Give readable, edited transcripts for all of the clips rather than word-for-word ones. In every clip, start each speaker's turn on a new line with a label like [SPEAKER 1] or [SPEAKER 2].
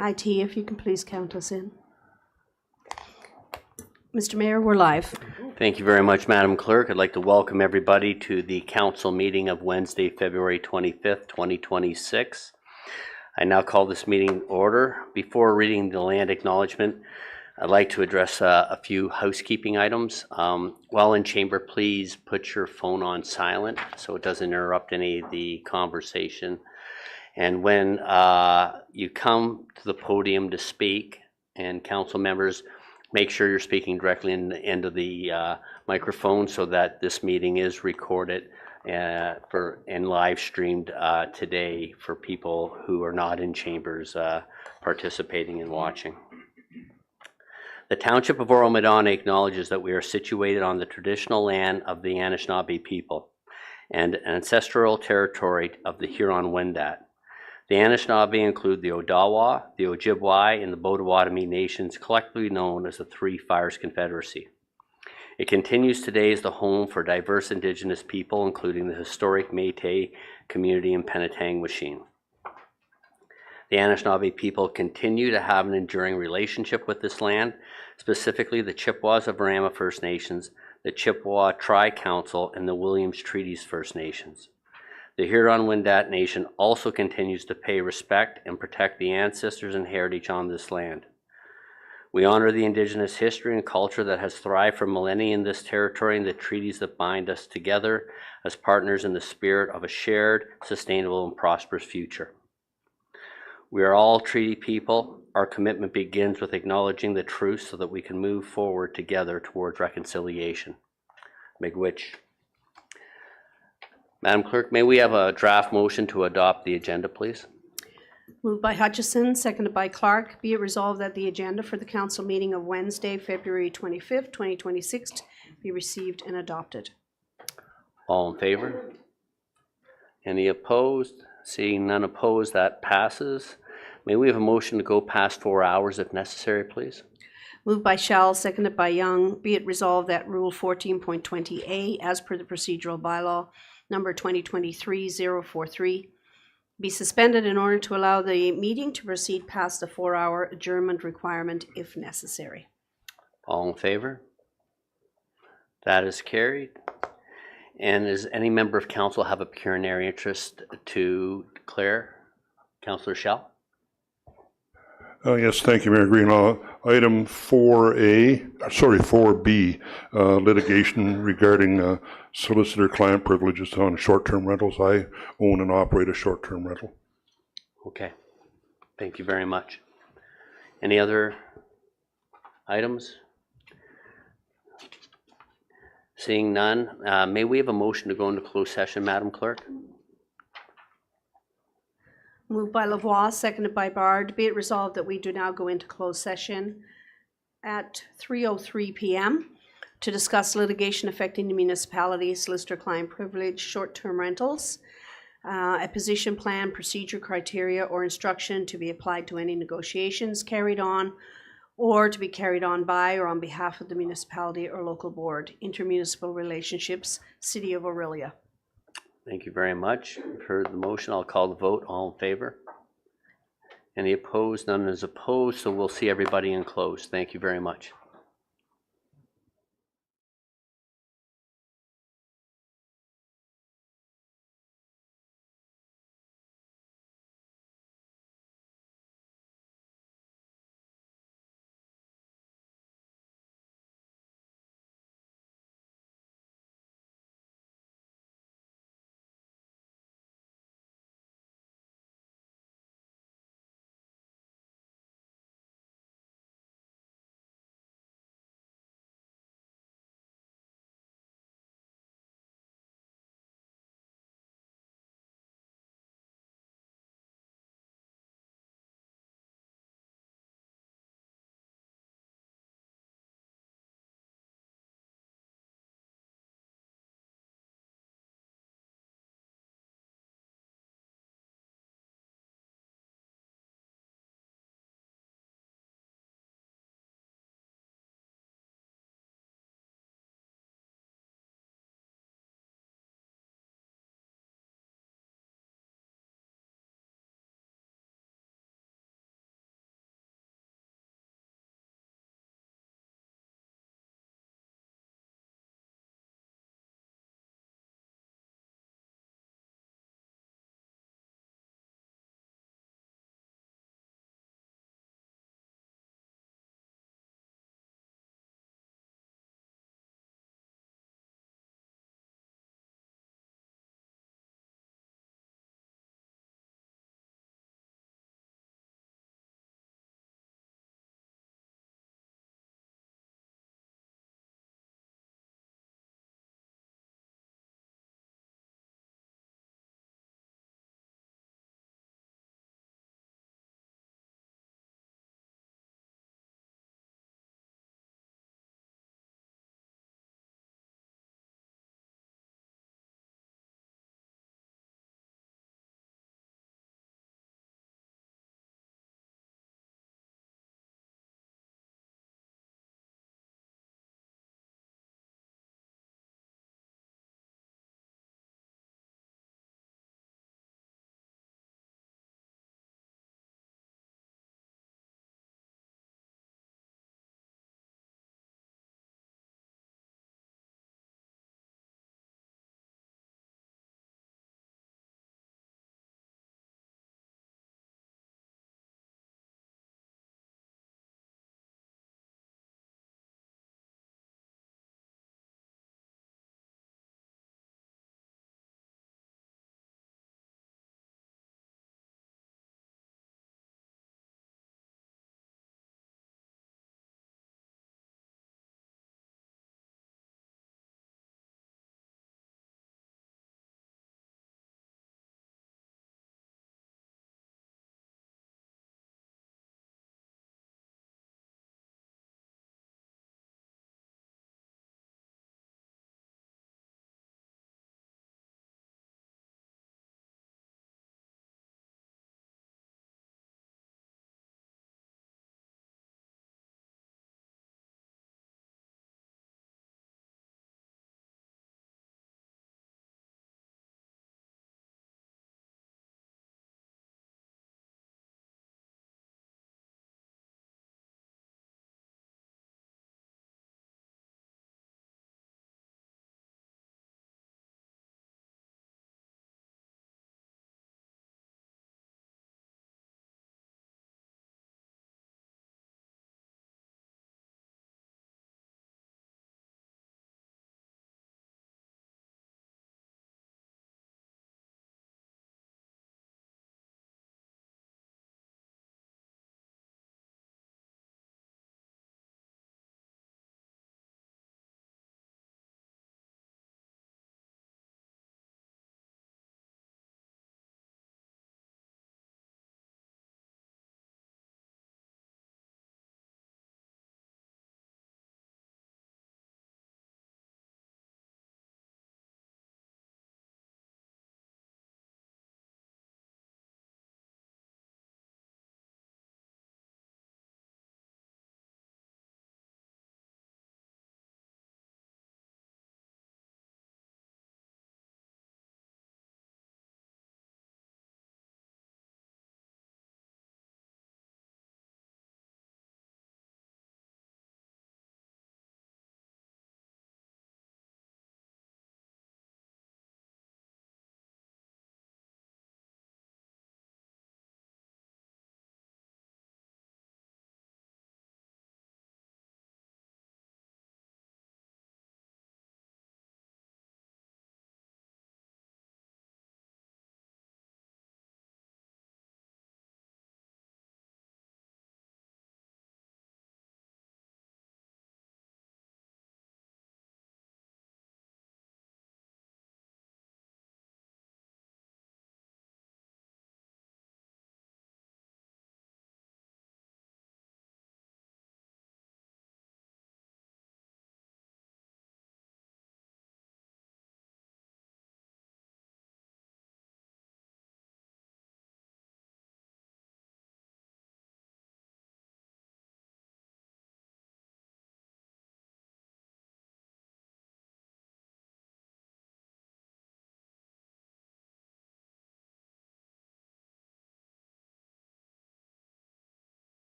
[SPEAKER 1] IT, if you can please count us in. Mr. Mayor, we're live.
[SPEAKER 2] Thank you very much, Madam Clerk. I'd like to welcome everybody to the council meeting of Wednesday, February 25th, 2026. I now call this meeting order. Before reading the land acknowledgement, I'd like to address a few housekeeping items. While in chamber, please put your phone on silent so it doesn't interrupt any of the conversation. And when you come to the podium to speak, and council members, make sure you're speaking directly in the end of the microphone so that this meeting is recorded and live streamed today for people who are not in chambers participating and watching. The Township of Oro-Medonte acknowledges that we are situated on the traditional land of the Anishinaabe people and ancestral territory of the Huron-Wendat. The Anishinaabe include the Odawa, the Ojibwe, and the Potawatomi nations, collectively known as the Three Fires Confederacy. It continues today as the home for diverse Indigenous people, including the historic Métis community in Penetang-Washing. The Anishinaabe people continue to have an enduring relationship with this land, specifically the Chippewas of Rama First Nations, the Chippewa Tri-Council, and the Williams Treaties First Nations. The Huron-Wendat Nation also continues to pay respect and protect the ancestors and heritage on this land. We honor the Indigenous history and culture that has thrived for millennia in this territory and the treaties that bind us together as partners in the spirit of a shared, sustainable, and prosperous future. We are all treaty people. Our commitment begins with acknowledging the truth so that we can move forward together towards reconciliation. Miigwech. Madam Clerk, may we have a draft motion to adopt the agenda, please?
[SPEAKER 1] Moved by Hutchison, seconded by Clark. Be it resolved that the agenda for the council meeting of Wednesday, February 25th, 2026 be received and adopted.
[SPEAKER 2] All in favor? Any opposed? Seeing none opposed, that passes. May we have a motion to go past 4 hours if necessary, please?
[SPEAKER 1] Moved by Shell, seconded by Young. Be it resolved that Rule 14.20A, as per the procedural bylaw number 2023-043, be suspended in order to allow the meeting to proceed past the 4-hour adjournment requirement if necessary.
[SPEAKER 2] All in favor? That is carried. And does any member of council have a pecuniary interest to declare? Councillor Shell?
[SPEAKER 3] Yes, thank you, Mayor Green. Item 4B, litigation regarding solicitor-client privileges on short-term rentals. I own and operate a short-term rental.
[SPEAKER 2] Okay, thank you very much. Any other items? Seeing none, may we have a motion to go into closed session, Madam Clerk?
[SPEAKER 1] Moved by Lavoie, seconded by Bard. Be it resolved that we do now go into closed session at 3:03 p.m. to discuss litigation affecting the municipality, solicitor-client privilege, short-term rentals, a position plan, procedure, criteria, or instruction to be applied to any negotiations carried on or to be carried on by or on behalf of the municipality or local board, intermunicipal relationships, City of Orillia.
[SPEAKER 2] Thank you very much. You've heard the motion. I'll call the vote. All in favor? Any opposed? None is opposed, so we'll see everybody in close. Thank you very much.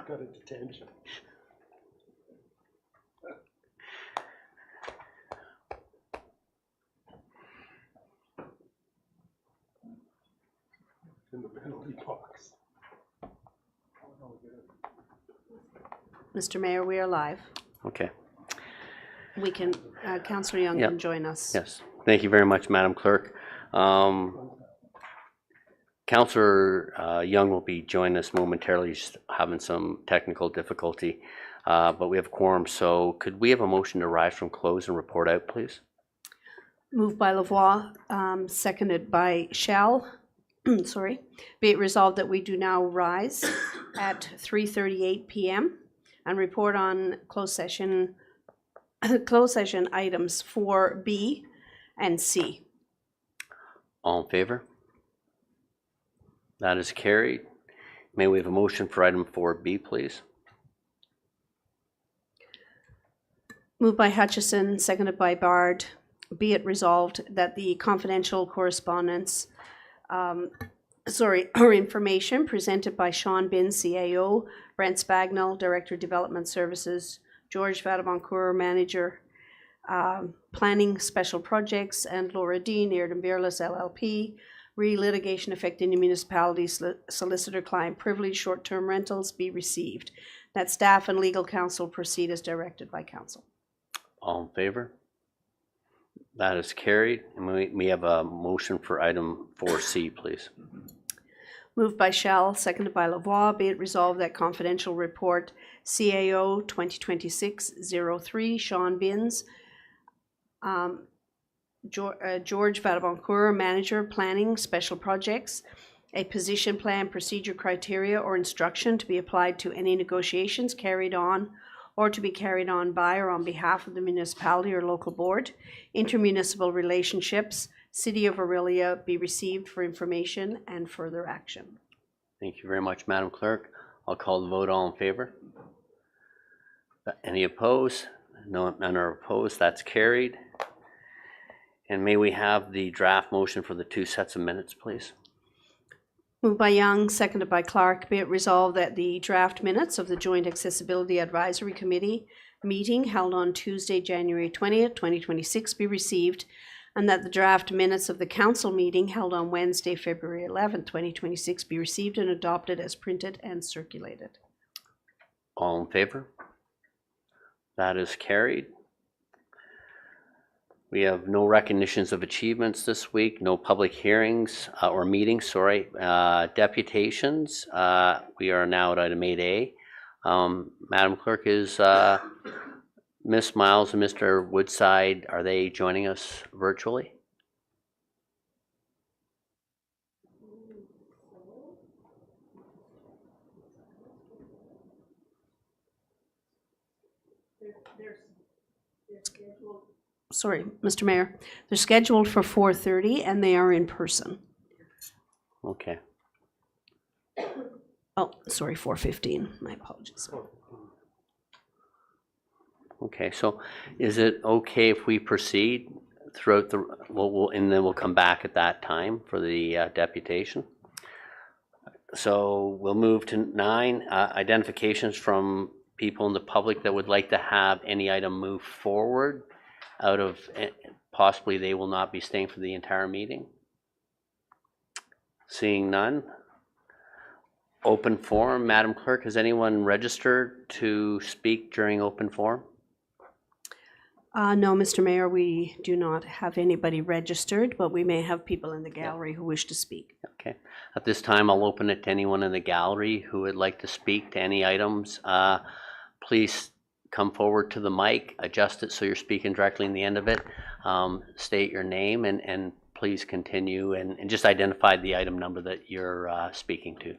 [SPEAKER 4] Got a detention. In the penalty box.
[SPEAKER 1] Mr. Mayor, we are live.
[SPEAKER 2] Okay.
[SPEAKER 1] We can, Councillor Young
[SPEAKER 2] Yeah.
[SPEAKER 1] can join us.
[SPEAKER 2] Yes. Thank you very much, Madam Clerk. Councillor Young will be joining us momentarily. He's having some technical difficulty, but we have quorum. So could we have a motion to rise from close and report out, please?
[SPEAKER 1] Moved by Lavoie, seconded by Shell. Sorry. Be it resolved that we do now rise at 3:38 p.m. and report on closed session items 4B and C.
[SPEAKER 2] All in favor? That is carried. May we have a motion for item 4B, please?
[SPEAKER 1] Moved by Hutchison, seconded by Bard. Be it resolved that the confidential correspondence, or information presented by Sean Bin, CAO, Brent Spagnell, Director, Development Services, George Vadaboncourt, Manager, Planning Special Projects, and Laura Dean, Airden Beerless LLP, re-litigation affecting the municipality's solicitor-client privilege, short-term rentals be received. That staff and legal counsel proceed as directed by council.
[SPEAKER 2] All in favor? That is carried. And we have a motion for item 4C, please.
[SPEAKER 1] Moved by Shell, seconded by Lavoie. Be it resolved that confidential report CAO 2026-03, Sean Binns, George Vadaboncourt, Manager, Planning, Special Projects, a position plan, procedure, criteria, or instruction to be applied to any negotiations carried on or to be carried on by or on behalf of the municipality or local board, intermunicipal relationships, City of Aurelia be received for information and further action.
[SPEAKER 2] Thank you very much, Madam Clerk. I'll call the vote. All in favor? Any opposed? No, none are opposed. That's carried. And may we have the draft motion for the 2 sets of minutes, please?
[SPEAKER 1] Moved by Young, seconded by Clark. Be it resolved that the draft minutes of the Joint Accessibility Advisory Committee meeting held on Tuesday, January 20th, 2026 be received, and that the draft minutes of the council meeting held on Wednesday, February 11th, 2026 be received and adopted as printed and circulated.
[SPEAKER 2] All in favor? That is carried. We have no recognitions of achievements this week, no public hearings or meetings, sorry. Deputations, we are now at item 8A. Madam Clerk, is Ms. Miles and Mr. Woodside, are they joining us virtually?
[SPEAKER 1] Sorry, Mr. Mayor, they're scheduled for 4:30 and they are in person.
[SPEAKER 2] Okay.
[SPEAKER 1] Oh, sorry, 4:15. My apologies.
[SPEAKER 2] Okay, so is it okay if we proceed throughout the, and then we'll come back at that time for the deputation? So we'll move to 9, identifications from people in the public that would like to have any item move forward out of, possibly they will not be staying for the entire meeting. Seeing none. Open forum, Madam Clerk, has anyone registered to speak during open forum?
[SPEAKER 1] No, Mr. Mayor, we do not have anybody registered, but we may have people in the gallery who wish to speak.
[SPEAKER 2] Okay. At this time, I'll open it to anyone in the gallery who would like to speak to any items. Please come forward to the mic, adjust it so you're speaking directly in the end of it. State your name and please continue and just identify the item number that you're speaking to.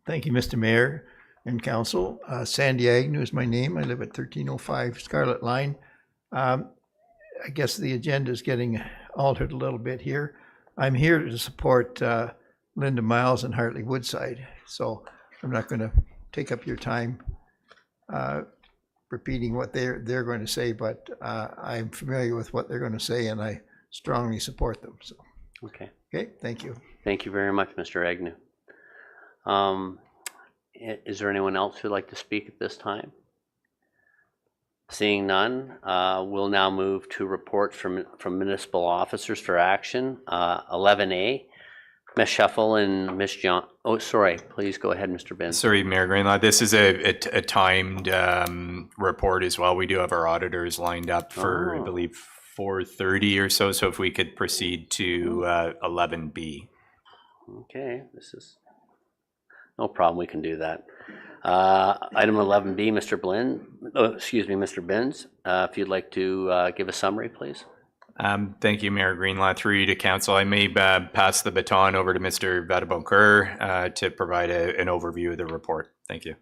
[SPEAKER 5] Thank you, Mr. Mayor and Council. Sandy Agnew is my name. I live at 1305 Scarlet Line. I guess the agenda is getting altered a little bit here. I'm here to support Linda Miles and Hartley Woodside, so I'm not going to take up your time repeating what they're going to say, but I'm familiar with what they're going to say and I strongly support them. So, okay, thank you.
[SPEAKER 2] Thank you very much, Mr. Agnew. Is there anyone else who'd like to speak at this time? Seeing none, we'll now move to reports from municipal officers for action. 11A, Ms. Shuffle and Ms. John. Oh, sorry. Please go ahead, Mr. Benz.
[SPEAKER 6] Sorry, Mayor Greenlaw. This is a timed report as well. We do have our auditors lined up for, I believe, 4:30 or so. So if we could proceed to 11B.
[SPEAKER 2] Okay, this is no problem. We can do that. Item 11B, Mr. Mr. Benz, if you'd like to give a summary, please.
[SPEAKER 6] Thank you, Mayor Greenlaw. Through you to council, I may pass the baton over to Mr. Vadaboncoeur to provide an overview of the report. Thank you.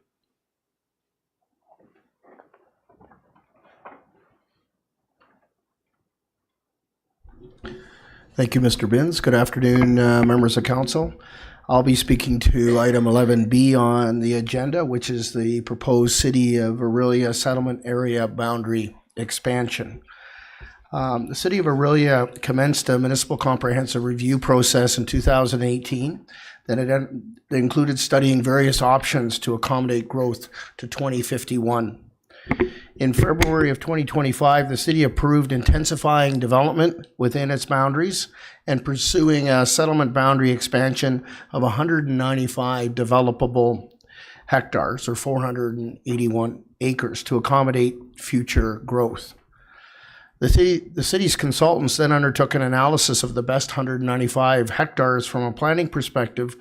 [SPEAKER 7] Thank you, Mr. Binns. Good afternoon, members of council. I'll be speaking to item 11B on the agenda, which is the proposed City of Orillia Settlement Area Boundary Expansion. The City of Orillia commenced a municipal comprehensive review process in 2018 that included studying various options to accommodate growth to 2051. In February of 2025, the city approved intensifying development within its boundaries and pursuing a settlement boundary expansion of 195 developable hectares, or 481 acres, to accommodate future growth. The city's consultants then undertook an analysis of the best 195 hectares from a planning perspective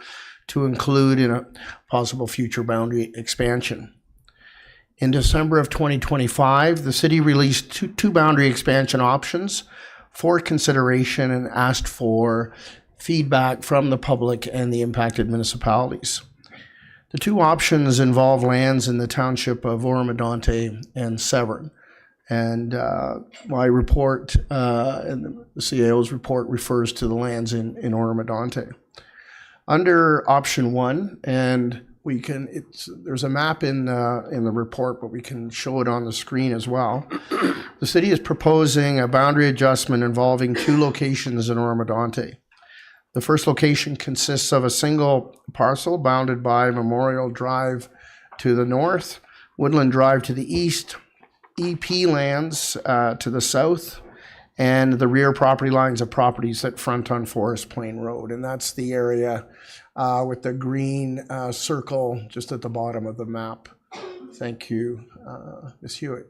[SPEAKER 7] to include in a possible future boundary expansion. In December of 2025, the city released two boundary expansion options for consideration and asked for feedback from the public and the impacted municipalities. The two options involve lands in the township of Oro-Medonte and Severn. And my report, and the CAO's report, refers to the lands in Oro-Medonte. Under option one, and there's a map in the report, but we can show it on the screen as well. The city is proposing a boundary adjustment involving two locations in Oro-Medonte. The first location consists of a single parcel bounded by Memorial Drive to the north, Woodland Drive to the east, EP lands to the south, and the rear property lines of properties that front on Forest Plain Road. And that's the area with the green circle just at the bottom of the map. Thank you, Ms. Hewitt.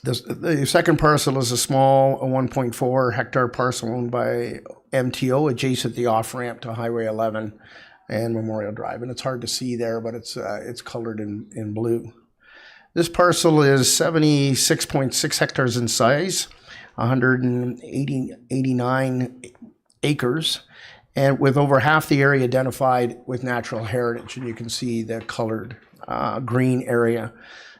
[SPEAKER 7] The second parcel is a small 1.4 hectare parcel owned by MTO adjacent the off-ramp to Highway 11 and Memorial Drive. And it's hard to see there, but it's colored in blue. This parcel is 76.6 hectares in size, 189 acres, and with over half the area identified with natural heritage. And you can see the colored green area.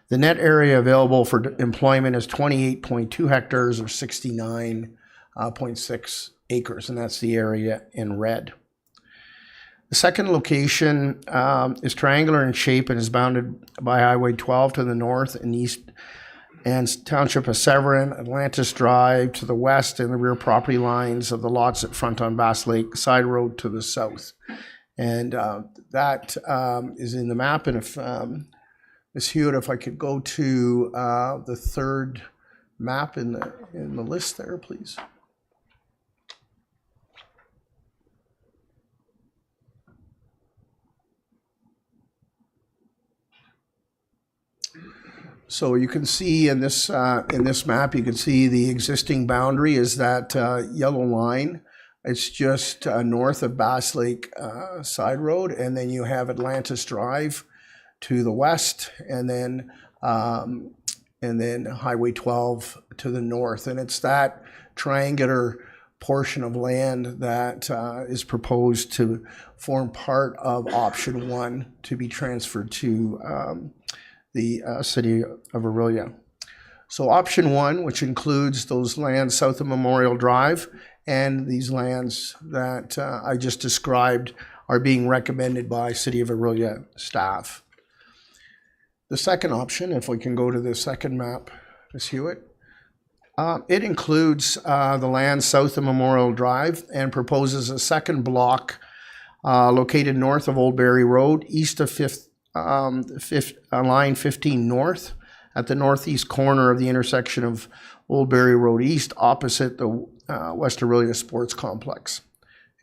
[SPEAKER 7] The net area available for employment is 28.2 hectares or 69.6 acres, and that's the area in red. The second location is triangular in shape and is bounded by Highway 12 to the north and east, and Township of Severn, Atlantis Drive to the west, and the rear property lines of the lots that front on Bass Lake Side Road to the south. And that is in the map. And if Ms. Hewitt, if I could go to the third map in the list there, please. So you can see in this map, you can see the existing boundary is that yellow line. It's just north of Bass Lake Side Road, and then you have Atlantis Drive to the west, and then Highway 12 to the north. And it's that triangular portion of land that is proposed to form part of option one to be transferred to the City of Orillia. So option one, which includes those lands south of Memorial Drive and these lands that I just described, are being recommended by City of Orillia staff. The second option, if we can go to the second map, Ms. Hewitt, it includes the land south of Memorial Drive and proposes a second block located north of Old Barry Road, east of line 15 north, at the northeast corner of the intersection of Old Barry Road East, opposite the West Aurelia Sports Complex.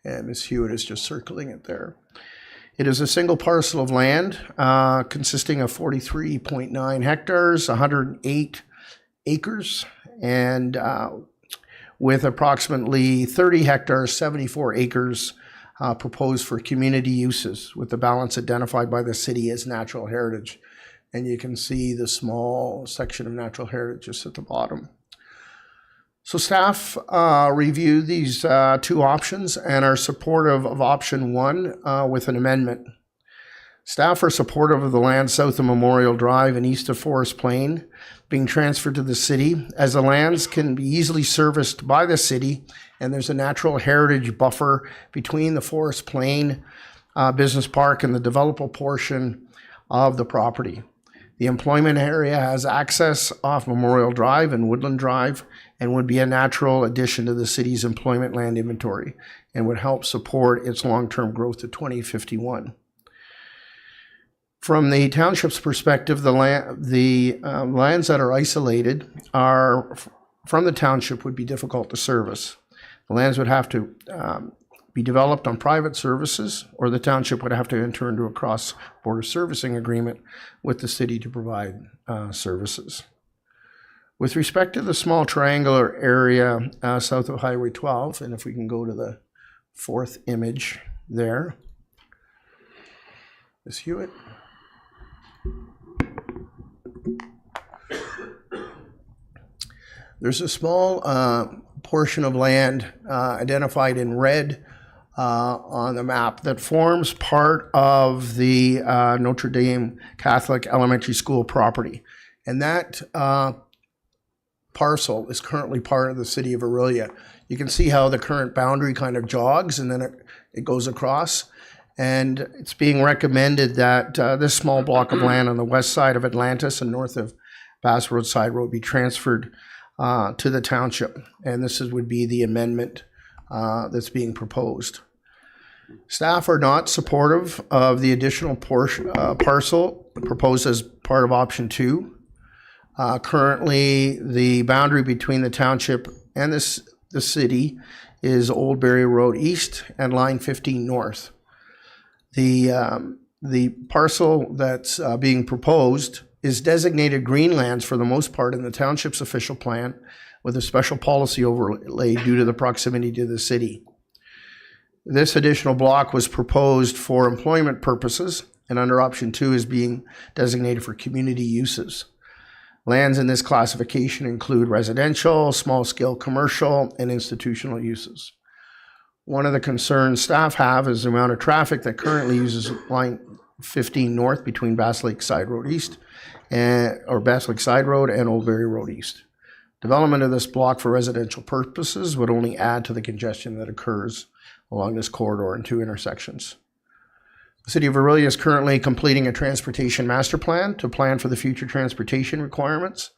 [SPEAKER 7] And Ms. Hewitt is just circling it there. It is a single parcel of land consisting of 43.9 hectares, 108 acres, and with approximately 30 hectares, 74 acres proposed for community uses, with the balance identified by the city as natural heritage. And you can see the small section of natural heritage just at the bottom. So staff reviewed these two options and are supportive of option one with an amendment. Staff are supportive of the land south of Memorial Drive and east of Forest Plain being transferred to the city, as the lands can be easily serviced by the city, and there's a natural heritage buffer between the Forest Plain Business Park and the developable portion of the property. The employment area has access off Memorial Drive and Woodland Drive and would be a natural addition to the city's employment land inventory and would help support its long-term growth to 2051. From the township's perspective, the lands that are isolated from the township would be difficult to service. The lands would have to be developed on private services, or the township would have to enter into a cross-border servicing agreement with the city to provide services. With respect to the small triangular area south of Highway 12, and if we can go to the fourth image there, Ms. Hewitt. There's a small portion of land identified in red on the map that forms part of the Notre Dame Catholic Elementary School property. And that parcel is currently part of the city of Aurelia. You can see how the current boundary kind of jogs and then it goes across. And it's being recommended that this small block of land on the west side of Atlantis and north of Bass Road Side Road be transferred to the township. And this would be the amendment that's being proposed. Staff are not supportive of the additional parcel proposed as part of option two. Currently, the boundary between the township and the city is Old Barry Road East and line 15 north. The parcel that's being proposed is designated greenlands for the most part in the township's official plan, with a special policy overlay due to the proximity to the city. This additional block was proposed for employment purposes, and under option two is being designated for community uses. Lands in this classification include residential, small-scale commercial, and institutional uses. One of the concerns staff have is the amount of traffic that currently uses line 15 north between Bass Lake Side Road East or Bass Lake Side Road and Old Barry Road East. Development of this block for residential purposes would only add to the congestion that occurs along this corridor in two intersections. The City of Aurelia is currently completing a transportation master plan to plan for the future transportation requirements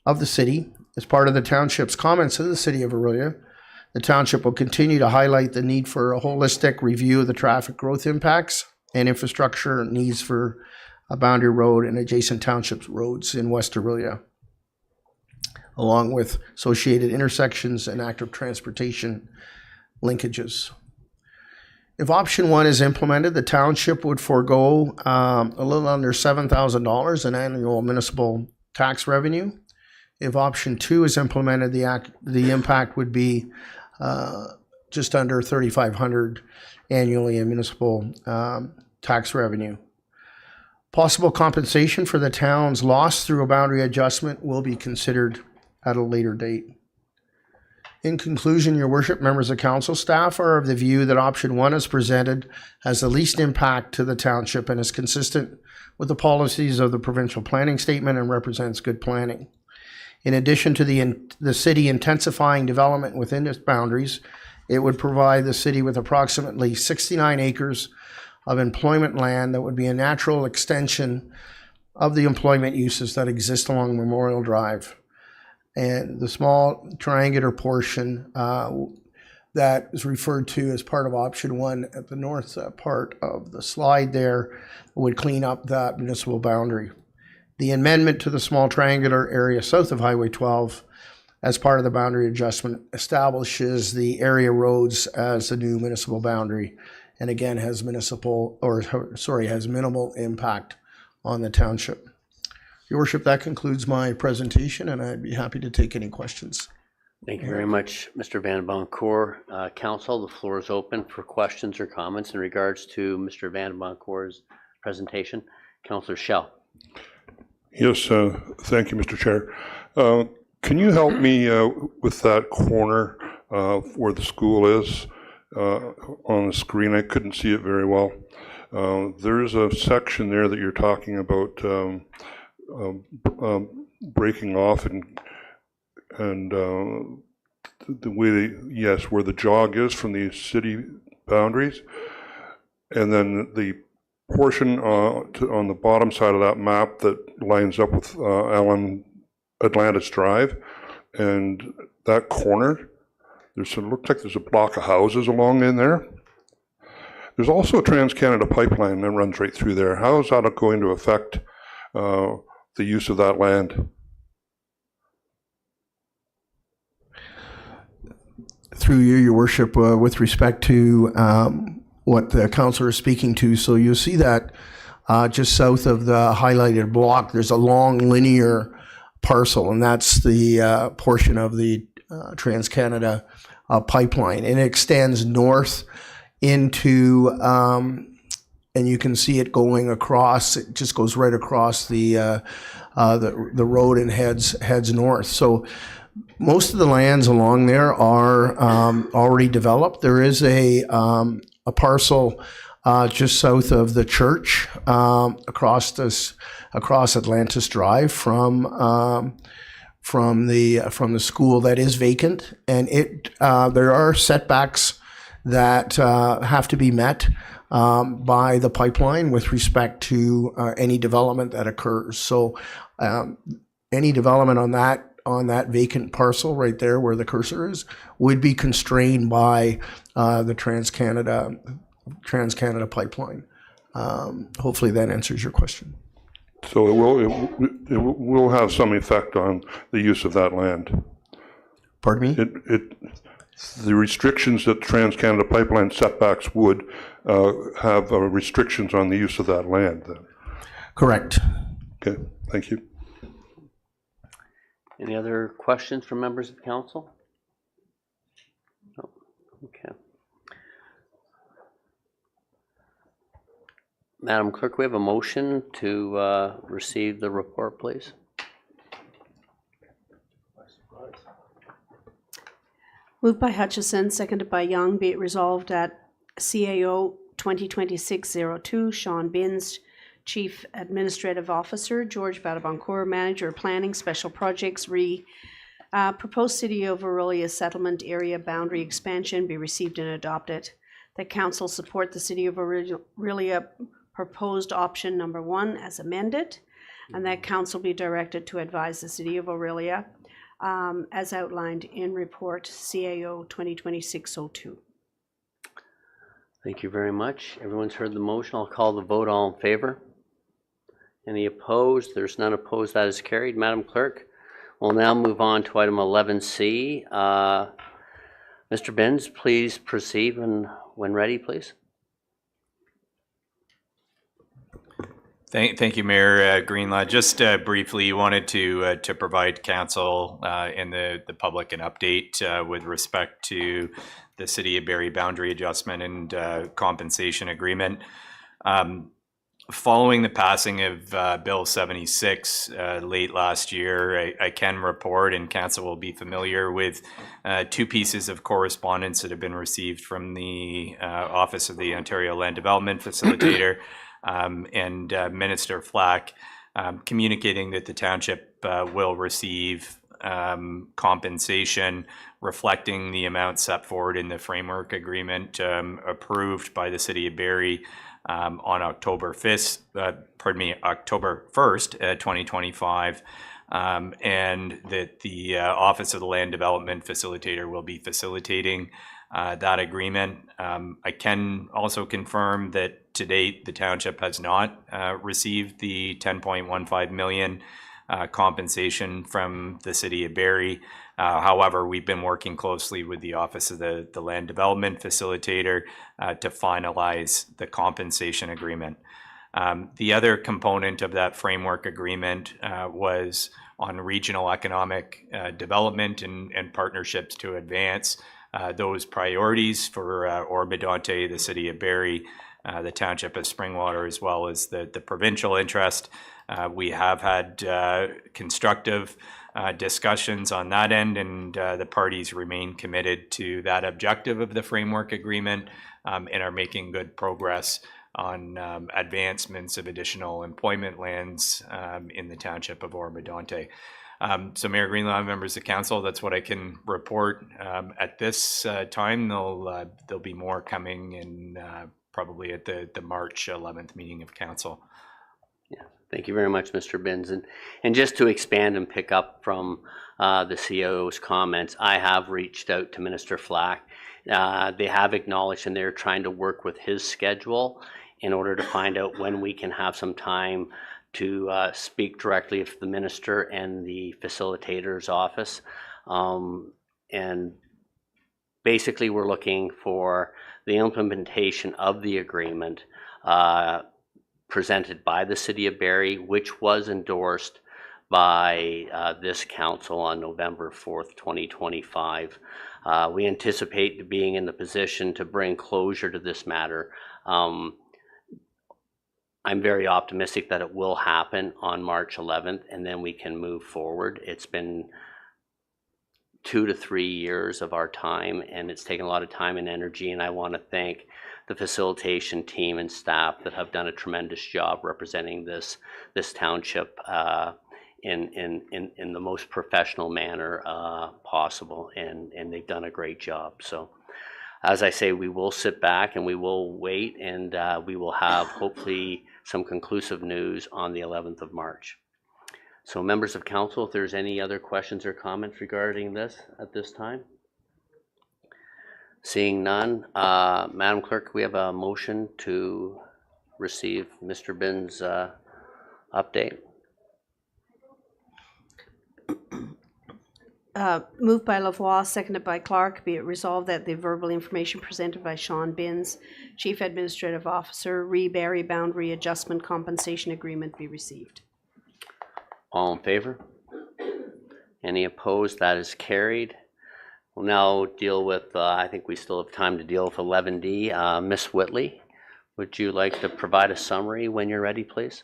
[SPEAKER 7] of the city. As part of the township's comments to the City of Aurelia, the township will continue to highlight the need for a holistic review of the traffic growth impacts and infrastructure needs for a Boundary Road and adjacent townships roads in West Aurelia, along with associated intersections and active transportation linkages. If option one is implemented, the township would forego a little under $7,000 in annual municipal tax revenue. If option two is implemented, the impact would be just under $3,500 annually in municipal tax revenue. Possible compensation for the town's loss through a boundary adjustment will be considered at a later date. In conclusion, Your Worship, members of council, staff are of the view that option one as presented has the least impact to the township and is consistent with the policies of the provincial planning statement and represents good planning. In addition to the city intensifying development within its boundaries, it would provide the city with approximately 69 acres of employment land that would be a natural extension of the employment uses that exist along Memorial Drive. And the small triangular portion that is referred to as part of option 1 at the north part of the slide there would clean up that municipal boundary. The amendment to the small triangular area south of Highway 12 as part of the boundary adjustment establishes the area roads as the new municipal boundary, and again has minimal impact on the township. Your worship, that concludes my presentation, and I'd be happy to take any questions.
[SPEAKER 2] Thank you very much, Mr. Van Boncourt. Council, the floor is open for questions or comments in regards to Mr. Van Boncourt's presentation. Councillor Schell.
[SPEAKER 3] Yes, thank you, Mr. Chair. Can you help me with that corner where the school is on the screen? I couldn't see it very well. There's a section there that you're talking about breaking off and the way yes, where the jog is from the city boundaries, and then the portion on the bottom side of that map that lines up with Atlantis Drive, and that corner, it looks like there's a block of houses along in there. There's also a Trans-Canada pipeline that runs right through there. How is that going to affect the use of that land?
[SPEAKER 7] Through you, your worship, with respect to what the councillor is speaking to, so you'll see that just south of the highlighted block, there's a long linear parcel, and that's the portion of the Trans-Canada pipeline, and it extends north into, and you can see it going across. It just goes right across the road and heads north. So most of the lands along there are already developed. There is a parcel just south of the church across Atlantis Drive from the school that is vacant, and there are setbacks that have to be met by the pipeline with respect to any development that occurs. So any development on that vacant parcel right there where the cursor is would be constrained by the Trans-Canada pipeline. Hopefully that answers your question.
[SPEAKER 3] So it will have some effect on the use of that land.
[SPEAKER 7] Pardon me?
[SPEAKER 3] The restrictions that Trans-Canada pipeline setbacks would have restrictions on the use of that land then.
[SPEAKER 7] Correct.
[SPEAKER 3] Okay, thank you.
[SPEAKER 2] Any other questions from members of council? No. Okay. Madam Clerk, we have a motion to receive the report, please.
[SPEAKER 1] Moved by Hutchison, seconded by Young, be it resolved at CAO 2026-02, Sean Binns, Chief Administrative Officer, George Badaboncourt, Manager of Planning, Special Projects, proposed City of Orillia Settlement Area Boundary Expansion be received and adopted. That Council support the City of Orillia proposed option number 1 as amended, and that Council be directed to advise the City of Orillia as outlined in report CAO 2026-02.
[SPEAKER 2] Thank you very much. Everyone's heard the motion. I'll call the vote. All in favor? Any opposed? There's none opposed. That is carried. Madam Clerk, we'll now move on to item 11C. Mr. Binns, please proceed when ready, please.
[SPEAKER 6] Thank you, Mayor Greenlaw. Just briefly, you wanted to provide council and the public an update with respect to the City of Barrie boundary adjustment and compensation agreement. Following the passing of Bill 76 late last year, I can report, and council will be familiar with 2 pieces of correspondence that have been received from the Office of the Ontario Land Development Facilitator and Minister Flack, communicating that the township will receive compensation reflecting the amount set forward in the framework agreement approved by the City of Barrie on October 1st, 2025, and that the Office of the Land Development Facilitator will be facilitating that agreement. I can also confirm that to date, the township has not received the 10.15 million compensation from the city of Barrie. However, we've been working closely with the Office of the Land Development Facilitator to finalize the compensation agreement. The other component of that framework agreement was on regional economic development and partnerships to advance those priorities for Oro-Medonte, the city of Barrie, the township of Springwater, as well as the provincial interest. We have had constructive discussions on that end, and the parties remain committed to that objective of the framework agreement and are making good progress on advancements of additional employment lands in the township of Oro-Medonte. So Mayor Greenlaw, members of council, that's what I can report at this time. There'll be more coming in probably at the March 11th meeting of council.
[SPEAKER 2] Yeah, thank you very much, Mr. Binns. And just to expand and pick up from the CEO's comments, I have reached out to Minister Flack. They have acknowledged and they're trying to work with his schedule in order to find out when we can have some time to speak directly with the minister and the facilitator's office. And basically we're looking for the implementation of the agreement presented by the city of Barrie, which was endorsed by this council on November 4th, 2025. We anticipate being in the position to bring closure to this matter. I'm very optimistic that it will happen on March 11th, and then we can move forward. It's been 2 to 3 years of our time, and it's taken a lot of time and energy, and I want to thank the facilitation team and staff that have done a tremendous job representing this township in the most professional manner possible, and they've done a great job. So as I say, we will sit back and we will wait, and we will have hopefully some conclusive news on the 11th of March. So members of council, if there's any other questions or comments regarding this at this time? Seeing none, Madam Clerk, we have a motion to receive Mr. Binns' update.
[SPEAKER 1] Moved by Lavoie, seconded by Clark. Be it resolved that the verbal information presented by Sean Binns, Chief Administrative Officer, Barrie Boundary Adjustment Compensation Agreement be received.
[SPEAKER 2] All in favor? Any opposed? That is carried. We'll now deal with, I think we still have time to deal with 11D. Ms. Whitley, would you like to provide a summary when you're ready, please?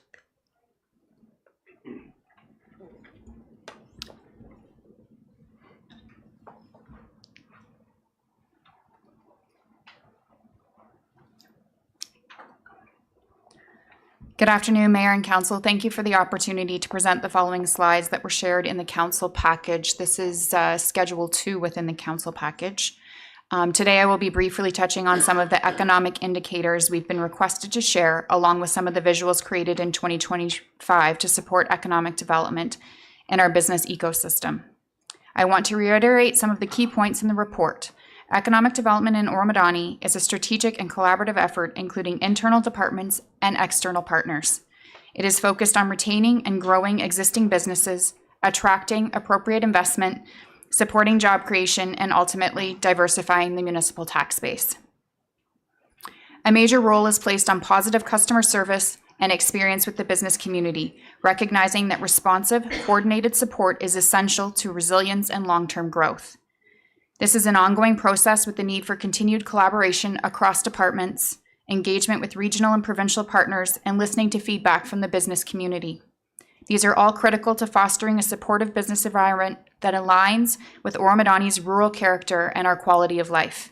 [SPEAKER 8] Good afternoon, Mayor and Council. Thank you for the opportunity to present the following slides that were shared in the Council package. This is Schedule 2 within the Council package. Today I will be briefly touching on some of the economic indicators we've been requested to share, along with some of the visuals created in 2025 to support economic development in our business ecosystem. I want to reiterate some of the key points in the report. Economic development in Oro-Medonte is a strategic and collaborative effort, including internal departments and external partners. It is focused on retaining and growing existing businesses, attracting appropriate investment, supporting job creation, and ultimately diversifying the municipal tax base. A major role is placed on positive customer service and experience with the business community, recognizing that responsive, coordinated support is essential to resilience and long-term growth. This is an ongoing process with the need for continued collaboration across departments, engagement with regional and provincial partners, and listening to feedback from the business community. These are all critical to fostering a supportive business environment that aligns with Oro-Medonte's rural character and our quality of life.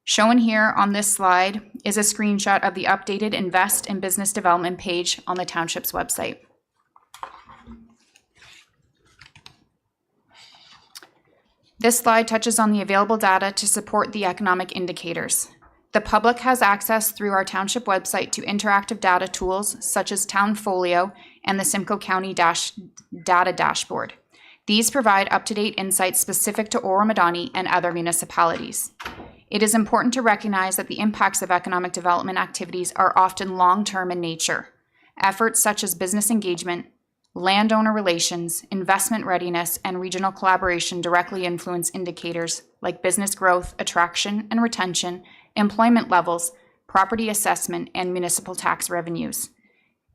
[SPEAKER 8] Shown here on this slide is a screenshot of the updated Invest in Business Development page on the Township's website. This slide touches on the available data to support the economic indicators. The public has access through our Township website to interactive data tools such as Townfolio and the Simcoe County Data Dashboard. These provide up-to-date insights specific to Oro-Medonte and other municipalities. It is important to recognize that the impacts of economic development activities are often long-term in nature. Efforts such as business engagement, landowner relations, investment readiness, and regional collaboration directly influence indicators like business growth, attraction and retention, employment levels, property assessment, and municipal tax revenues.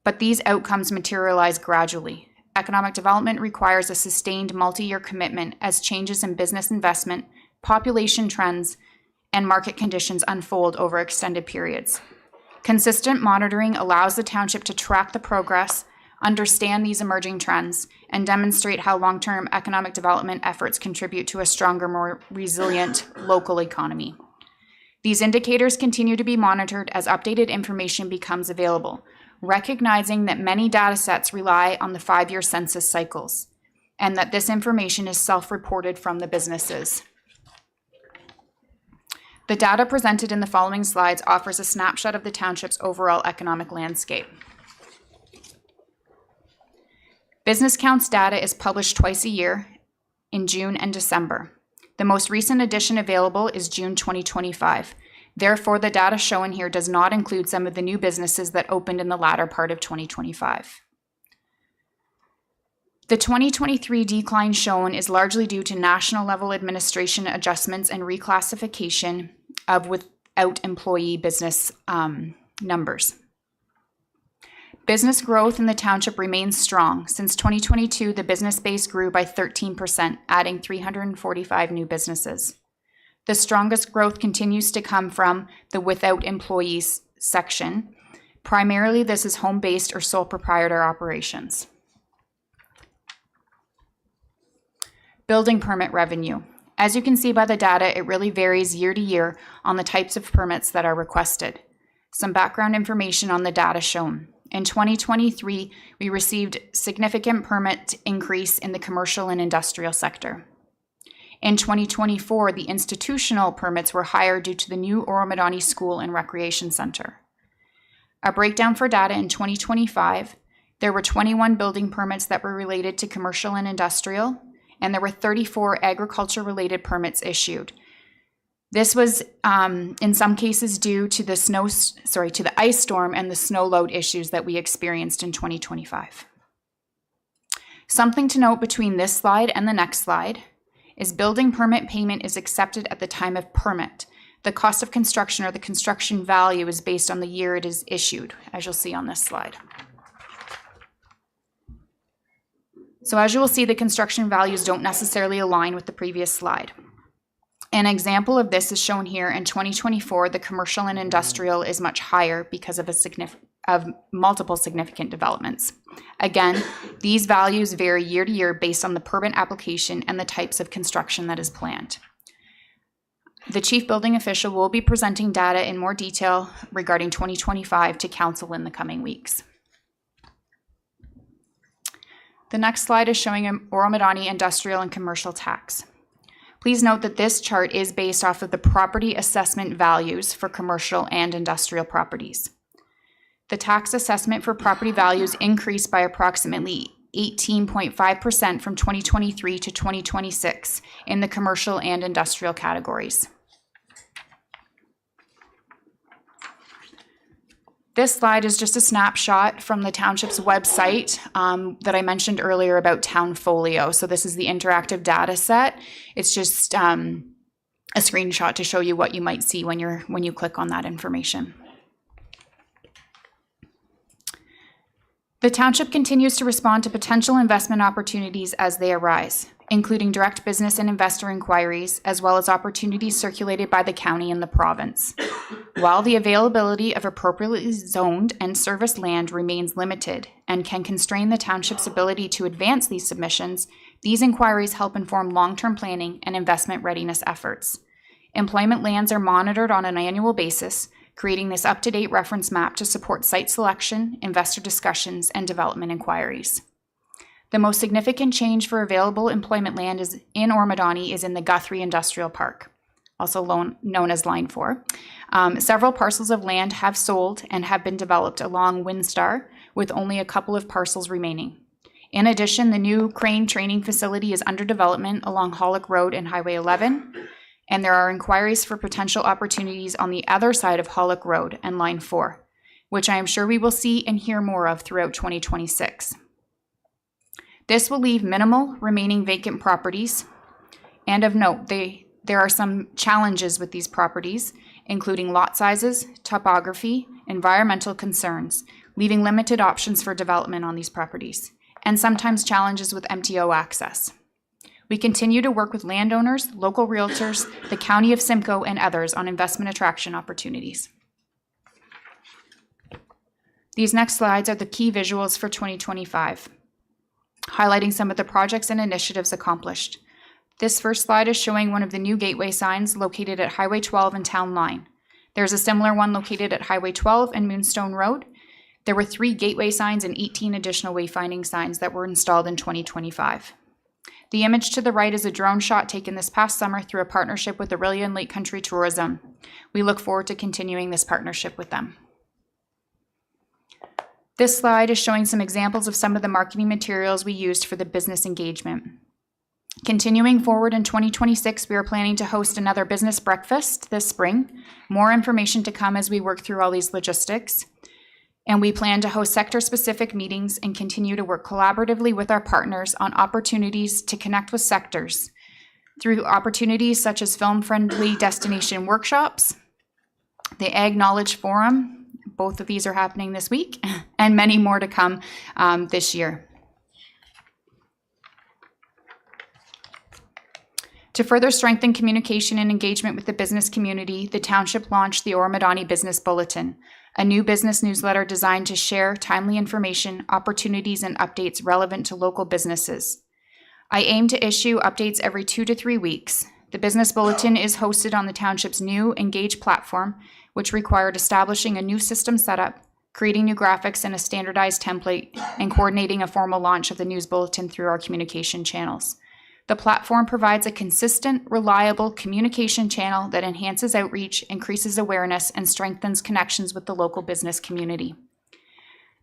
[SPEAKER 8] But these outcomes materialize gradually. Economic development requires a sustained multi-year commitment as changes in business investment, population trends, and market conditions unfold over extended periods. Consistent monitoring allows the township to track the progress, understand these emerging trends, and demonstrate how long-term economic development efforts contribute to a stronger, more resilient local economy. These indicators continue to be monitored as updated information becomes available, recognizing that many data sets rely on the 5-year census cycles, and that this information is self-reported from the businesses. The data presented in the following slides offers a snapshot of the township's overall economic landscape. Business counts data is published twice a year in June and December. The most recent edition available is June 2025. Therefore, the data shown here does not include some of the new businesses that opened in the latter part of 2025. The 2023 decline shown is largely due to national level administration adjustments and reclassification of without employee business numbers. Business growth in the township remains strong. Since 2022, the business base grew by 13%, adding 345 new businesses. The strongest growth continues to come from the without employees section. Primarily, this is home-based or sole proprietor operations. Building permit revenue. As you can see by the data, it really varies year to year on the types of permits that are requested. Some background information on the data shown. In 2023, we received significant permit increase in the commercial and industrial sector. In 2024, the institutional permits were higher due to the new Oro-Medonte School and Recreation Center. A breakdown for data in 2025, there were 21 building permits that were related to commercial and industrial, and there were 34 agriculture-related permits issued. This was in some cases due to the ice storm and the snow load issues that we experienced in 2025. Something to note between this slide and the next slide is building permit payment is accepted at the time of permit. The cost of construction or the construction value is based on the year it is issued, as you'll see on this slide. So as you will see, the construction values don't necessarily align with the previous slide. An example of this is shown here. In 2024, the commercial and industrial is much higher because of multiple significant developments. Again, these values vary year to year based on the permit application and the types of construction that is planned. The chief building official will be presenting data in more detail regarding 2025 to council in the coming weeks. The next slide is showing an Oro-Medonte industrial and commercial tax. Please note that this chart is based off of the property assessment values for commercial and industrial properties. The tax assessment for property values increased by approximately 18.5% from 2023 to 2026 in the commercial and industrial categories. This slide is just a snapshot from the township's website that I mentioned earlier about Townfolio. So this is the interactive data set. It's just a screenshot to show you what you might see when you click on that information. The township continues to respond to potential investment opportunities as they arise, including direct business and investor inquiries, as well as opportunities circulated by the county and the province. While the availability of appropriately zoned and serviced land remains limited and can constrain the township's ability to advance these submissions, these inquiries help inform long-term planning and investment readiness efforts. Employment lands are monitored on an annual basis, creating this up-to-date reference map to support site selection, investor discussions, and development inquiries. The most significant change for available employment land in Oro-Medonte is in the Guthrie Industrial Park, also known as Line 4. Several parcels of land have sold and have been developed along Windstar, with only a couple of parcels remaining. In addition, the new crane training facility is under development along Hollick Road and Highway 11. and there are inquiries for potential opportunities on the other side of Hollick Road and Line 4, which I am sure we will see and hear more of throughout 2026. This will leave minimal remaining vacant properties, and of note, there are some challenges with these properties, including lot sizes, topography, environmental concerns, leaving limited options for development on these properties, and sometimes challenges with MTO access. We continue to work with landowners, local realtors, the County of Simcoe, and others on investment attraction opportunities. These next slides are the key visuals for 2025, highlighting some of the projects and initiatives accomplished. This first slide is showing one of the new gateway signs located at Highway 12 and Town Line. There's a similar one located at Highway 12 and Moonstone Road. There were 3 gateway signs and 18 additional wayfinding signs that were installed in 2025. The image to the right is a drone shot taken this past summer through a partnership with Orillia and Lake Country Tourism. We look forward to continuing this partnership with them. This slide is showing some examples of some of the marketing materials we used for the business engagement. Continuing forward in 2026, we are planning to host another business breakfast this spring. More information to come as we work through all these logistics. And we plan to host sector-specific meetings and continue to work collaboratively with our partners on opportunities to connect with sectors through opportunities such as film-friendly destination workshops, the Ag Knowledge Forum, both of these are happening this week, and many more to come this year. To further strengthen communication and engagement with the business community, the township launched the Oro-Medonte Business Bulletin, a new business newsletter designed to share timely information, opportunities, and updates relevant to local businesses. I aim to issue updates every 2 to 3 weeks. The Business Bulletin is hosted on the township's new Engage platform, which required establishing a new system setup, creating new graphics and a standardized template, and coordinating a formal launch of the news bulletin through our communication channels. The platform provides a consistent, reliable communication channel that enhances outreach, increases awareness, and strengthens connections with the local business community.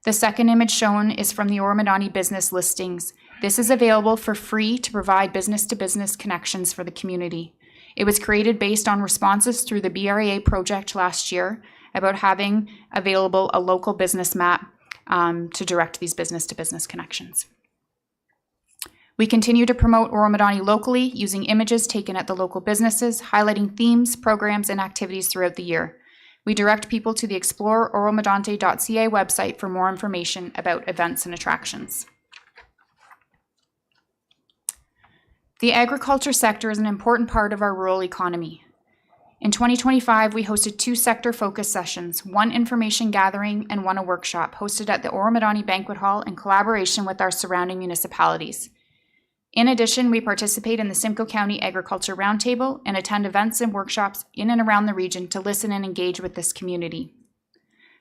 [SPEAKER 8] The second image shown is from the Oro-Medonte business listings. This is available for free to provide business-to-business connections for the community. It was created based on responses through the BRA project last year about having available a local business map to direct these business-to-business connections. We continue to promote Oro-Medonte locally using images taken at the local businesses, highlighting themes, programs, and activities throughout the year. We direct people to the exploreoromedonte.ca website for more information about events and attractions. The agriculture sector is an important part of our rural economy. In 2025, we hosted 2 sector-focused sessions, 1 information gathering and 1 a workshop, hosted at the Oro-Medonte Banquet Hall in collaboration with our surrounding municipalities. In addition, we participate in the Simcoe County Agriculture Roundtable and attend events and workshops in and around the region to listen and engage with this community.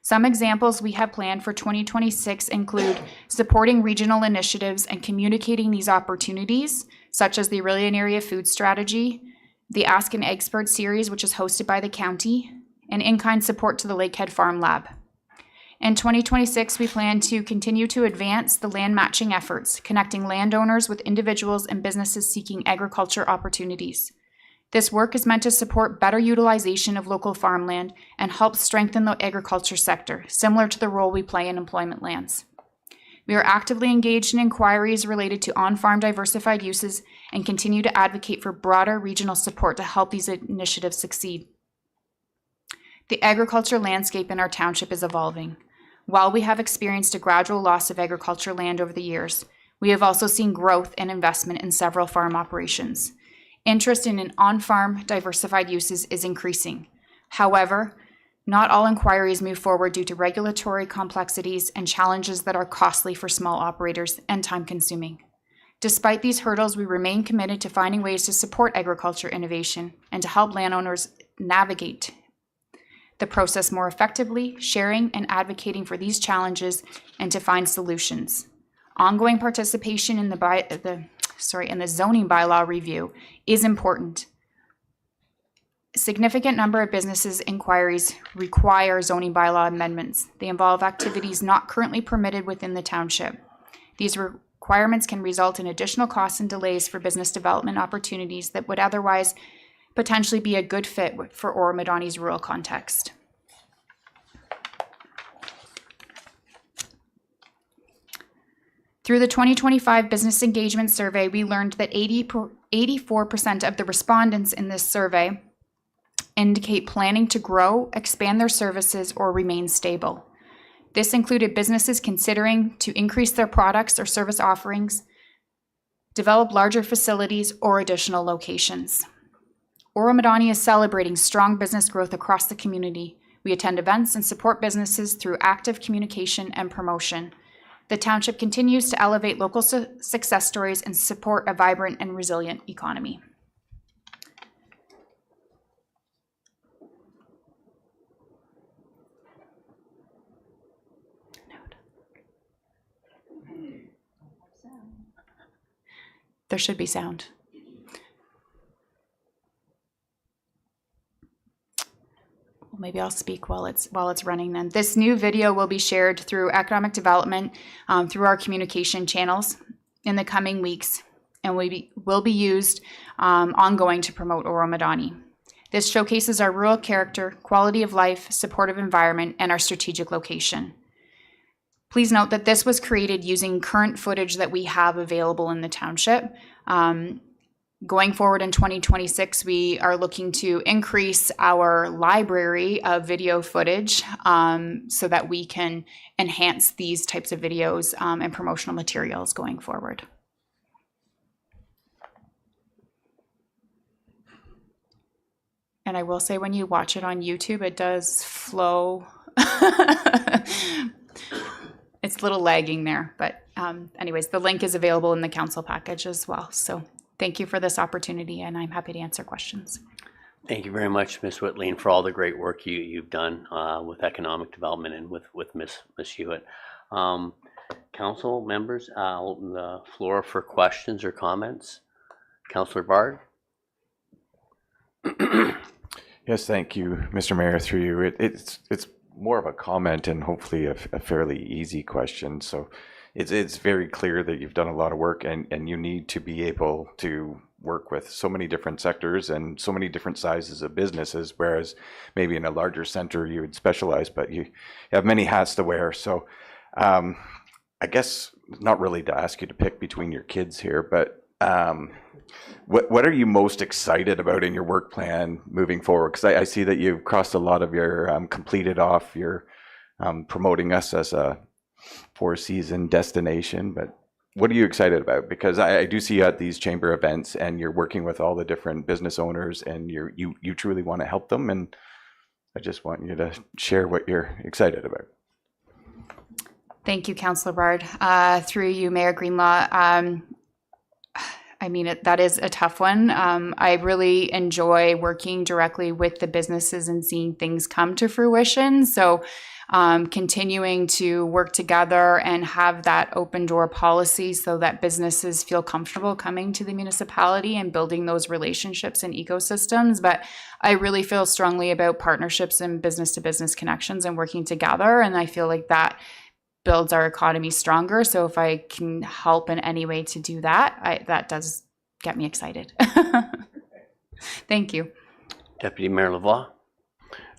[SPEAKER 8] Some examples we have planned for 2026 include supporting regional initiatives and communicating these opportunities, such as the Orillia Area Food Strategy, the Ask an Expert series, which is hosted by the county, and in-kind support to the Lakehead Farm Lab. In 2026, we plan to continue to advance the land matching efforts, connecting landowners with individuals and businesses seeking agriculture opportunities. This work is meant to support better utilization of local farmland and help strengthen the agriculture sector, similar to the role we play in employment lands. We are actively engaged in inquiries related to on-farm diversified uses and continue to advocate for broader regional support to help these initiatives succeed. The agriculture landscape in our township is evolving. While we have experienced a gradual loss of agriculture land over the years, we have also seen growth and investment in several farm operations. Interest in on-farm diversified uses is increasing. However, not all inquiries move forward due to regulatory complexities and challenges that are costly for small operators and time-consuming. Despite these hurdles, we remain committed to finding ways to support agriculture innovation and to help landowners navigate the process more effectively, sharing and advocating for these challenges and to find solutions. Ongoing participation in the zoning bylaw review is important. A significant number of businesses inquiries require zoning bylaw amendments. They involve activities not currently permitted within the township. These requirements can result in additional costs and delays for business development opportunities that would otherwise potentially be a good fit for Oro-Medonte's rural context. Through the 2025 Business Engagement Survey, we learned that 84% of the respondents in this survey indicate planning to grow, expand their services, or remain stable. This included businesses considering to increase their products or service offerings, develop larger facilities, or additional locations. Oro-Medonte is celebrating strong business growth across the community. We attend events and support businesses through active communication and promotion. The township continues to elevate local success stories and support a vibrant and resilient economy. There should be sound. Well, maybe I'll speak while it's running then. This new video will be shared through economic development, through our communication channels in the coming weeks, and will be used ongoing to promote Oro-Medonte. This showcases our rural character, quality of life, supportive environment, and our strategic location. Please note that this was created using current footage that we have available in the township. Going forward in 2026, we are looking to increase our library of video footage so that we can enhance these types of videos and promotional materials going forward. And I will say, when you watch it on YouTube, it does flow. It's a little lagging there, but anyways, the link is available in the council package as well. So thank you for this opportunity, and I'm happy to answer questions.
[SPEAKER 2] Thank you very much, Ms. Whitleen, for all the great work you've done with economic development and with Ms. Hewitt. Council members, I'll open the floor for questions or comments. Councillor Bard?
[SPEAKER 9] Yes, thank you, Mr. Mayor. Through you, it's more of a comment and hopefully a fairly easy question. So it's very clear that you've done a lot of work, and you need to be able to work with so many different sectors and so many different sizes of businesses, whereas maybe in a larger center you would specialize, but you have many hats to wear. So I guess not really to ask you to pick between your kids here, but what are you most excited about in your work plan moving forward? Because I see that you've crossed a lot of your completed off. You're promoting us as a four-season destination, but what are you excited about? Because I do see you at these chamber events, and you're working with all the different business owners, and you truly want to help them, and I just want you to share what you're excited about.
[SPEAKER 8] Thank you, Councillor Bard. Through you, Mayor Greenlaw. I mean, that is a tough one. I really enjoy working directly with the businesses and seeing things come to fruition. So continuing to work together and have that open door policy so that businesses feel comfortable coming to the municipality and building those relationships and ecosystems. But I really feel strongly about partnerships and business to business connections and working together. And I feel like that builds our economy stronger. So if I can help in any way to do that, that does get me excited. Thank you.
[SPEAKER 2] Deputy Mayor Lavoie?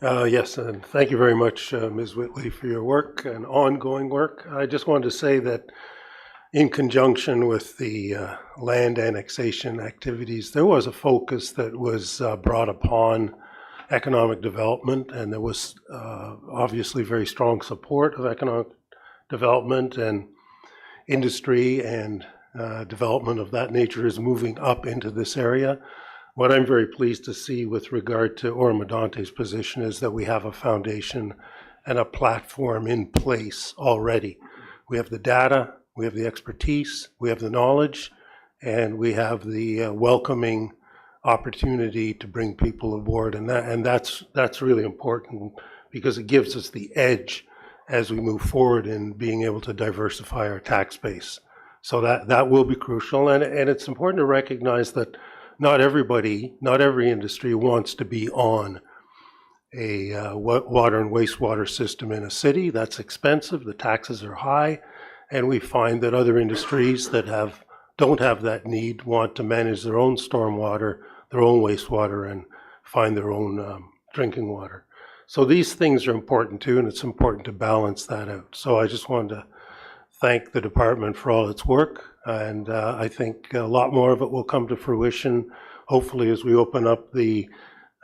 [SPEAKER 4] Yes, and thank you very much, Ms. Whitley, for your work and ongoing work. I just wanted to say that in conjunction with the land annexation activities, there was a focus that was brought upon economic development, and there was obviously very strong support of economic development, and industry and development of that nature is moving up into this area. What I'm very pleased to see with regard to Oro-Medonte's position is that we have a foundation and a platform in place already. We have the data, we have the expertise, we have the knowledge, and we have the welcoming opportunity to bring people aboard, and that's really important because it gives us the edge as we move forward in being able to diversify our tax base. So that will be crucial, and it's important to recognize that not every industry wants to be on a water and wastewater system in a city. That's expensive, the taxes are high, and we find that other industries that don't have that need want to manage their own stormwater their own wastewater and find their own drinking water. So these things are important too, and it's important to balance that out. So I just wanted to thank the department for all its work, and I think a lot more of it will come to fruition, hopefully, as we open up the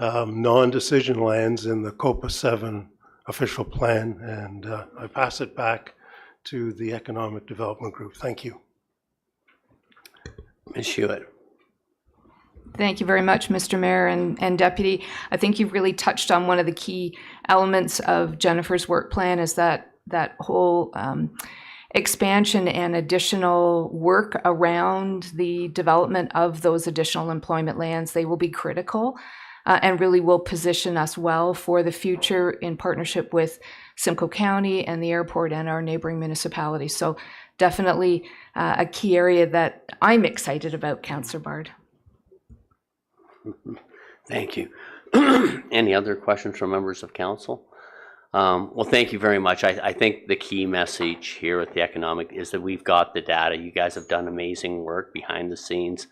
[SPEAKER 4] non-decision lands in the COPA 7 official plan. And I pass it back to the Economic Development Group. Thank you.
[SPEAKER 2] Ms. Hewitt.
[SPEAKER 10] Thank you very much, Mr. Mayor and Deputy. I think you've really touched on one of the key elements of Jennifer's work plan, is that whole expansion and additional work around the development of those additional employment lands. They will be critical and really will position us well for the future in partnership with Simcoe County and the airport and our neighboring municipalities. So definitely a key area that I'm excited about, Councillor Bard.
[SPEAKER 2] Thank you. Any other questions from members of council? Well, thank you very much. I think the key message here with the economic is that we've got the data. You guys have done amazing work behind the scenes,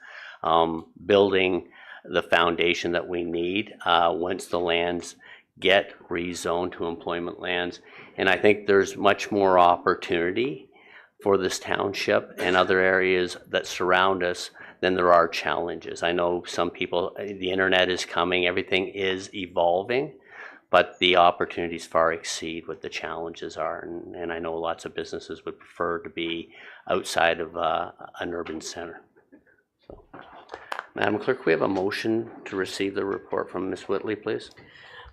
[SPEAKER 2] building the foundation that we need once the lands get rezoned to employment lands. And I think there's much more opportunity for this township and other areas that surround us than there are challenges. I know some people, the internet is coming, everything is evolving, but the opportunities far exceed what the challenges are. And I know lots of businesses would prefer to be outside of an urban center. So, Madam Clerk, we have a motion to receive the report from Ms. Whitley, please.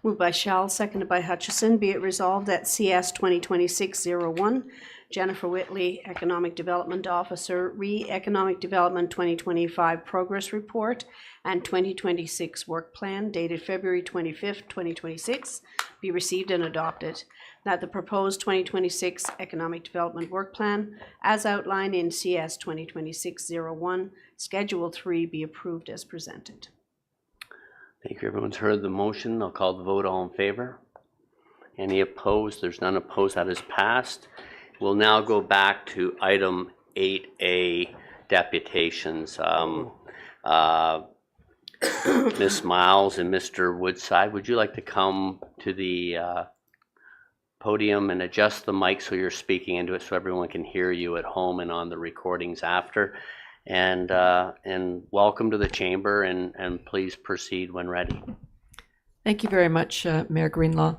[SPEAKER 1] Moved by Shell, seconded by Hutchison. Be it resolved that CS 2026-01, Jennifer Whitley, Economic Development Officer, Economic Development 2025 Progress Report and 2026 Work Plan dated February 25th, 2026 be received and adopted. That the proposed 2026 Economic Development Work Plan, as outlined in CS 2026-01, Schedule 3, be approved as presented.
[SPEAKER 2] Thank you. Everyone's heard the motion. I'll call the vote. All in favor? Any opposed? There's none opposed. That is passed. We'll now go back to item 8A, deputations. Ms. Miles and Mr. Woodside, would you like to come to the podium and adjust the mic so you're speaking into it so everyone can hear you at home and on the recordings after? And welcome to the chamber, and please proceed when ready.
[SPEAKER 11] Thank you very much, Mayor Greenlaw.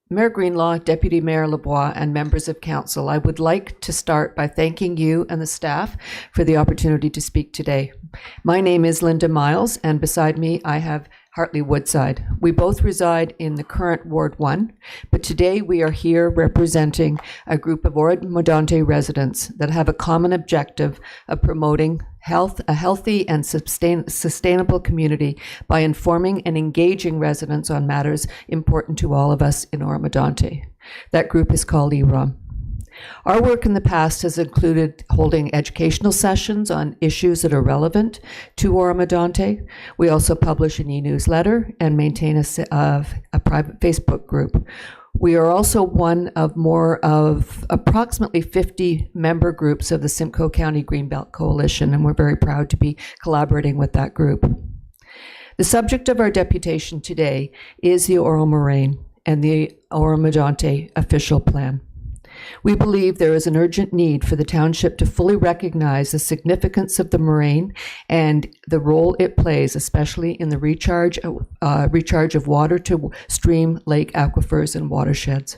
[SPEAKER 11] Mayor Greenlaw, Deputy Mayor Lebois, and members of council, I would like to start by thanking you and the staff for the opportunity to speak today. My name is Linda Miles, and beside me I have Hartley Woodside. We both reside in the current Ward 1, but today we are here representing a group of Oro-Medonte residents that have a common objective of promoting a healthy and sustainable community by informing and engaging residents on matters important to all of us in Oro-Medonte. That group is called EROM. Our work in the past has included holding educational sessions on issues that are relevant to Oro-Medonte. We also publish an e-newsletter and maintain a private Facebook group. We are also one of more of approximately 50 member groups of the Simcoe County Greenbelt Coalition, and we're very proud to be collaborating with that group. The subject of our deputation today is the Oro Moraine and the Oro-Medonte official plan. We believe there is an urgent need for the township to fully recognize the significance of the moraine and the role it plays, especially in the recharge of water to stream, lake, aquifers, and watersheds.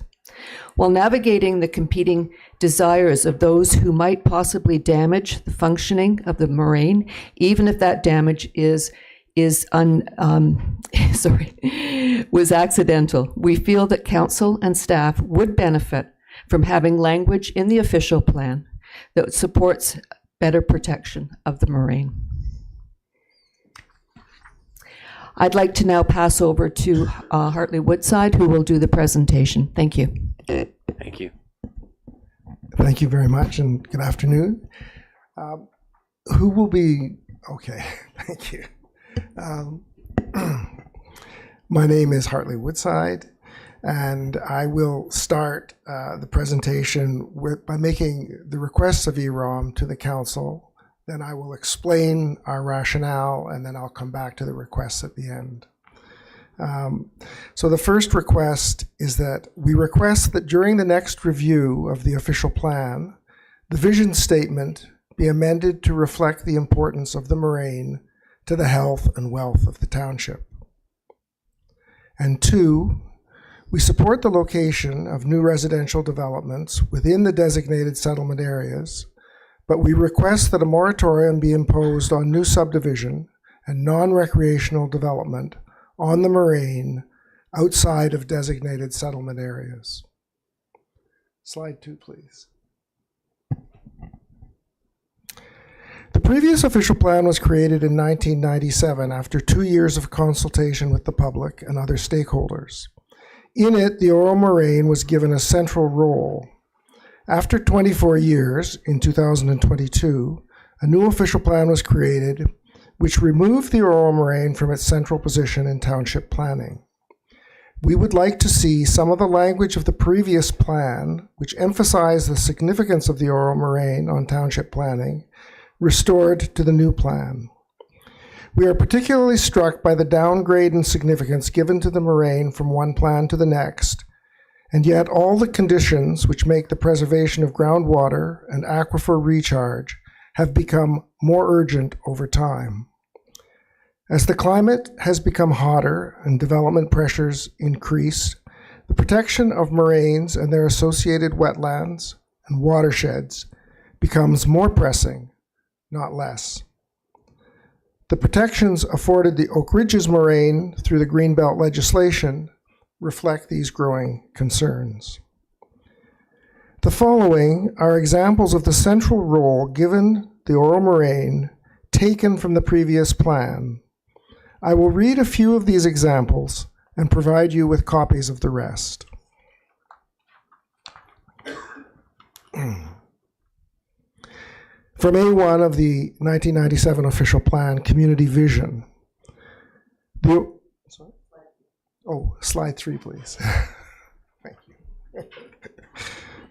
[SPEAKER 11] While navigating the competing desires of those who might possibly damage the functioning of the moraine, even if that damage was accidental, we feel that council and staff would benefit from having language in the official plan that supports better protection of the moraine. I'd like to now pass over to Hartley Woodside, who will do the presentation. Thank you.
[SPEAKER 2] Thank you.
[SPEAKER 7] Thank you very much, and good afternoon. Who will be, okay, thank you. My name is Hartley Woodside, and I will start the presentation by making the requests of EROM to the council Then I will explain our rationale, and then I'll come back to the requests at the end. So the first request is that we request that during the next review of the official plan, the vision statement be amended to reflect the importance of the moraine to the health and wealth of the township. And 2, we support the location of new residential developments within the designated settlement areas, but we request that a moratorium be imposed on new subdivision and non-recreational development on the moraine outside of designated settlement areas. Slide 2, please. The previous official plan was created in 1997 after 2 years of consultation with the public and other stakeholders. In it, the Oro-Moraine was given a central role. After 24 years, in 2022, a new official plan was created which removed the Oro-Moraine from its central position in township planning. We would like to see some of the language of the previous plan, which emphasized the significance of the Oro-Moraine on township planning, restored to the new plan. We are particularly struck by the downgrade in significance given to the moraine from one plan to the next, and yet all the conditions which make the preservation of groundwater and aquifer recharge have become more urgent over time. As the climate has become hotter and development pressures increase, the protection of moraines and their associated wetlands and watersheds becomes more pressing, not less. The protections afforded the Oak Ridges moraine through the Greenbelt legislation reflect these growing concerns. The following are examples of the central role given the Oro-Moraine taken from the previous plan. I will read a few of these examples and provide you with copies of the rest. From A1 of the 1997 official plan, Community Vision. Slide 3, please. Thank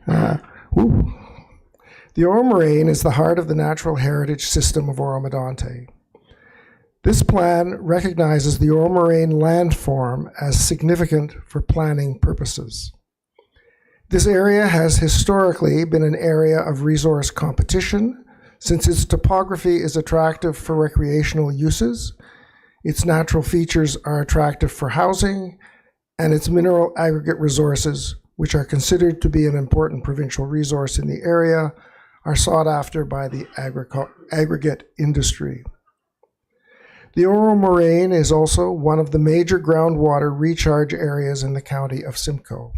[SPEAKER 7] you. The Oro-Moraine is the heart of the natural heritage system of Oro-Medonte. This plan recognizes the Oro-Moraine landform as significant for planning purposes. This area has historically been an area of resource competition, since its topography is attractive for recreational uses, its natural features are attractive for housing, and its mineral aggregate resources, which are considered to be an important provincial resource in the area, are sought after by the aggregate industry. The Oro-Moraine is also one of the major groundwater recharge areas in the county of Simcoe.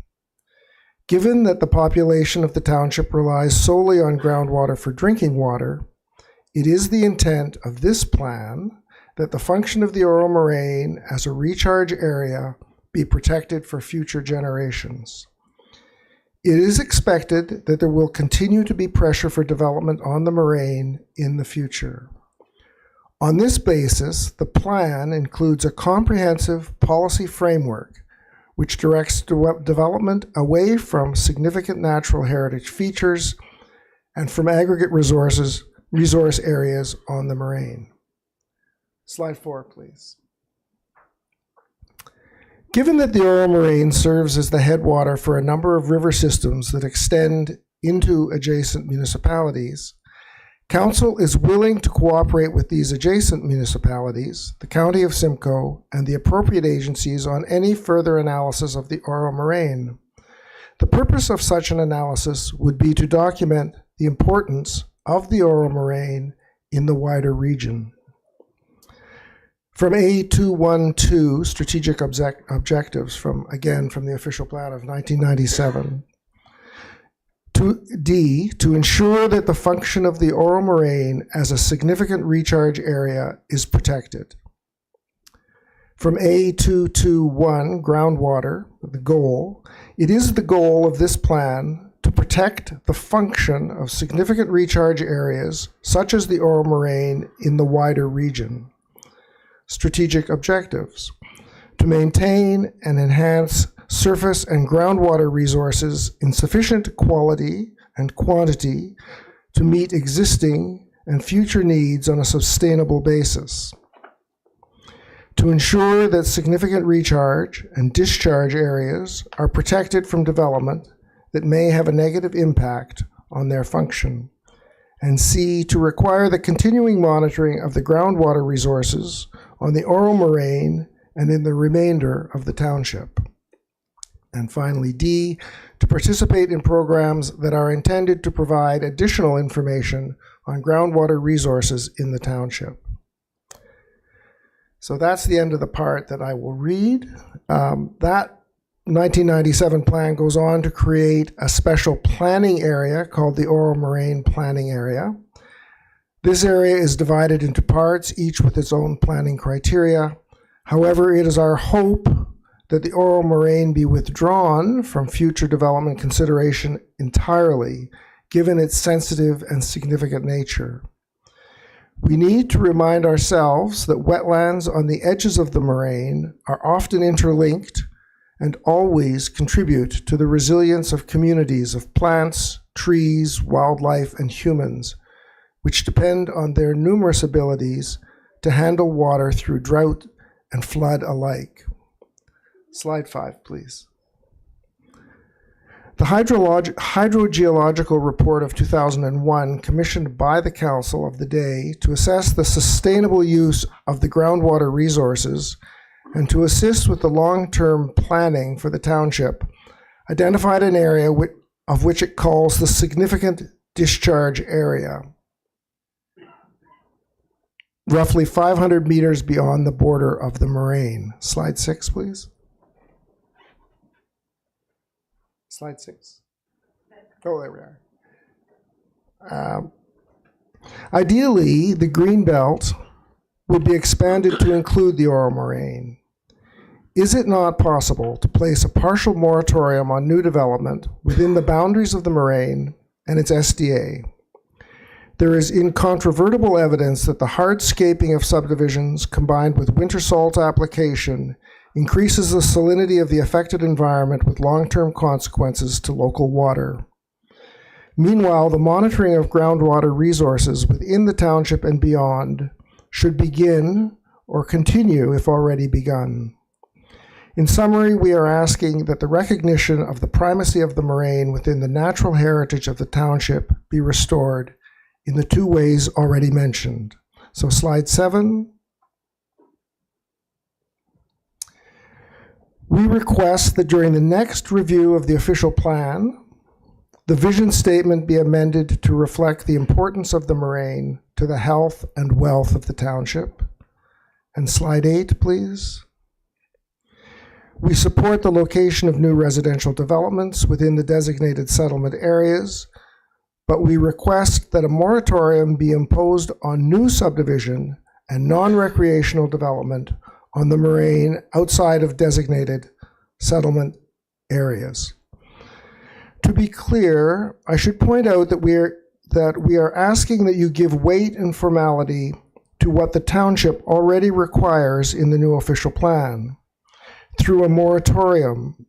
[SPEAKER 7] Given that the population of the township relies solely on groundwater for drinking water, it is the intent of this plan that the function of the Oro-Moraine as a recharge area be protected for future generations. It is expected that there will continue to be pressure for development on the moraine in the future. On this basis, the plan includes a comprehensive policy framework which directs development away from significant natural heritage features and from aggregate resource areas on the moraine. Slide 4, please. Given that the Oro-Moraine serves as the headwater for a number of river systems that extend into adjacent municipalities, Council is willing to cooperate with these adjacent municipalities, the County of Simcoe, and the appropriate agencies on any further analysis of the Oro-Moraine. The purpose of such an analysis would be to document the importance of the Oro-Moraine in the wider region. From A212, Strategic Objectives, from the official plan of 1997. To D, to ensure that the function of the Oro-Moraine as a significant recharge area is protected. From A221, groundwater, the goal, it is the goal of this plan to protect the function of significant recharge areas, such as the Oro-Moraine, in the wider region. Strategic objectives, to maintain and enhance surface and groundwater resources in sufficient quality and quantity to meet existing and future needs on a sustainable basis. To ensure that significant recharge and discharge areas are protected from development that may have a negative impact on their function. And C, to require the continuing monitoring of the groundwater resources on the Oro-Moraine and in the remainder of the township. And finally, D, to participate in programs that are intended to provide additional information on groundwater resources in the township. So that's the end of the part that I will read. That 1997 plan goes on to create a special planning area called the Oro-Moraine Planning Area. This area is divided into parts, each with its own planning criteria. However, it is our hope that the Oro-Moraine be withdrawn from future development consideration entirely, given its sensitive and significant nature. We need to remind ourselves that wetlands on the edges of the moraine are often interlinked and always contribute to the resilience of communities of plants, trees, wildlife, and humans, which depend on their numerous abilities to handle water through drought and flood alike. Slide 5, please. The hydrogeological report of 2001, commissioned by the Council of the day to assess the sustainable use of the groundwater resources and to assist with the long-term planning for the township, identified an area of which it calls the significant discharge area, roughly 500 meters beyond the border of the moraine. Slide 6, please. Slide 6. Oh, there we are. Ideally, the green belt would be expanded to include the Oro-Moraine. Is it not possible to place a partial moratorium on new development within the boundaries of the moraine and its SDA? There is incontrovertible evidence that the hardscaping of subdivisions combined with winter salt application increases the salinity of the affected environment with long-term consequences to local water. Meanwhile, the monitoring of groundwater resources within the township and beyond should begin or continue if already begun. In summary, we are asking that the recognition of the primacy of the moraine within the natural heritage of the township be restored in the two ways already mentioned. So slide 7. We request that during the next review of the official plan, the vision statement be amended to reflect the importance of the moraine to the health and wealth of the township. And slide 8, please. We support the location of new residential developments within the designated settlement areas, but we request that a moratorium be imposed on new subdivision and non-recreational development on the moraine outside of designated settlement areas. To be clear, I should point out that we are asking that you give weight and formality to what the township already requires in the new official plan through a moratorium,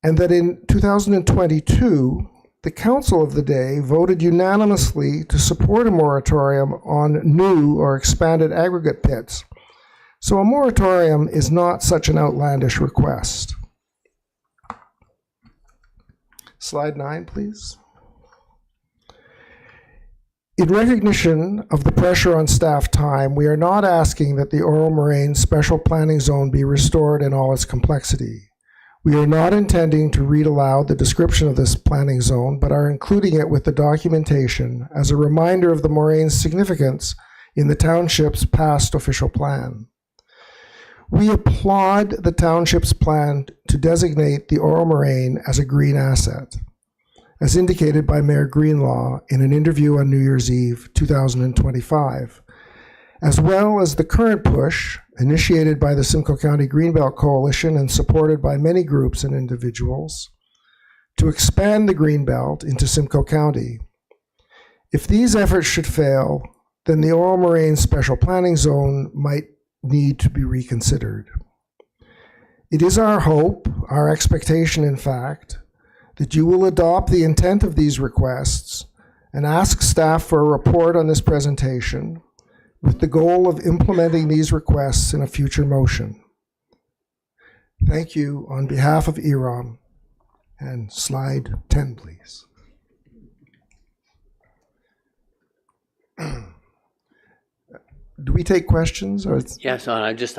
[SPEAKER 7] and that in 2022, the Council of the day voted unanimously to support a moratorium on new or expanded aggregate pits. So a moratorium is not such an outlandish request. Slide 9, please. In recognition of the pressure on staff time, we are not asking that the Oro-Moraine Special Planning Zone be restored in all its complexity. We are not intending to read aloud the description of this planning zone, but are including it with the documentation as a reminder of the moraine's significance in the township's past official plan. We applaud the township's plan to designate the Oro-Moraine as a green asset, as indicated by Mayor Greenlaw in an interview on New Year's Eve 2025, as well as the current push initiated by the Simcoe County Greenbelt Coalition and supported by many groups and individuals to expand the Greenbelt into Simcoe County. If these efforts should fail, then the Oro-Moraine Special Planning Zone might need to be reconsidered. It is our hope, our expectation in fact, that you will adopt the intent of these requests
[SPEAKER 12] and ask staff for a report on this presentation with the goal of implementing these requests in a future motion. Thank you on behalf of EROM. And slide 10, please. Do we take questions or?
[SPEAKER 2] Yes, I'm just,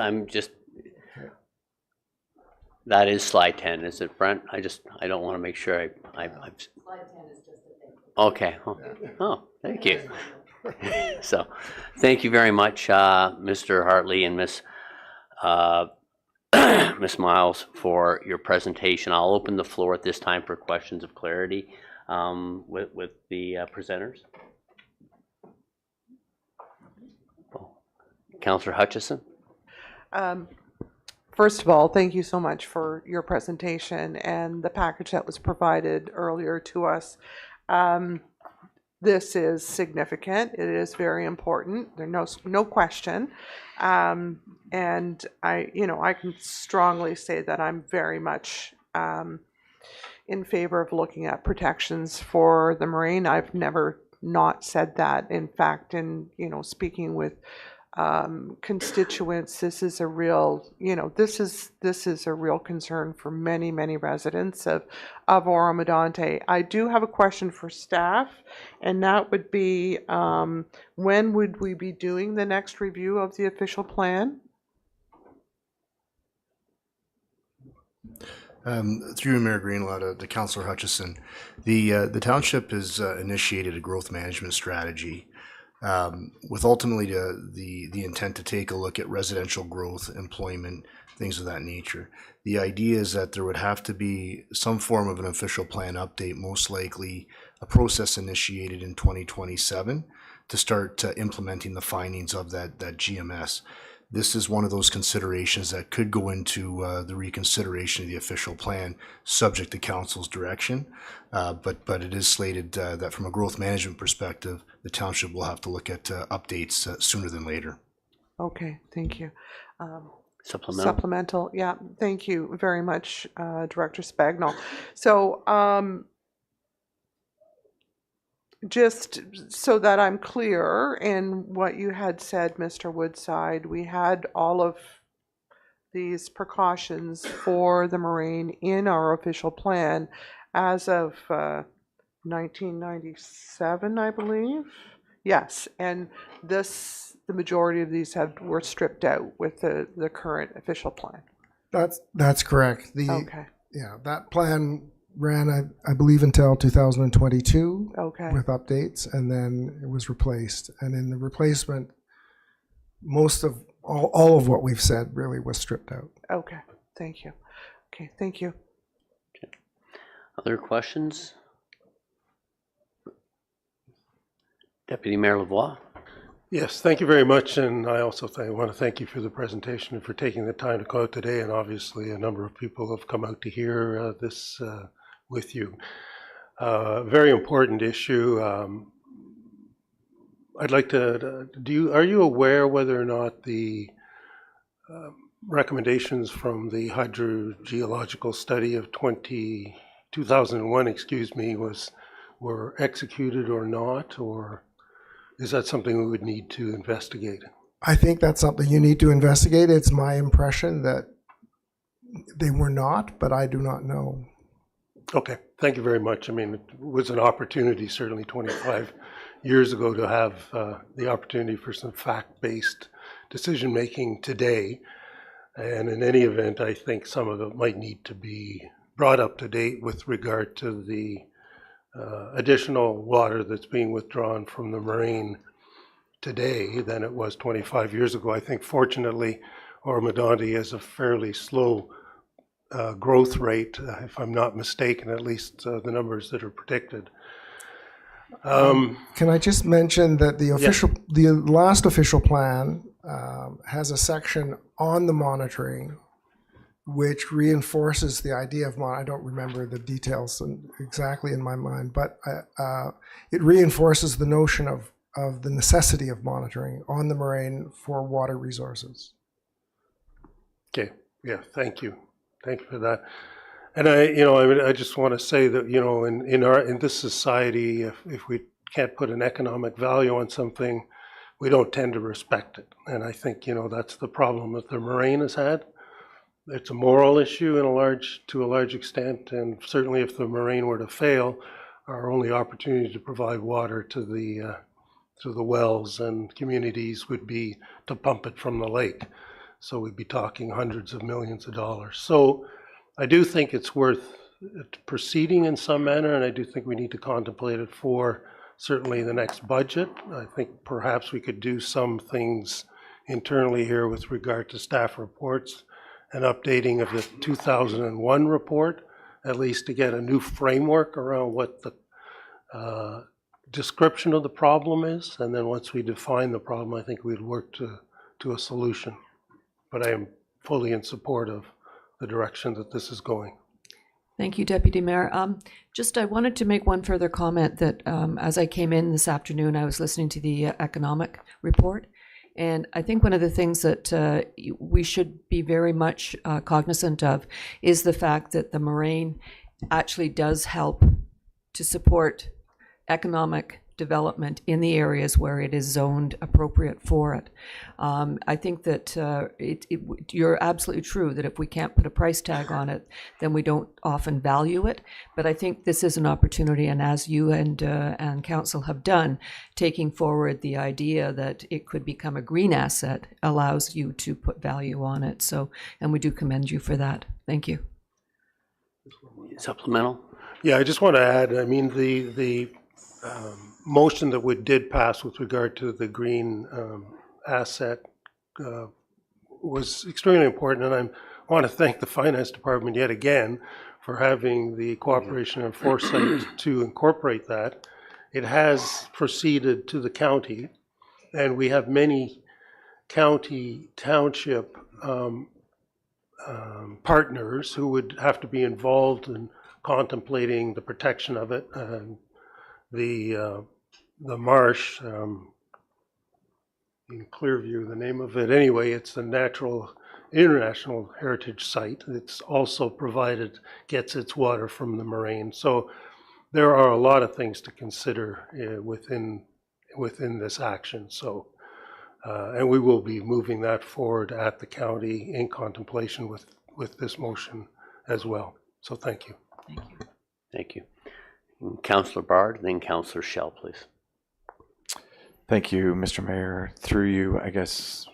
[SPEAKER 2] that is slide 10, is it, Brent? I don't want to make sure I've. Slide 10 is just a thing. Okay, oh, thank you. So, thank you very much, Mr. Hartley and Miss Miles, for your presentation. I'll open the floor at this time for questions of clarity with the presenters. Councillor Hutchison.
[SPEAKER 13] First of all, thank you so much for your presentation and the package that was provided earlier to us. This is significant. It is very important. There's no question. And I can strongly say that I'm very much in favor of looking at protections for the marine. I've never not said that. In fact, in speaking with constituents, this is a real concern for many residents of Oro-Medonte. I do have a question for staff, and that would be, when would we be doing the next review of the official plan?
[SPEAKER 14] Through Mayor Greenlaw to Councillor Hutchison, the township has initiated a growth management strategy with ultimately the intent to take a look at residential growth, employment, things of that nature. The idea is that there would have to be some form of an official plan update, most likely a process initiated in 2027 to start implementing the findings of that GMS. This is one of those considerations that could go into the reconsideration of the official plan, subject to council's direction. But it is slated that from a growth management perspective, the township will have to look at updates sooner than later.
[SPEAKER 13] Okay, thank you.
[SPEAKER 2] Supplemental.
[SPEAKER 13] Yeah, thank you very much, Director Spagnol. So, just so that I'm clear in what you had said, Mr. Woodside, we had all of these precautions for the marine in our official plan as of 1997, I believe. Yes, and the majority of these were stripped out with the current official plan.
[SPEAKER 12] That's correct.
[SPEAKER 13] Okay.
[SPEAKER 12] Yeah, that plan ran, I believe, until 2022 with updates, and then it was replaced. And in the replacement, most of all of what we've said really was stripped out.
[SPEAKER 13] Okay, thank you. Okay, thank you.
[SPEAKER 2] Okay. Other questions? Deputy Mayor Lavoie.
[SPEAKER 4] Yes, thank you very much, and I also want to thank you for the presentation and for taking the time to come out today, and obviously a number of people have come out to hear this with you. Very important issue. I'd like to, are you aware whether or not the recommendations from the hydrogeological study of 2001, were executed or not, or is that something we would need to investigate?
[SPEAKER 12] I think that's something you need to investigate. It's my impression that they were not, but I do not know.
[SPEAKER 4] Okay, thank you very much. I mean, it was an opportunity, certainly 25 years ago, to have the opportunity for some fact-based decision-making today. And in any event, I think some of it might need to be brought up to date with regard to the additional water that's being withdrawn from the marine today than it was 25 years ago. I think fortunately Oro-Medonte has a fairly slow growth rate, if I'm not mistaken, at least the numbers that are predicted.
[SPEAKER 12] Can I just mention that the last official plan has a section on the monitoring which reinforces the idea of I don't remember the details exactly in my mind, but it reinforces the notion of the necessity of monitoring on the moraine for water resources.
[SPEAKER 4] Okay, yeah, thank you. Thank you for that. And I just want to say that, in this society, if we can't put an economic value on something, we don't tend to respect it. And I think, that's the problem that the moraine has had. It's a moral issue to a large extent, and certainly if the moraine were to fail, our only opportunity to provide water to the wells and communities would be to pump it from the lake. So we'd be talking hundreds of millions of dollars. So I do think it's worth proceeding in some manner, and I do think we need to contemplate it for certainly the next budget. I think perhaps we could do some things internally here with regard to staff reports and updating of the 2001 report, at least to get a new framework around what the description of the problem is. And then once we define the problem, I think we'd work to a solution. But I am fully in support of the direction that this is going.
[SPEAKER 11] Thank you, Deputy Mayor. I wanted to make one further comment that as I came in this afternoon, I was listening to the economic report. And I think one of the things that we should be very much cognizant of is the fact that the moraine actually does help to support economic development in the areas where it is zoned appropriate for it. I think that you're absolutely true that if we can't put a price tag on it, then we don't often value it. But I think this is an opportunity, and as you and council have done, taking forward the idea that it could become a green asset allows you to put value on it. So, and we do commend you for that. Thank you.
[SPEAKER 2] Supplemental?
[SPEAKER 4] Yeah, I just want to add, I mean, the motion that we did pass with regard to the green asset was extremely important, and I want to thank the Finance Department yet again for having the cooperation and foresight to incorporate that. It has proceeded to the county, and we have many county township partners who would have to be involved in contemplating the protection of it. The marsh in Clearview, the name of it anyway, it's a international heritage site. It's also gets its water from the moraine. So there are a lot of things to consider within this action. So and we will be moving that forward at the county in contemplation with this motion as well. So thank you.
[SPEAKER 11] Thank you.
[SPEAKER 2] Thank you. Councillor Bard, then Councillor Schell, please.
[SPEAKER 9] Thank you, Mr. Mayor. Through you, I guess,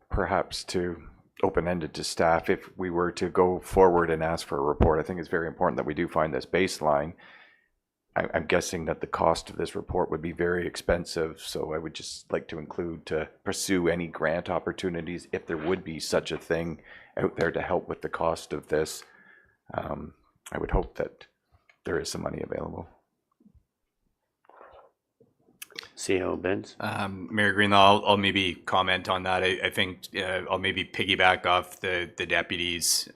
[SPEAKER 9] perhaps to open-ended to staff, if we were to go forward and ask for a report, I think it's very important that we do find this baseline. I'm guessing that the cost of this report would be very expensive, so I would just like to include to pursue any grant opportunities if there would be such a thing out there to help with the cost of this. I would hope that there is some money available.
[SPEAKER 2] CEO Benz.
[SPEAKER 6] Mayor Greenlaw, I'll maybe comment on that. I think I'll maybe piggyback off the deputy's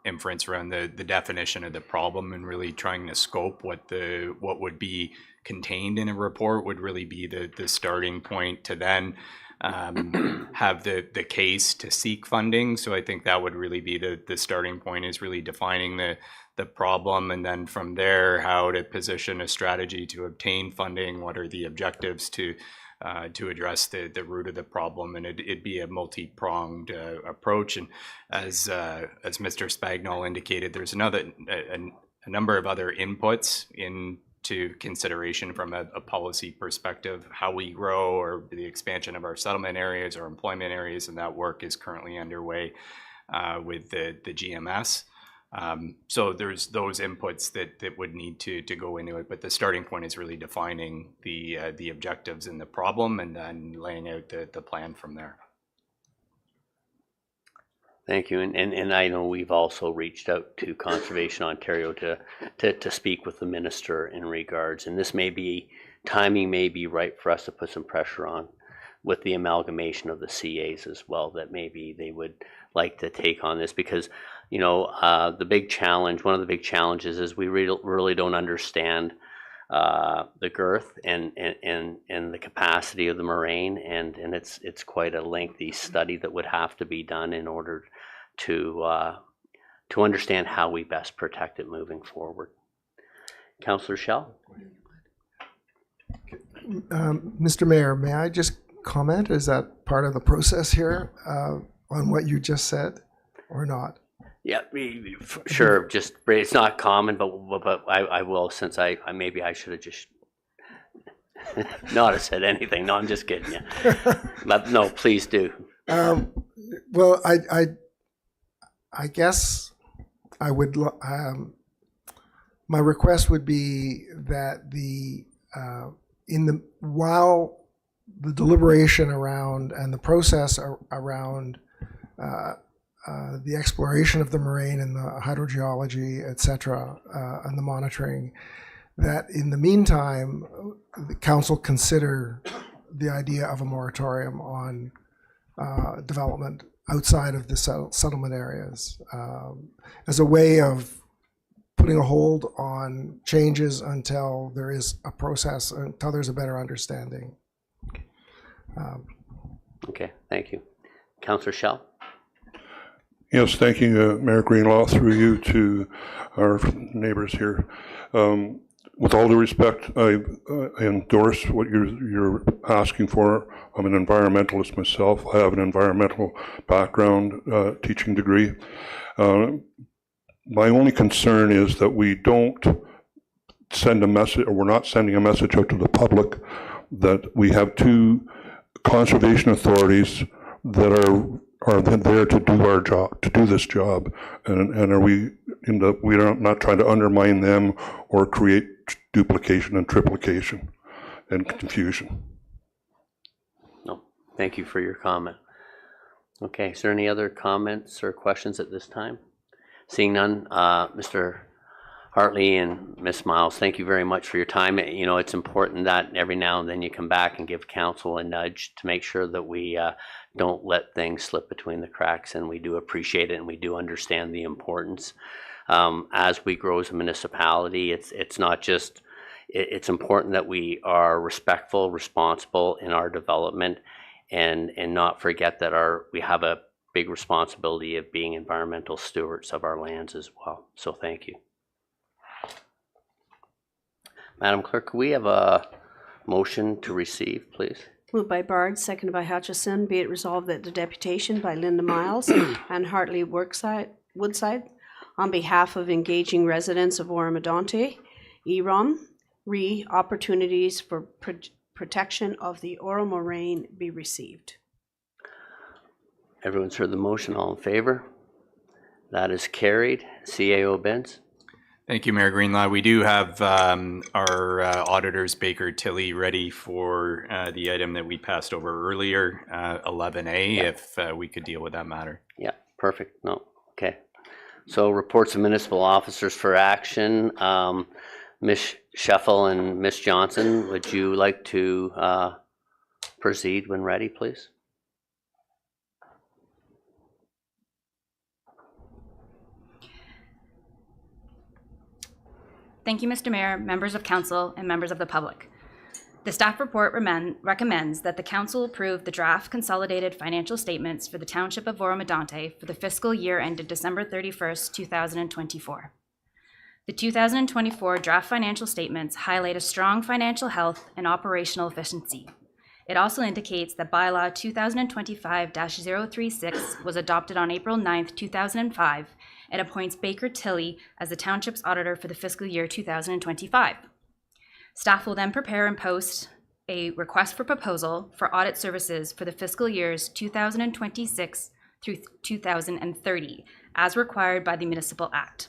[SPEAKER 6] inference around the definition of the problem, and really trying to scope what would be contained in a report would really be the starting point to then have the case to seek funding. So I think that would really be the starting point, is really defining the problem, and then from there how to position a strategy to obtain funding, what are the objectives to address the root of the problem, and it'd be a multi-pronged approach. And as Mr. Spagnol indicated, there's a number of other inputs into consideration from a policy perspective, how we grow or the expansion of our settlement areas or employment areas, and that work is currently underway with the GMS. So there's those inputs that would need to go into it, but the starting point is really defining the objectives and the problem, and then laying out the plan from there.
[SPEAKER 2] Thank you, and I know we've also reached out to Conservation Ontario to speak with the minister in regards, and this timing may be right for us to put some pressure on with the amalgamation of the CAs as well, that maybe they would like to take on this, because one of the big challenges is we really don't understand the girth and the capacity of the moraine, and it's quite a lengthy study that would have to be done in order to understand how we best protect it moving forward. Councillor Schell?
[SPEAKER 12] Mr. Mayor, may I just comment? Is that part of the process here on what you just said or not?
[SPEAKER 2] Yeah, sure. Just it's not common, but I will, since I maybe I should have just not have said anything. No, I'm just kidding you. But no, please do.
[SPEAKER 12] Well, I guess I would. My request would be that while the deliberation around and the process around the exploration of the moraine and the hydrogeology, et cetera, and the monitoring, that in the meantime, the council consider the idea of a moratorium on development outside of the settlement areas as a way of putting a hold on changes until there is a process, until there's a better understanding.
[SPEAKER 2] Okay, thank you. Councillor Schell?
[SPEAKER 3] Yes, thank you, Mayor Greenlaw, through you to our neighbors here. With all due respect, I endorse what you're asking for. I'm an environmentalist myself. I have an environmental background, teaching degree. My only concern is that we don't send a message, or we're not sending a message out to the public that we have two conservation authorities that are there to do our job, to do this job, and are we not trying to undermine them or create duplication and triplication and confusion.
[SPEAKER 2] No, thank you for your comment. Okay, is there any other comments or questions at this time? Seeing none, Mr. Hartley and Ms. Miles, thank you very much for your time. You know, it's important that every now and then you come back and give council a nudge to make sure that we don't let things slip between the cracks, and we do appreciate it and we do understand the importance. As we grow as a municipality, it's not just, it's important that we are respectful, responsible in our development, and not forget that we have a big responsibility of being environmental stewards of our lands as well. So thank you. Madam Clerk, could we have a motion to receive, please?
[SPEAKER 1] Moved by Bard, seconded by Hutchison. Be it resolved that the deputation by Linda Miles and Hartley Woodside, on behalf of engaging residents of Oro-Medonte, EROM, opportunities for protection of the Oro Moraine be received.
[SPEAKER 2] Everyone's heard the motion. All in favor? That is carried. CAO Benz.
[SPEAKER 6] Thank you, Mayor Greenlaw. We do have our auditors, Baker Tilly, ready for the item that we passed over earlier, 11A, if we could deal with that matter.
[SPEAKER 2] Yeah, perfect. No, okay. So reports of municipal officers for action. Ms. Scheffel and Ms. Johnson, would you like to proceed when ready, please?
[SPEAKER 15] Thank you, Mr. Mayor, members of council, and members of the public. The staff report recommends that the council approve the draft consolidated financial statements for the Township of Oro-Medonte for the fiscal year ended December 31st, 2024. The 2024 draft financial statements highlight a strong financial health and operational efficiency. It also indicates that Bylaw 2025-036 was adopted on April 9th, 2005, and appoints Baker Tilly as the Township's auditor for the fiscal year 2025. Staff will then prepare and post a request for proposal for audit services for the fiscal years 2026 through 2030, as required by the Municipal Act.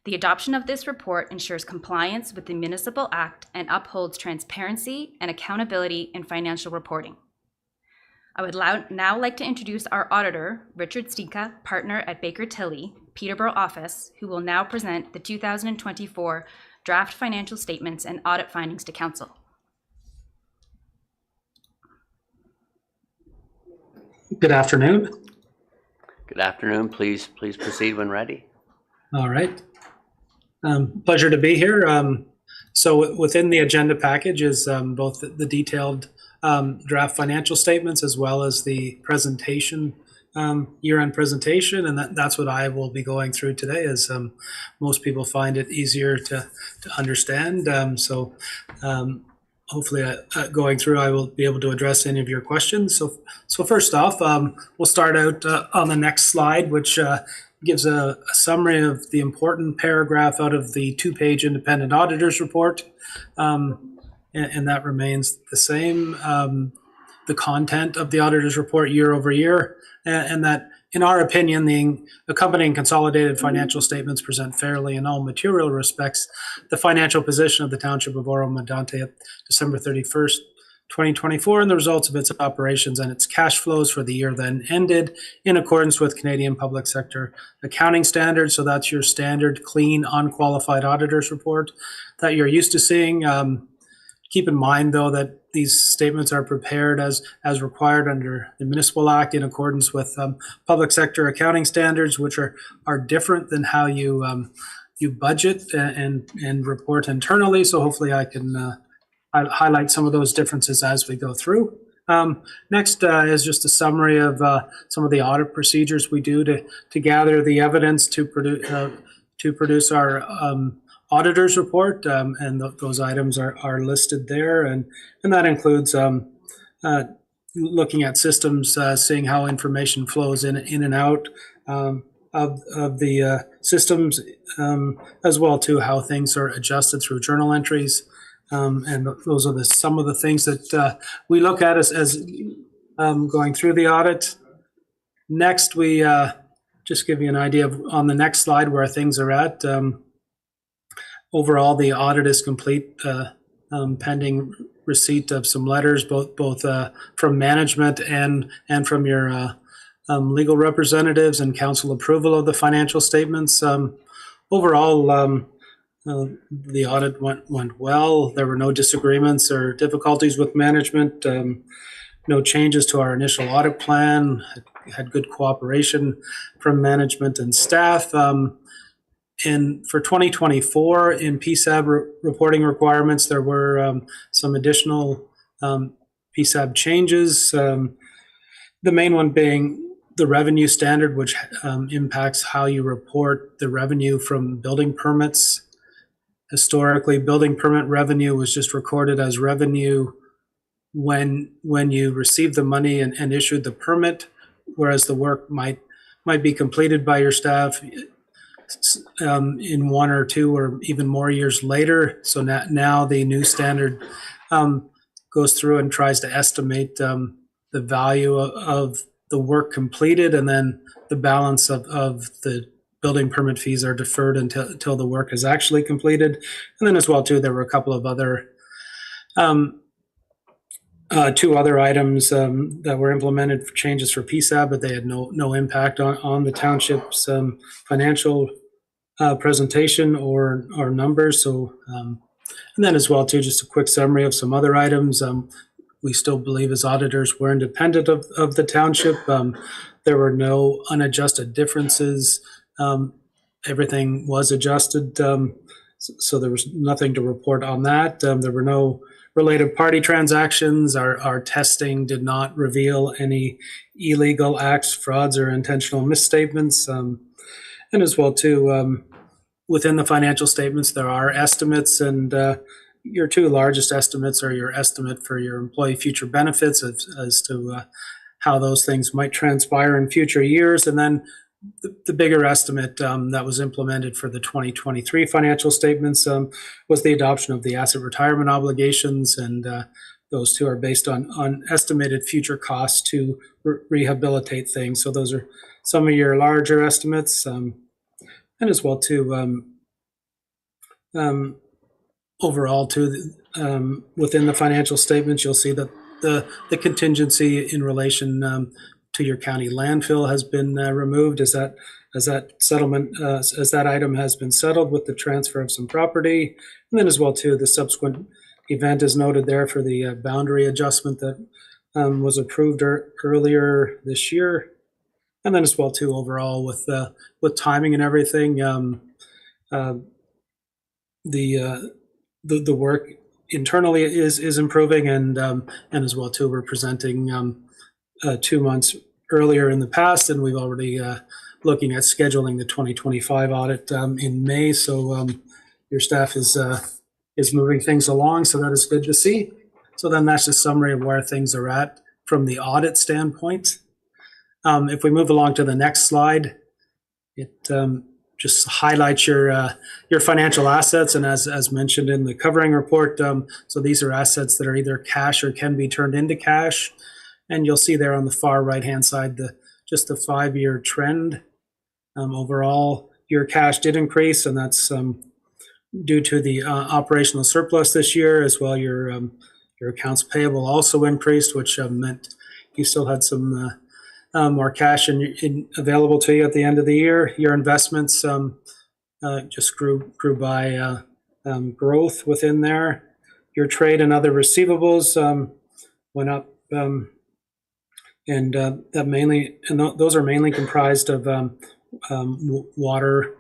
[SPEAKER 15] The adoption of this report ensures compliance with the Municipal Act and upholds transparency and accountability in financial reporting. I would now like to introduce our auditor, Richard Stinka, partner at Baker Tilly, Peterborough office, who will now present the 2024 draft financial statements and audit findings to council.
[SPEAKER 16] Good afternoon.
[SPEAKER 2] Good afternoon. Please proceed when ready.
[SPEAKER 16] All right. Pleasure to be here. So within the agenda package is both the detailed draft financial statements as well as the presentation, year-end presentation, and that's what I will be going through today, as most people find it easier to understand. hopefully going through, I will be able to address any of your questions. So first off, we'll start out on the next slide, which gives a summary of the important paragraph out of the 2-page independent auditor's report. And that remains the same. The content of the auditor's report year over year, and that, in our opinion, the accompanying consolidated financial statements present fairly in all material respects the financial position of the Township of Oro-Medonte at December 31st, 2024, and the results of its operations and its cash flows for the year then ended in accordance with Canadian public sector accounting standards. So that's your standard, clean, unqualified auditor's report that you're used to seeing. Keep in mind, though, that these statements are prepared as required under the Municipal Act in accordance with public sector accounting standards, which are different than how you budget and report internally. So hopefully I can highlight some of those differences as we go through. Next is just a summary of some of the audit procedures we do to gather the evidence to produce our auditor's report, and those items are listed there, and that includes looking at systems, seeing how information flows in and out of the systems, as well too how things are adjusted through journal entries, and those are some of the things that we look at as going through the audit. Next, we just give you an idea of, on the next slide, where things are at. Overall, the audit is complete, pending receipt of some letters, both from management and from your legal representatives, and council approval of the financial statements. Overall, the audit went well. There were no disagreements or difficulties with management. No changes to our initial audit plan. Had good cooperation from management and staff. And for 2024, in PSAB reporting requirements, there were some additional PSAB changes. The main one being the revenue standard, which impacts how you report the revenue from building permits. Historically, building permit revenue was just recorded as revenue when you received the money and issued the permit, whereas the work might be completed by your staff in 1 or 2 or even more years later. So now the new standard goes through and tries to estimate the value of the work completed, and then the balance of the building permit fees are deferred until the work is actually completed. And then as well too, there were a couple of other 2 other items that were implemented for changes for PSAB, but they had no impact on the township's financial presentation or numbers. So, and then as well too, just a quick summary of some other items. We still believe as auditors we're independent of the township. There were no unadjusted differences. Everything was adjusted, so there was nothing to report on that. There were no related party transactions. Our testing did not reveal any illegal acts, frauds, or intentional misstatements. And as well too, within the financial statements, there are estimates, and your 2 largest estimates are your estimate for your employee future benefits as to how those things might transpire in future years, and then the bigger estimate that was implemented for the 2023 financial statements was the adoption of the asset retirement obligations, and those 2 are based on estimated future costs to rehabilitate things. So those are some of your larger estimates, and as well too, overall too, within the financial statements, you'll see that the contingency in relation to your county landfill has been removed as that settlement, as that item has been settled with the transfer of some property. And then as well too, the subsequent event is noted there for the boundary adjustment that was approved earlier this year. And then as well too, overall with timing and everything, the work internally is improving, and as well too, we're presenting 2 months earlier in the past, and we've already looking at scheduling the 2025 audit in May. So your staff is moving things along, so that is good to see. So then that's a summary of where things are at from the audit standpoint. If we move along to the next slide, it just highlights your financial assets, and as mentioned in the covering report, so these are assets that are either cash or can be turned into cash, and you'll see there on the far right hand side just the 5-year trend. Overall, your cash did increase, and that's due to the operational surplus this year, as well. Your accounts payable also increased, which meant you still had some more cash available to you at the end of the year. Your investments just grew by growth within there. Your trade and other receivables went up, and those are mainly comprised of water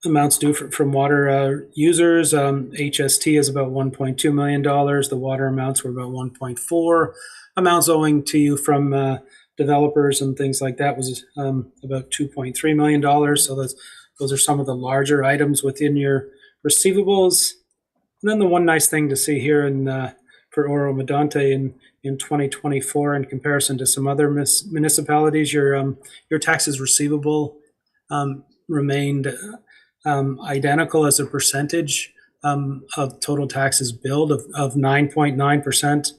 [SPEAKER 16] amounts due from water users. HST is about $1.2 million. The water amounts were about 1.4. Amounts owing to you from developers and things like that was about $2.3 million. So those are some of the larger items within your receivables. And then the one nice thing to see here for Oro-Medonte in 2024, in comparison to some other municipalities, your taxes receivable remained identical as a percentage of total taxes billed of 9.9%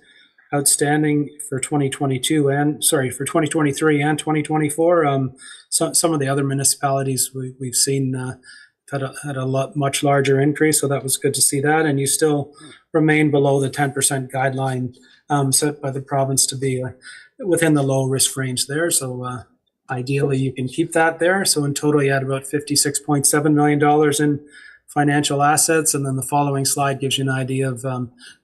[SPEAKER 16] outstanding for 2023 and 2024. Some of the other municipalities we've seen had a much larger increase, so that was good to see that. And you still remain below the 10% guideline set by the province to be within the low risk range there. So ideally, you can keep that there. So in total, you had about $56.7 million in financial assets. And then the following slide gives you an idea of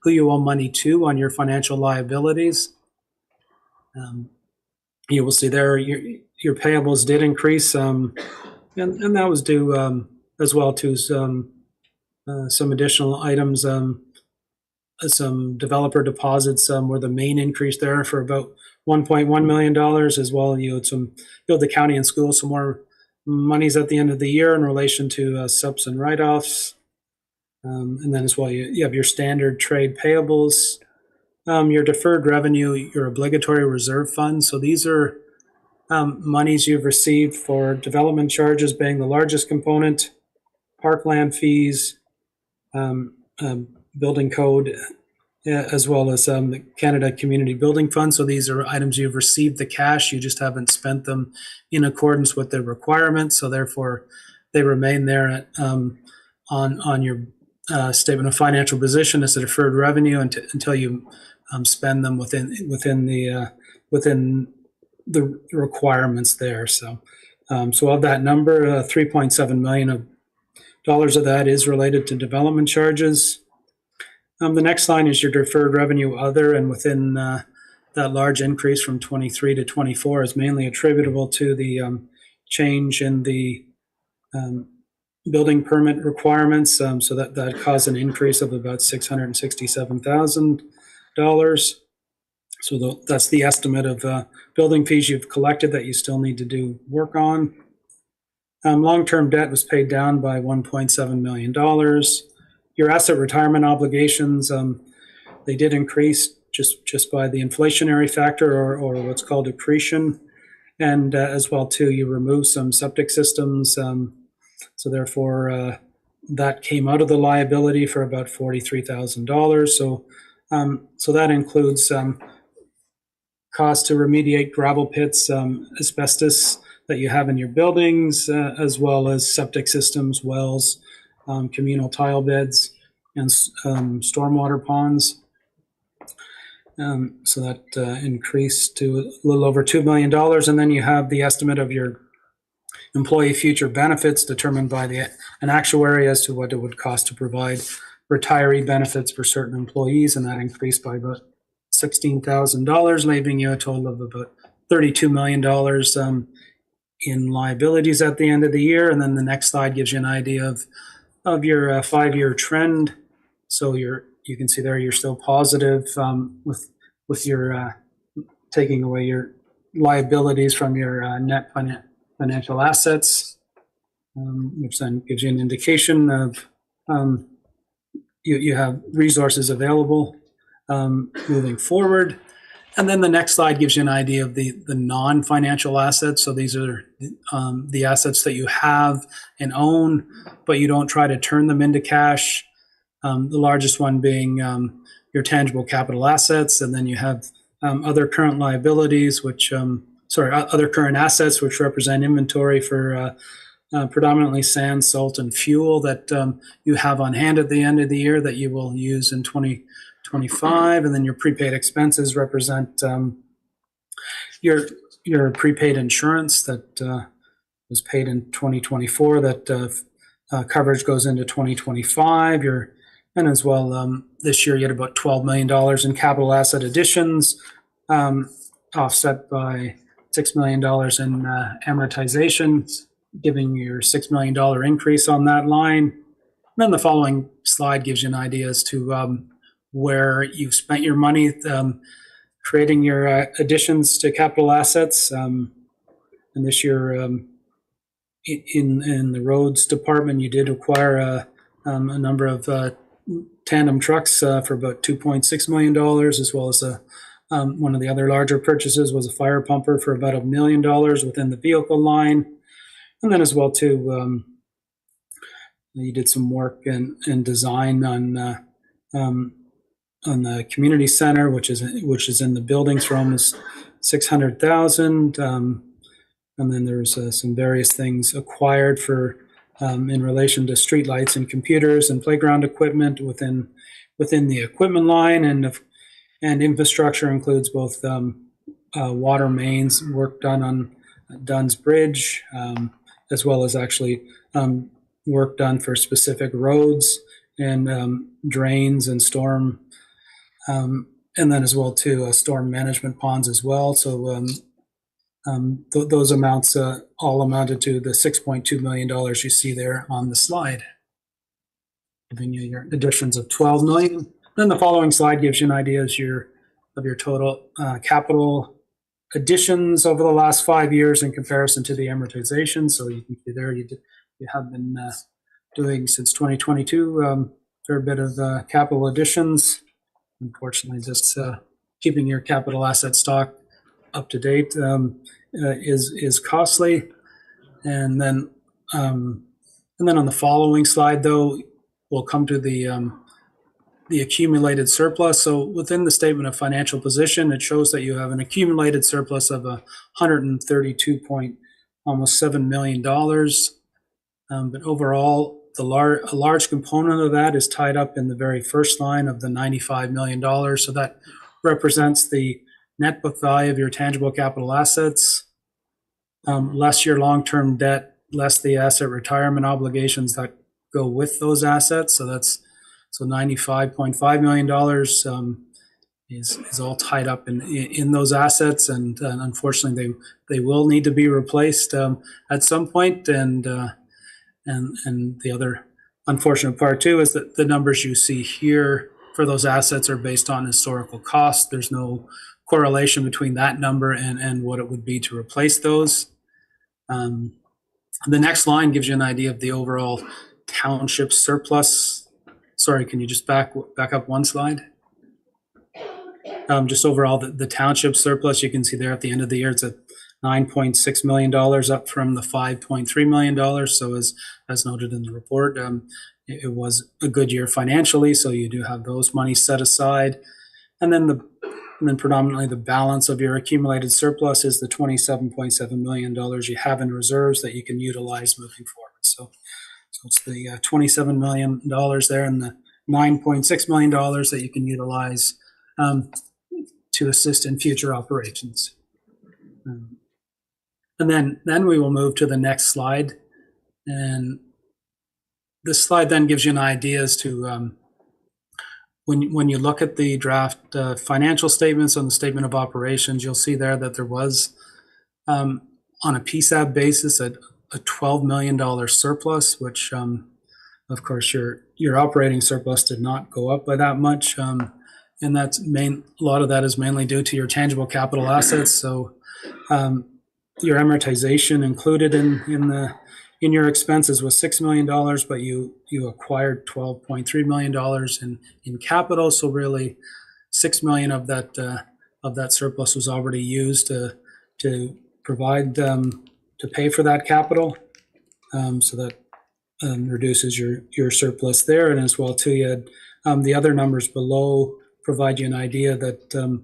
[SPEAKER 16] who you owe money to on your financial liabilities. You will see there your payables did increase, and that was due as well to some additional items. Some developer deposits were the main increase there for about $1.1 million as well. You had the county and schools some more monies at the end of the year in relation to subs and write-offs. And then as well, you have your standard trade payables, your deferred revenue, your obligatory reserve fund. So these are monies you've received for development charges being the largest component, parkland fees, building code, as well as the Canada Community Building Fund. So these are items you've received the cash, you just haven't spent them in accordance with the requirements. So therefore, they remain there on your statement of financial position as a deferred revenue until you spend them within the requirements there. So of that number, $3.7 million of that is related to development charges. The next line is your deferred revenue other, and within that large increase from 23 to 24 is mainly attributable to the change in the building permit requirements. So that caused an increase of about $667,000. So that's the estimate of building fees you've collected that you still need to do work on. Long-term debt was paid down by $1.7 million. Your asset retirement obligations, they did increase just by the inflationary factor or what's called accretion. And as well, too, you remove some septic systems. So therefore, that came out of the liability for about $43,000. So that includes costs to remediate gravel pits, asbestos that you have in your buildings, as well as septic systems, wells, communal tile beds, and stormwater ponds. So that increased to a little over $2 million. And then you have the estimate of your employee future benefits determined by an actuary as to what it would cost to provide retiree benefits for certain employees. And that increased by about $16,000, leaving you a total of about $32 million in liabilities at the end of the year. And then the next slide gives you an idea of your 5-year trend. So you can see there you're still positive with your taking away your liabilities from your net financial assets, which then gives you an indication of you have resources available moving forward. And then the next slide gives you an idea of the non-financial assets. So these are the assets that you have and own, but you don't try to turn them into cash. The largest one being your tangible capital assets, and then you have other current liabilities, which other current assets, which represent inventory for predominantly sand, salt, and fuel that you have on hand at the end of the year that you will use in 2025. And then your prepaid expenses represent your prepaid insurance that was paid in 2024 that coverage goes into 2025. And as well, this year you had about $12 million in capital asset additions, offset by $6 million in amortizations, giving you your $6 million increase on that line. And then the following slide gives you an idea as to where you've spent your money creating your additions to capital assets. And this year, in the roads department, you did acquire a number of tandem trucks for about $2.6 million, as well as one of the other larger purchases was a fire pumper for about $1 million within the vehicle line. And then as well too, you did some work and design on the community center, which is in the buildings for almost $600,000. And then there's some various things acquired for in relation to streetlights and computers and playground equipment within the equipment line, and infrastructure includes both water mains work done on Dunn's Bridge, as well as actually work done for specific roads and drains and storm, and then as well too storm management ponds as well. So those amounts all amounted to the $6.2 million you see there on the slide, giving you your additions of $12 million. Then the following slide gives you an idea of your total capital additions over the last 5 years in comparison to the amortization. So you can see there you have been doing since 2022 a fair bit of capital additions. Unfortunately, just keeping your capital asset stock up to date is costly. And then on the following slide, though, we'll come to the accumulated surplus. So within the statement of financial position, it shows that you have an accumulated surplus of $132.7 million. But overall, a large component of that is tied up in the very first line of the $95 million. So that represents the net book value of your tangible capital assets, less your long-term debt, less the asset retirement obligations that go with those assets. So $95.5 million is all tied up in those assets, and unfortunately they will need to be replaced at some point. And the other unfortunate part too is that the numbers you see here for those assets are based on historical costs. There's no correlation between that number and what it would be to replace those. The next line gives you an idea of the overall township surplus. Sorry, can you just back up one slide? Just overall, the township surplus, you can see there at the end of the year, it's at $9.6 million, up from the $5.3 million. So as noted in the report, it was a good year financially, so you do have those monies set aside. And then predominantly the balance of your accumulated surplus is the $27.7 million you have in reserves that you can utilize moving forward. So it's the $27 million there and the $9.6 million that you can utilize to assist in future operations. And then we will move to the next slide. And this slide then gives you an idea as to when you look at the draft financial statements on the statement of operations, you'll see there that there was, on a PSAB basis, a $12 million surplus, which, of course, your operating surplus did not go up by that much. And a lot of that is mainly due to your tangible capital assets. So your amortization included in your expenses was $6 million, but you acquired $12.3 million in capital. So really, $6 million of that surplus was already used to provide to pay for that capital. So that reduces your surplus there. And as well too, you had the other numbers below provide you an idea that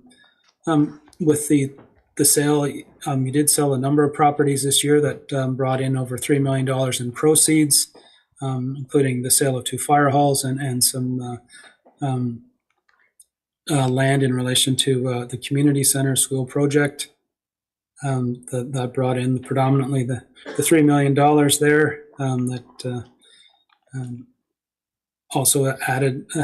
[SPEAKER 16] with the sale, you did sell a number of properties this year that brought in over $3 million in proceeds, including the sale of 2 fire halls and some land in relation to the community center school project. That brought in predominantly the $3 million there that also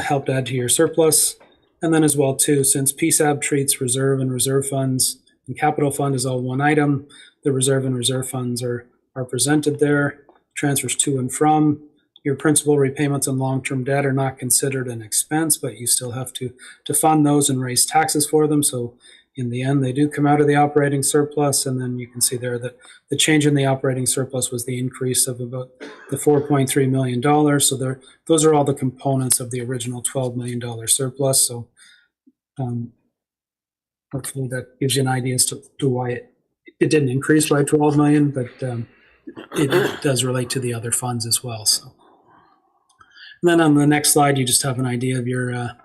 [SPEAKER 16] helped add to your surplus. And then as well too, since PSAB treats reserve and reserve funds and capital fund is all one item, the reserve and reserve funds are presented there. Transfers to and from. Your principal repayments on long-term debt are not considered an expense, but you still have to fund those and raise taxes for them. So in the end, they do come out of the operating surplus. And then you can see there that the change in the operating surplus was the increase of about the $4.3 million. So those are all the components of the original $12 million surplus. So hopefully that gives you an idea as to why it didn't increase by 12 million, but it does relate to the other funds as well. So, and then on the next slide, you just have an idea of your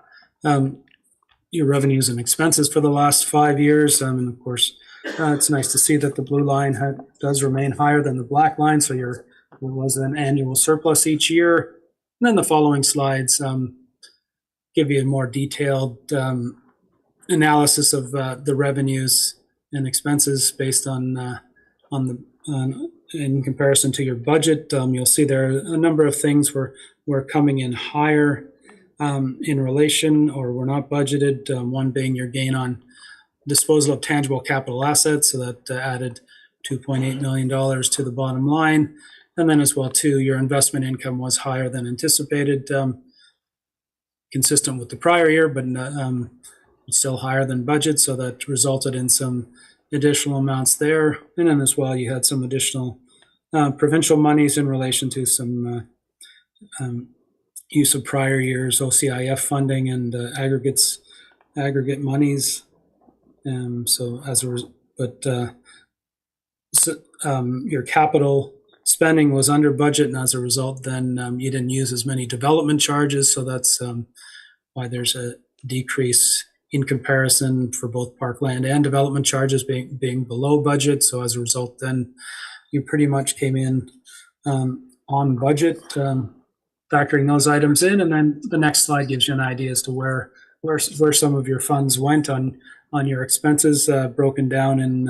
[SPEAKER 16] revenues and expenses for the last 5 years. And of course, it's nice to see that the blue line does remain higher than the black line. So there was an annual surplus each year. And then the following slides give you a more detailed analysis of the revenues and expenses based on in comparison to your budget. You'll see there are a number of things were coming in higher in relation or were not budgeted. One being your gain on disposal of tangible capital assets, so that added $2.8 million to the bottom line. And then as well too, your investment income was higher than anticipated, consistent with the prior year, but still higher than budget. So that resulted in some additional amounts there. And then as well, you had some additional provincial monies in relation to some use of prior years OCIF funding and aggregate monies. So as a your capital spending was under budget, and as a result, then you didn't use as many development charges. So that's why there's a decrease in comparison for both parkland and development charges being below budget. So as a result, then you pretty much came in on budget, factoring those items in. And then the next slide gives you an idea as to where some of your funds went on your expenses, broken down in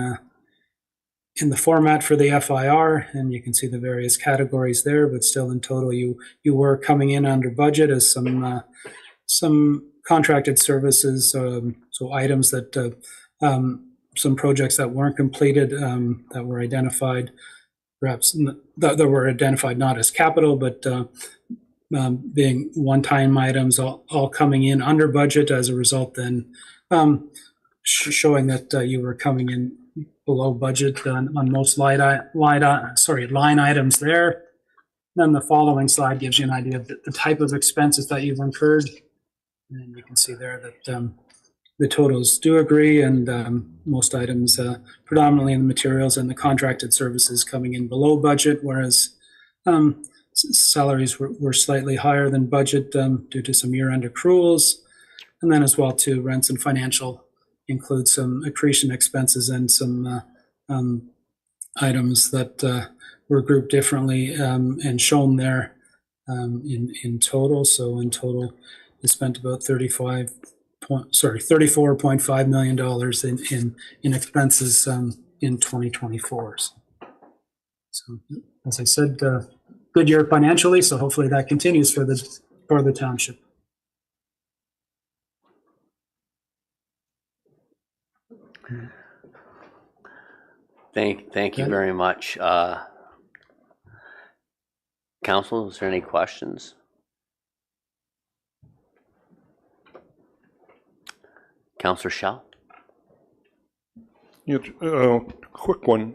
[SPEAKER 16] the format for the FIR, and you can see the various categories there. But still, in total, you were coming in under budget as some contracted services, so items that some projects that weren't completed, that were identified, perhaps that were identified not as capital, but being one-time items, all coming in under budget. As a result, then showing that you were coming in below budget on most line items there. Then the following slide gives you an idea of the type of expenses that you've incurred. And you can see there that the totals do agree, and most items, predominantly in the materials and the contracted services, coming in below budget, whereas salaries were slightly higher than budget due to some year-end accruals. And then as well too, rents and financial include some accretion expenses and some items that were grouped differently and shown there in total. So in total, they spent about $34.5 million in expenses in 2024. So as I said, good year financially. So hopefully that continues for the township.
[SPEAKER 2] Thank you very much. Council, is there any questions? Councillor Schell?
[SPEAKER 3] Yeah, quick one.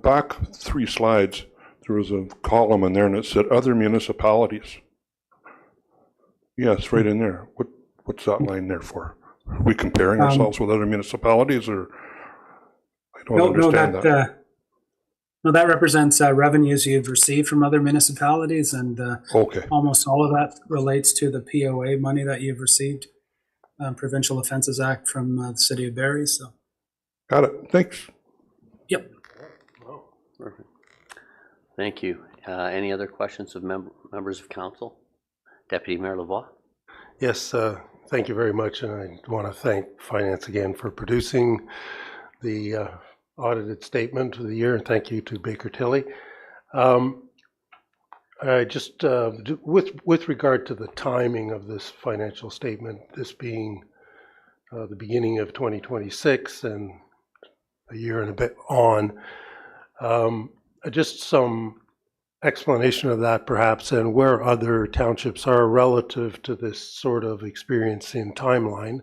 [SPEAKER 3] Back 3 slides, there was a column in there and it said other municipalities. Yes, right in there. What's that line there for? Are we comparing ourselves with other municipalities, or I don't
[SPEAKER 16] No,
[SPEAKER 3] understand that.
[SPEAKER 16] No, that represents revenues you've received from other municipalities, and
[SPEAKER 3] Okay.
[SPEAKER 16] almost all of that relates to the POA money that you've received, Provincial Offences Act from the City of Barrie. So,
[SPEAKER 3] Got it. Thanks.
[SPEAKER 16] yep.
[SPEAKER 2] Perfect. Thank you. Any other questions of members of council? Deputy Mayor Lavoie?
[SPEAKER 4] Yes, thank you very much, and I want to thank Finance again for producing the audited statement of the year, and thank you to Baker Tilly. I just, with regard to the timing of this financial statement, this being the beginning of 2026 and a year and a bit on, just some explanation of that perhaps, and where other townships are relative to this sort of experience in timeline,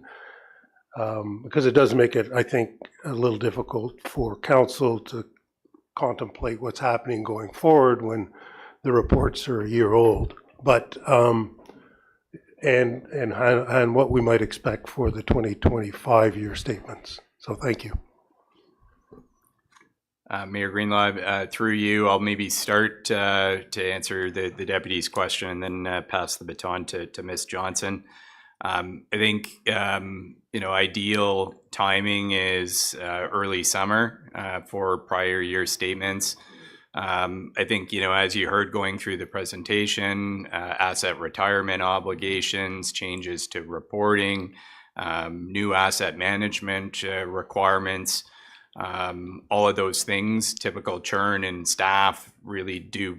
[SPEAKER 4] because it does make it, I think, a little difficult for council to contemplate what's happening going forward when the reports are a year old, but and what we might expect for the 2025 year statements. So thank you.
[SPEAKER 6] Mayor Greenlaw, through you, I'll maybe start to answer the deputy's question and then pass the baton to Ms. Johnson. I think, ideal timing is early summer for prior year statements. I think, as you heard going through the presentation, asset retirement obligations, changes to reporting, new asset management requirements, all of those things, typical churn and staff really do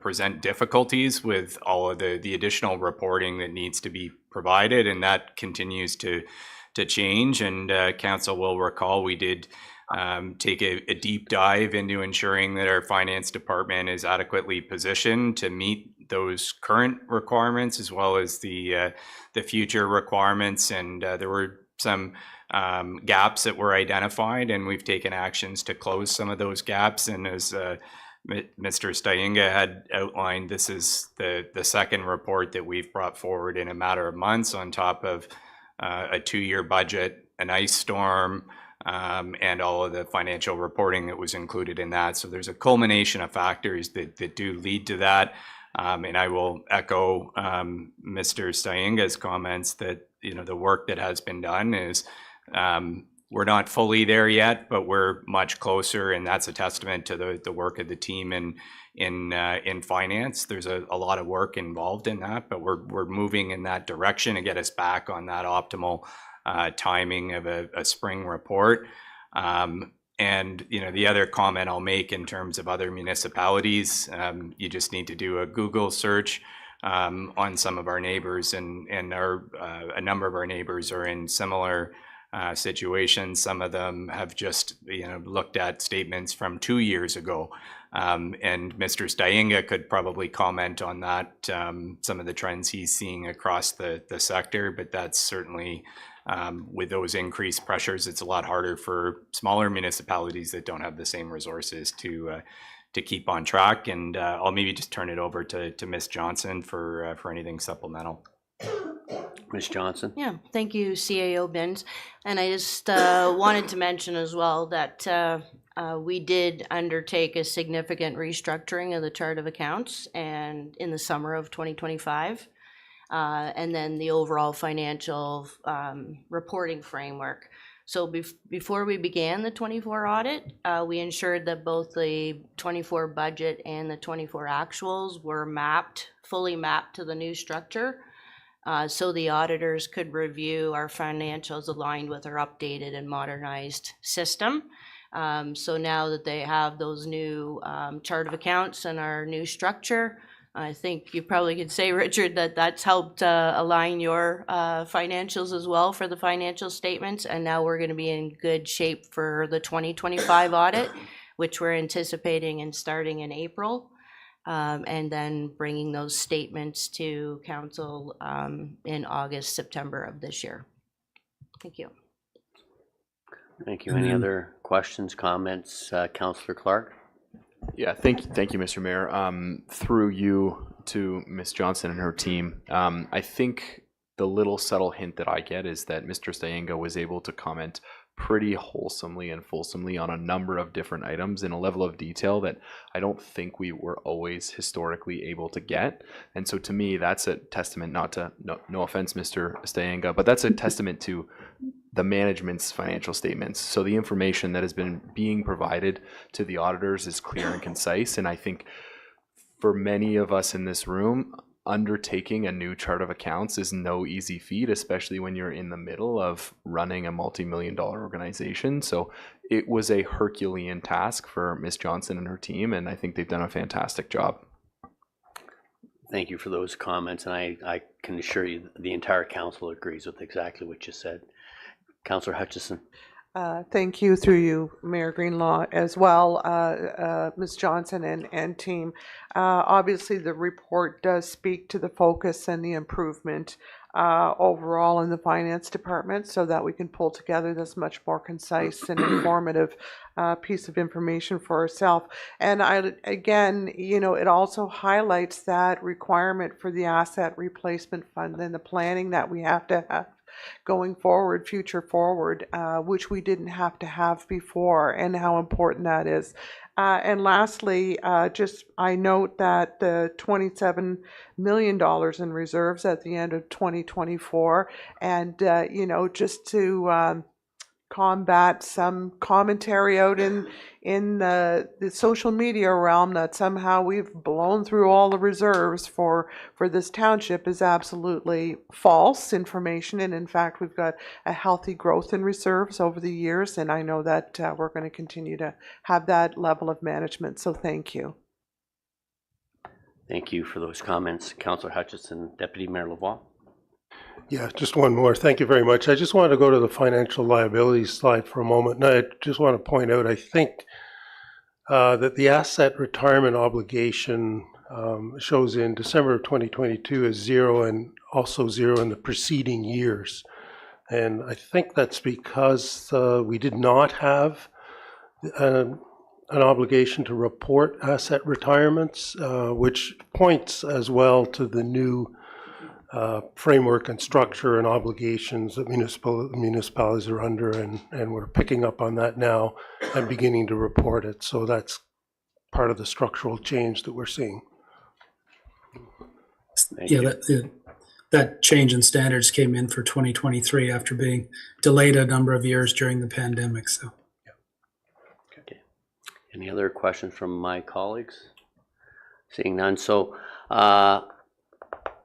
[SPEAKER 6] present difficulties with all of the additional reporting that needs to be provided, and that continues to change. And council will recall we did take a deep dive into ensuring that our finance department is adequately positioned to meet those current requirements as well as the future requirements. And there were some gaps that were identified, and we've taken actions to close some of those gaps. And as Mr. Stayinga had outlined, this is the second report that we've brought forward in a matter of months on top of a 2-year budget, an ice storm, and all of the financial reporting that was included in that. So there's a culmination of factors that do lead to that. And I will echo Mr. Stayinga's comments that, the work that has been done is we're not fully there yet, but we're much closer, and that's a testament to the work of the team in finance. There's a lot of work involved in that, but we're moving in that direction to get us back on that optimal timing of a spring report. And the other comment I'll make in terms of other municipalities, you just need to do a Google search on some of our neighbors, and a number of our neighbors are in similar situations. Some of them have just looked at statements from 2 years ago, and Mr. Stayinga could probably comment on that, some of the trends he's seeing across the sector. But that's certainly with those increased pressures, it's a lot harder for smaller municipalities that don't have the same resources to keep on track. And I'll maybe just turn it over to Ms. Johnson for anything supplemental.
[SPEAKER 2] Ms. Johnson?
[SPEAKER 17] Yeah, thank you, CAO Binns. And I just wanted to mention as well that we did undertake a significant restructuring of the chart of accounts and in the summer of 2025. And then the overall financial reporting framework. So before we began the 24 audit, we ensured that both the 24 budget and the 24 actuals were fully mapped to the new structure. So the auditors could review our financials aligned with our updated and modernized system. So now that they have those new chart of accounts and our new structure, I think you probably could say, Richard, that that's helped align your financials as well for the financial statements. And now we're going to be in good shape for the 2025 audit, which we're anticipating and starting in April. And then bringing those statements to council in August, September of this year. Thank you.
[SPEAKER 2] Thank you. Any other questions, comments, Councillor Clark?
[SPEAKER 18] Yeah, thank you, Mr. Mayor. Through you to Ms. Johnson and her team, I think the little subtle hint that I get is that Mr. Stayenga was able to comment pretty wholesomely and fulsomely on a number of different items in a level of detail that I don't think we were always historically able to get. And so to me, that's a testament, no offense, Mr. Stayenga, but that's a testament to the management's financial statements. So the information that has been being provided to the auditors is clear and concise. And I think for many of us in this room, undertaking a new chart of accounts is no easy feat, especially when you're in the middle of running a multi-million-dollar organization. So it was a Herculean task for Ms. Johnson and her team, and I think they've done a fantastic job.
[SPEAKER 2] Thank you for those comments, and I can assure you the entire council agrees with exactly what you said. Councillor Hutchison.
[SPEAKER 13] Thank you, through you, Mayor Greenlaw, as well, Ms. Johnson and team. Obviously, the report does speak to the focus and the improvement overall in the finance department, so that we can pull together this much more concise and informative piece of information for ourselves. And again, it also highlights that requirement for the asset replacement fund and the planning that we have to have going forward, future forward, which we didn't have to have before, and how important that is. And lastly, I note that the $27 million in reserves at the end of 2024, and just to combat some commentary out in the social media realm that somehow we've blown through all the reserves for this township is absolutely false information. And in fact, we've got a healthy growth in reserves over the years, and I know that we're going to continue to have that level of management. So thank you.
[SPEAKER 2] Thank you for those comments. Councillor Hutchison. Deputy Mayor Lavoie.
[SPEAKER 4] Yeah, just one more. Thank you very much. I just wanted to go to the financial liabilities slide for a moment. And I just want to point out, I think that the asset retirement obligation shows in December of 2022 as zero, and also zero in the preceding years. And I think that's because we did not have an obligation to report asset retirements, which points as well to the new framework and structure and obligations that municipalities are under, and we're picking up on that now and beginning to report it. So that's part of the structural change that we're seeing.
[SPEAKER 16] That change in standards came in for 2023 after being delayed a number of years during the pandemic. So,
[SPEAKER 2] okay. Any other questions from my colleagues? Seeing none, so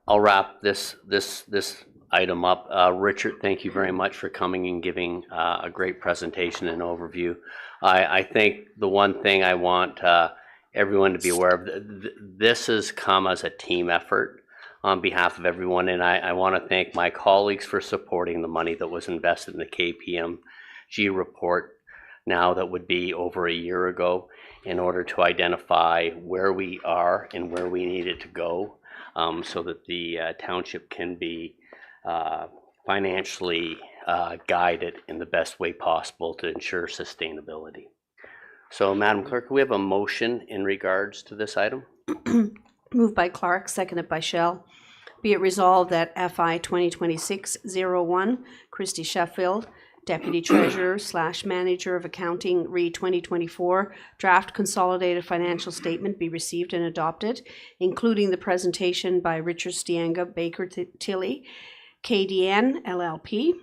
[SPEAKER 2] I'll wrap this item up. Richard, thank you very much for coming and giving a great presentation and overview. I think the one thing I want everyone to be aware of, this has come as a team effort on behalf of everyone, and I want to thank my colleagues for supporting the money that was invested in the KPMG report now that would be over a year ago, in order to identify where we are and where we need it to go. So that the township can be financially guided in the best way possible to ensure sustainability. So, Madam Clerk, we have a motion in regards to this item.
[SPEAKER 1] Moved by Clark, seconded by Shell. Be it resolved that FI 2026-01, Christy Sheffield, Deputy Treasurer / Manager of Accounting, RE 2024, draft consolidated financial statement be received and adopted, including the presentation by Richard Stienga, Baker Tilly, KDN LLP.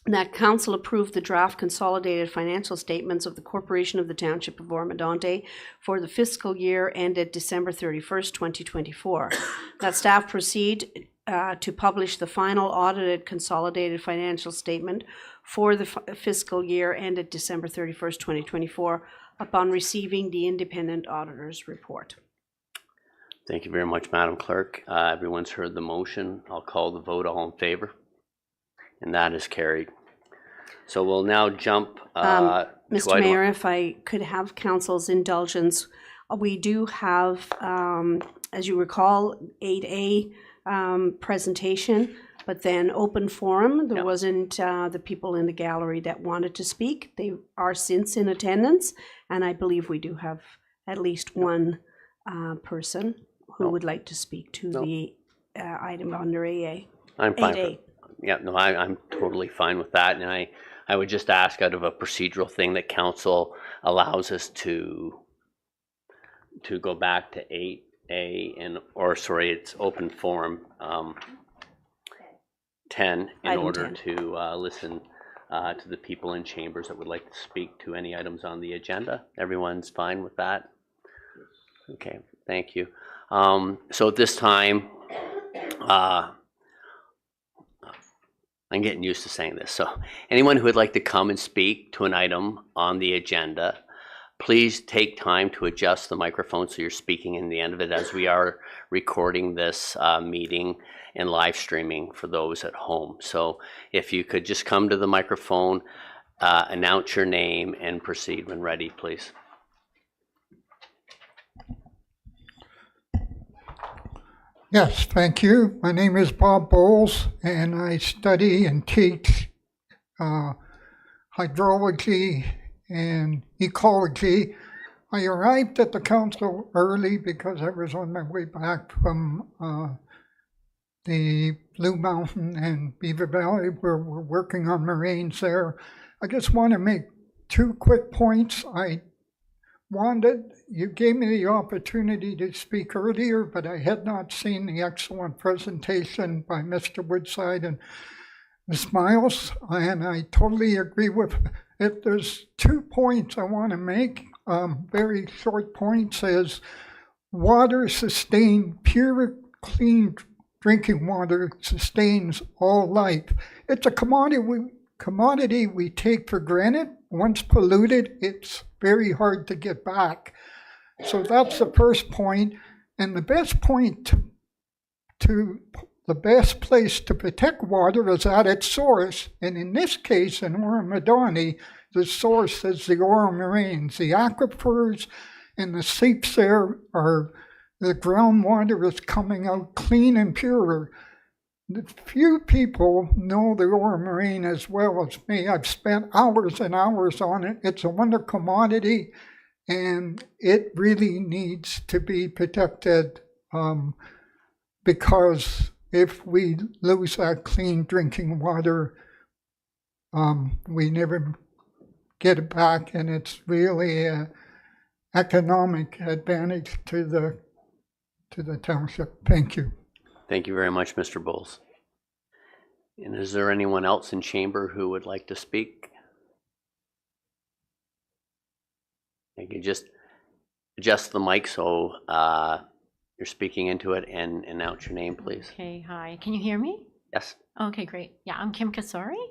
[SPEAKER 1] That council approved the draft consolidated financial statements of the Corporation of the Township of Oro-Medonte for the fiscal year ended December 31st, 2024. That staff proceed to publish the final audited consolidated financial statement for the fiscal year ended December 31st, 2024, upon receiving the independent auditor's report.
[SPEAKER 2] Thank you very much, Madam Clerk. Everyone's heard the motion. I'll call the vote. All in favor? And that is carried. So we'll now jump
[SPEAKER 1] Mr. Mayor, if I could have council's indulgence, we do have, as you recall, 8A presentation, but then open forum. There wasn't the people in the gallery that wanted to speak. They are since in attendance, and I believe we do have at least one person who would like to speak to the item under AA.
[SPEAKER 2] I'm fine.
[SPEAKER 1] 8A.
[SPEAKER 2] Yeah, no, I'm totally fine with that, and I would just ask out of a procedural thing that council allows us to go back to 8A it's open forum 10 in
[SPEAKER 1] Item
[SPEAKER 2] order
[SPEAKER 1] 10.
[SPEAKER 2] to listen to the people in chambers that would like to speak to any items on the agenda. Everyone's fine with that? Okay, thank you. So at this time, I'm getting used to saying this. So anyone who would like to come and speak to an item on the agenda, please take time to adjust the microphone so you're speaking in the end of it, as we are recording this meeting and live streaming for those at home. So if you could just come to the microphone, announce your name, and proceed when ready, please.
[SPEAKER 19] Yes, thank you. My name is Bob Bowles, and I study and teach hydrology and ecology. I arrived at the council early because I was on my way back from the Blue Mountain and Beaver Valley, where we're working on moraines there. I just want to make 2 quick points. You gave me the opportunity to speak earlier, but I had not seen the excellent presentation by Mr. Woodside and Ms. Miles, and I totally agree with it. There's 2 points I want to make, very short points, is water sustained, pure, clean drinking water sustains all life. It's a commodity we take for granted. Once polluted, it's very hard to get back. So that's the first point. And the best point the best place to protect water is at its source. And in this case, in Oro-Medonte, the source is the Oro moraines. The aquifers and the seeps there the groundwater is coming out clean and pure. Few people know the Oro moraine as well as me. I've spent hours and hours on it. It's a wonderful commodity, and it really needs to be protected because if we lose that clean drinking water, we never get it back, and it's really an economic advantage to the township. Thank you.
[SPEAKER 2] Thank you very much, Mr. Bowles. And is there anyone else in chamber who would like to speak? You can just adjust the mic so you're speaking into it and announce your name, please.
[SPEAKER 20] Okay, hi. Can you hear me?
[SPEAKER 2] Yes.
[SPEAKER 20] Okay, great. Yeah, I'm Kim Kasori.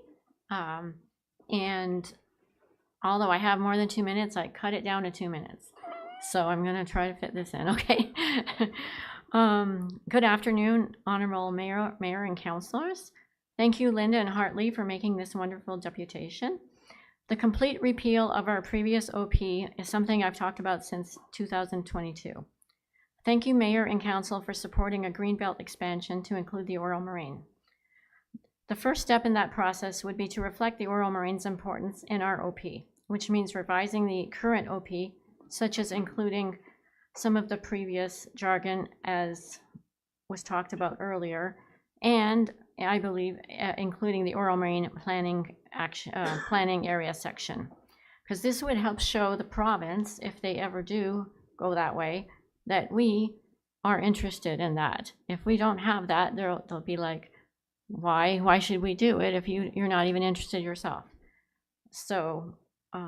[SPEAKER 20] And although I have more than 2 minutes, I cut it down to 2 minutes. So I'm going to try to fit this in, okay? Good afternoon, Honorable Mayor and Councilors. Thank you, Linda and Hartley, for making this wonderful deputation. The complete repeal of our previous OP is something I've talked about since 2022. Thank you, Mayor and Council, for supporting a Greenbelt expansion to include the Oro moraine. The first step in that process would be to reflect the Oro moraine's importance in our OP, which means revising the current OP, such as including some of the previous jargon as was talked about earlier, and I believe including the Oro moraine planning area section, because this would help show the province, if they ever do go that way, that we are interested in that. If we don't have that, they'll be like, why should we do it if you're not even interested yourself? So I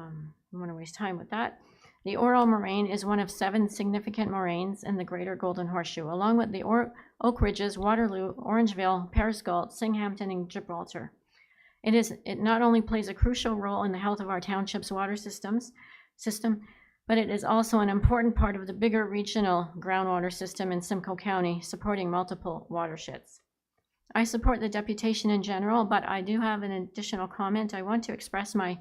[SPEAKER 20] don't want to waste time with that. The Oro moraine is one of 7 significant moraines in the Greater Golden Horseshoe, along with the Oak Ridges, Waterloo, Orangeville, Paris-Galt, Singhampton, and Gibraltar. It not only plays a crucial role in the health of our township's water system, but it is also an important part of the bigger regional groundwater system in Simcoe County, supporting multiple watersheds. I support the deputation in general, but I do have an additional comment. I want to express my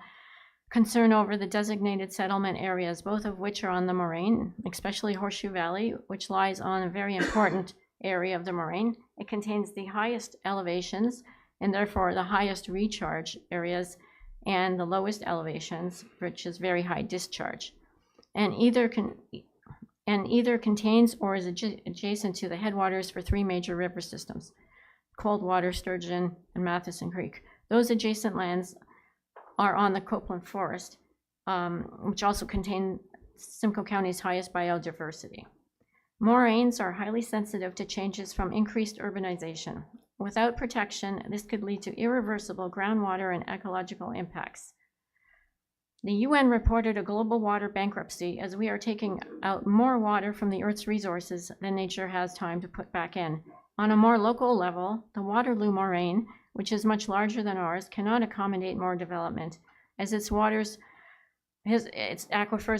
[SPEAKER 20] concern over the designated settlement areas, both of which are on the moraine, especially Horseshoe Valley, which lies on a very important area of the moraine. It contains the highest elevations and therefore the highest recharge areas and the lowest elevations, which is very high discharge. And either contains or is adjacent to the headwaters for 3 major river systems: Coldwater, Sturgeon, and Matheson Creek. Those adjacent lands are on the Copeland Forest, which also contain Simcoe County's highest biodiversity. Moraines are highly sensitive to changes from increased urbanization. Without protection, this could lead to irreversible groundwater and ecological impacts. The UN reported a global water bankruptcy as we are taking out more water from the Earth's resources than nature has time to put back in. On a more local level, the Waterloo Moraine, which is much larger than ours, cannot accommodate more development as its aquifers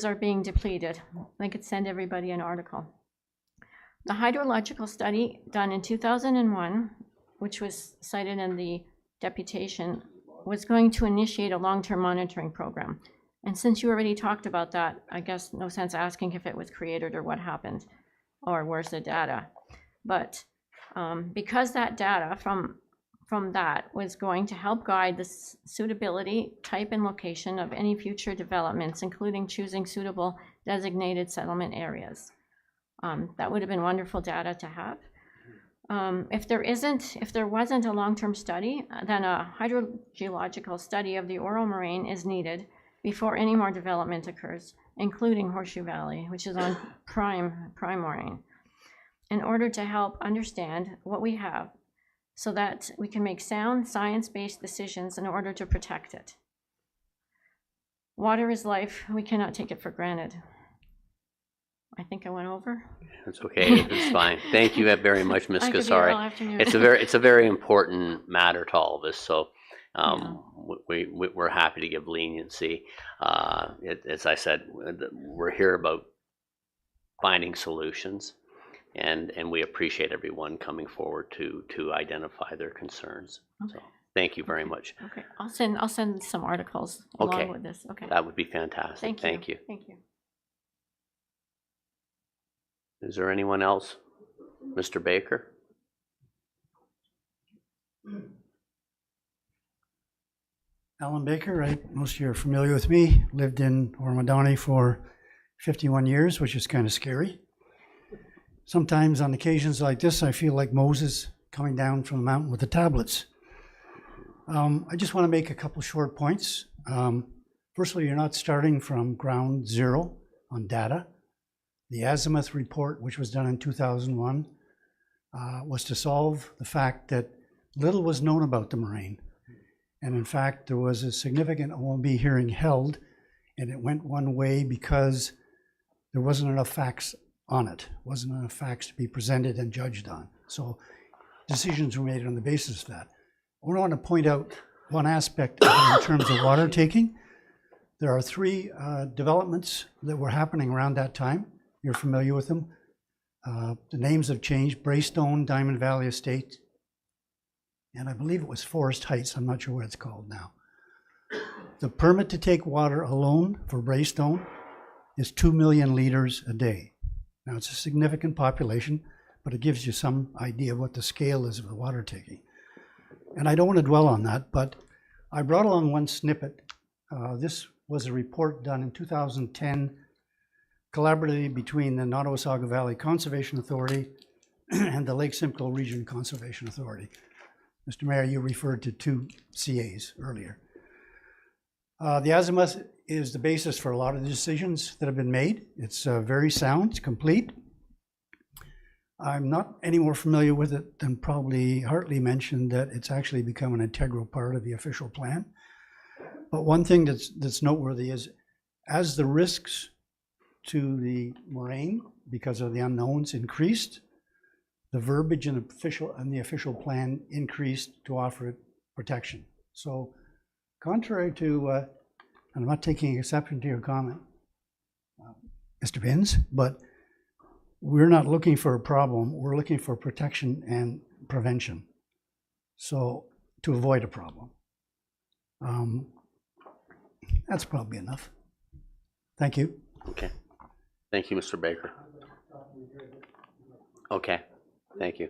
[SPEAKER 20] are being depleted. I could send everybody an article. The hydrological study done in 2001, which was cited in the deputation, was going to initiate a long-term monitoring program. And since you already talked about that, I guess no sense asking if it was created or what happened, or where's the data. But because that data from that was going to help guide the suitability, type, and location of any future developments, including choosing suitable designated settlement areas. That would have been wonderful data to have. If there wasn't a long-term study, then a hydrogeological study of the Oro-Moraine is needed before any more development occurs, including Horseshoe Valley, which is on prime moraine, in order to help understand what we have so that we can make sound science-based decisions in order to protect it. Water is life. We cannot take it for granted. I think I went over.
[SPEAKER 2] It's okay. It's fine. Thank you very much, Ms. Gasari. It's a very important matter to all of us. So we're happy to give leniency. As I said, we're here about finding solutions, and we appreciate everyone coming forward to identify their concerns. Okay. So thank you very much.
[SPEAKER 20] Okay, I'll send some articles along with this. Okay,
[SPEAKER 2] that would be fantastic. Thank you.
[SPEAKER 20] Thank you.
[SPEAKER 2] Is there anyone else? Mr. Baker?
[SPEAKER 21] Alan Baker, most of you are familiar with me. Lived in Oro-Medonte for 51 years, which is kind of scary. Sometimes on occasions like this, I feel like Moses coming down from the mountain with the tablets. I just want to make a couple short points. First of all, you're not starting from ground zero on data. The Azimuth report, which was done in 2001, was to solve the fact that little was known about the moraine. And in fact, there was a significant OMB hearing held, and it went one way because there wasn't enough facts on it, wasn't enough facts to be presented and judged on. So decisions were made on the basis of that. I want to point out one aspect of it in terms of water taking. There are three developments that were happening around that time. You're familiar with them. The names have changed: Braystone, Diamond Valley Estate, and I believe it was Forest Heights. I'm not sure what it's called now. The permit to take water alone for Braystone is 2 million liters a day. Now, it's a significant population, but it gives you some idea of what the scale is of the water taking. And I don't want to dwell on that, but I brought along one snippet. This was a report done in 2010, collaboratively between the Nottawasaga Valley Conservation Authority and the Lake Simcoe Region Conservation Authority. Mr. Mayor, you referred to two CAs earlier. The Azimuth is the basis for a lot of the decisions that have been made. It's very sound, it's complete. I'm not any more familiar with it than probably Hartley mentioned that it's actually become an integral part of the official plan. But one thing that's noteworthy is as the risks to the moraine because of the unknowns increased, the verbiage in the official plan increased to offer it protection. So contrary to, and I'm not taking exception to your comment, Mr. Binns, but we're not looking for a problem, we're looking for protection and prevention. So to avoid a problem. That's probably enough. Thank you.
[SPEAKER 2] Okay. Thank you, Mr. Baker. Okay, thank you.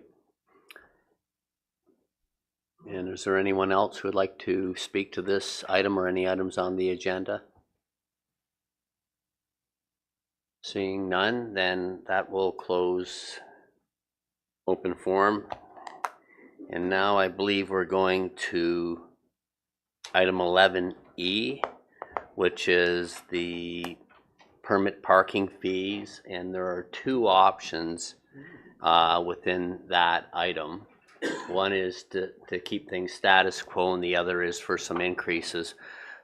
[SPEAKER 2] And is there anyone else who would like to speak to this item or any items on the agenda? Seeing none, then that will close open forum. And now I believe we're going to item 11E, which is the permit parking fees, and there are two options within that item. One is to keep things status quo, and the other is for some increases.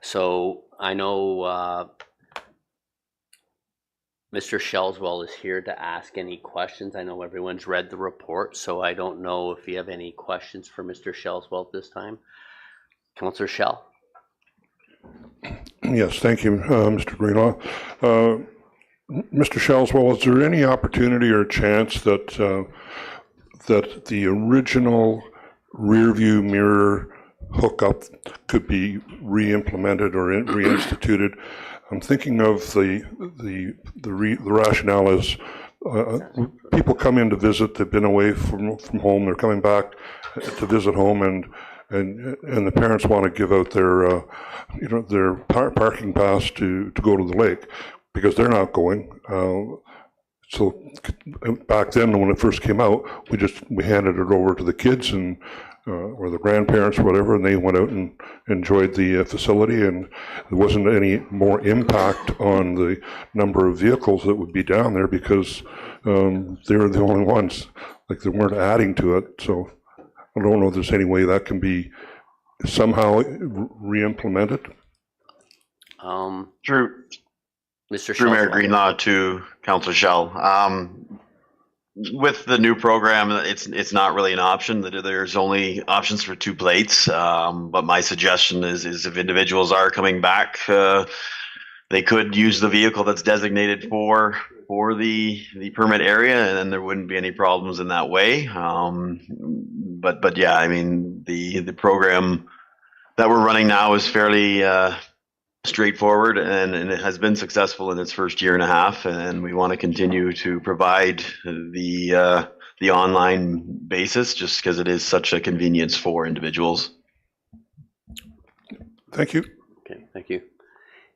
[SPEAKER 2] So I know Mr. Shelswell is here to ask any questions. I know everyone's read the report, so I don't know if you have any questions for Mr. Shelswell at this time. Councillor Shell.
[SPEAKER 3] Yes, thank you, Mr. Greenlaw. Mr. Shelswell, is there any opportunity or chance that that the original rear view mirror hookup could be re-implemented or reinstituted? I'm thinking of the rationale is people come in to visit. They've been away from home. They're coming back to visit home, and the parents want to give out their their parking pass to go to the lake because they're not going. So back then, when it first came out, we handed it over to the kids and or the grandparents or whatever, and they went out and enjoyed the facility, and there wasn't any more impact on the number of vehicles that would be down there because they were the only ones, like they weren't adding to it. So I don't know if there's any way that can be somehow re-implemented.
[SPEAKER 5] Through
[SPEAKER 2] Mr.
[SPEAKER 5] Mayor Greenlaw to Councillor Shell. With the new program, it's not really an option. There's only options for 2 plates. But my suggestion is if individuals are coming back, they could use the vehicle that's designated for the permit area, and then there wouldn't be any problems in that way. But yeah, I mean the program that we're running now is fairly straightforward, and it has been successful in its first year and a half, and we want to continue to provide the online basis just because it is such a convenience for individuals.
[SPEAKER 3] Thank you.
[SPEAKER 2] Okay, thank you.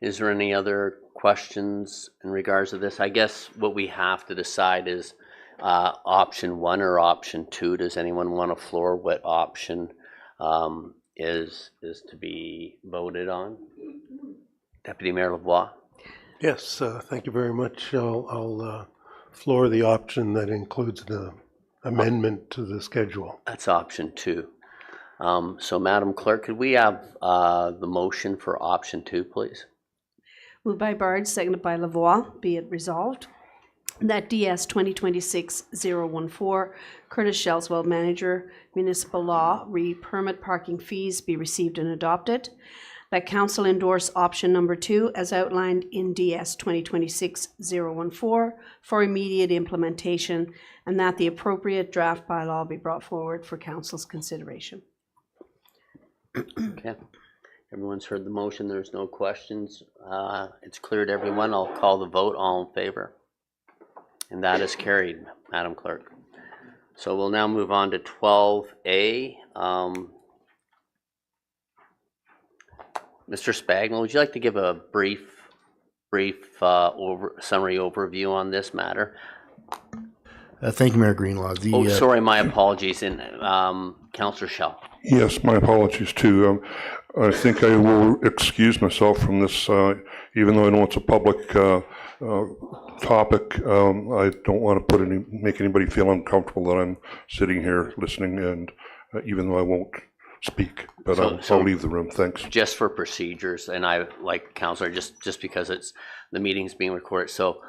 [SPEAKER 2] Is there any other questions in regards to this? I guess what we have to decide is option 1 or option 2. Does anyone want to floor what option is to be voted on? Deputy Mayor Lavoie.
[SPEAKER 4] Yes, thank you very much. I'll floor the option that includes the amendment to the schedule.
[SPEAKER 2] That's option 2. So Madam Clerk, could we have the motion for option 2, please?
[SPEAKER 1] Moved by Bard, seconded by Lavoie. Be it resolved that DS 2026-014, Curtis Shelswell, Manager, Municipal Law, re-permit parking fees be received and adopted. That Council endorse option number 2 as outlined in DS 2026-014 for immediate implementation, and that the appropriate draft bylaw be brought forward for Council's consideration.
[SPEAKER 2] Okay. Everyone's heard the motion. There's no questions. It's clear to everyone. I'll call the vote. All in favor? And that is carried, Madam Clerk. So we'll now move on to 12A. Mr. Spagnol, would you like to give a brief summary overview on this matter?
[SPEAKER 14] Thank you, Mayor Greenlaw.
[SPEAKER 2] Sorry, my apologies. And Councillor Shell.
[SPEAKER 3] Yes, my apologies too. I think I will excuse myself from this, even though I know it's a public topic. I don't want to make anybody feel uncomfortable that I'm sitting here listening, and even though I won't speak, but I'll leave the room. Thanks.
[SPEAKER 2] Just for procedures, and I like Councillor, just because the meeting's being recorded. So,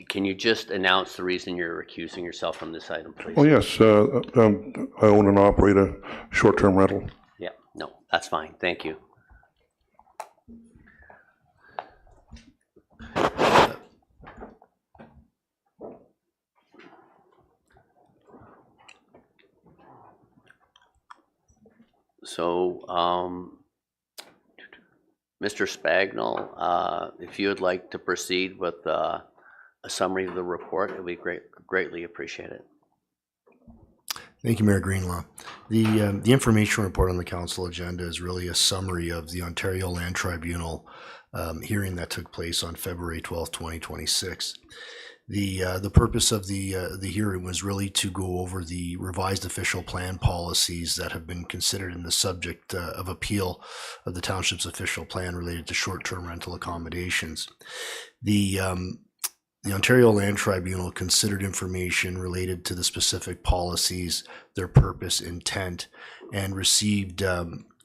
[SPEAKER 2] can you just announce the reason you're recusing yourself from this item, please?
[SPEAKER 3] Oh yes, I own and operate a short-term rental.
[SPEAKER 2] Yeah, no, that's fine. Thank you. So, Mr. Spagnol, if you would like to proceed with a summary of the report, it would be greatly appreciated.
[SPEAKER 14] Thank you, Mayor Greenlaw. The information report on the council agenda is really a summary of the Ontario Land Tribunal hearing that took place on February 12th, 2026. The purpose of the hearing was really to go over the revised official plan policies that have been considered in the subject of appeal of the township's official plan related to short-term rental accommodations. The Ontario Land Tribunal considered information related to the specific policies, their purpose, intent, and received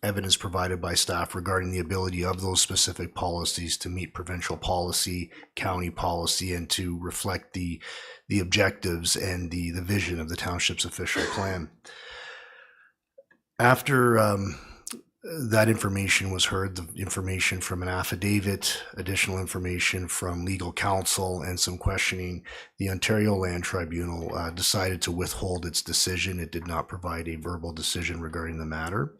[SPEAKER 14] evidence provided by staff regarding the ability of those specific policies to meet provincial policy, county policy, and to reflect the objectives and the vision of the township's official plan. After that information was heard, the information from an affidavit, additional information from legal counsel, and some questioning, the Ontario Land Tribunal decided to withhold its decision. It did not provide a verbal decision regarding the matter.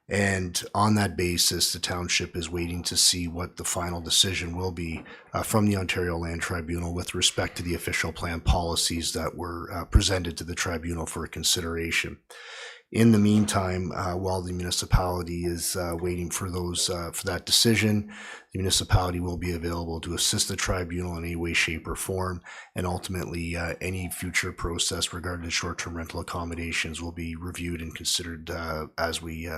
[SPEAKER 14] And on that basis, the township is waiting to see what the final decision will be from the Ontario Land Tribunal with respect to the official plan policies that were presented to the tribunal for consideration. In the meantime, while the municipality is waiting for that decision, the municipality will be available to assist the tribunal in any way, shape, or form, and ultimately any future process regarding the short-term rental accommodations will be reviewed and considered as we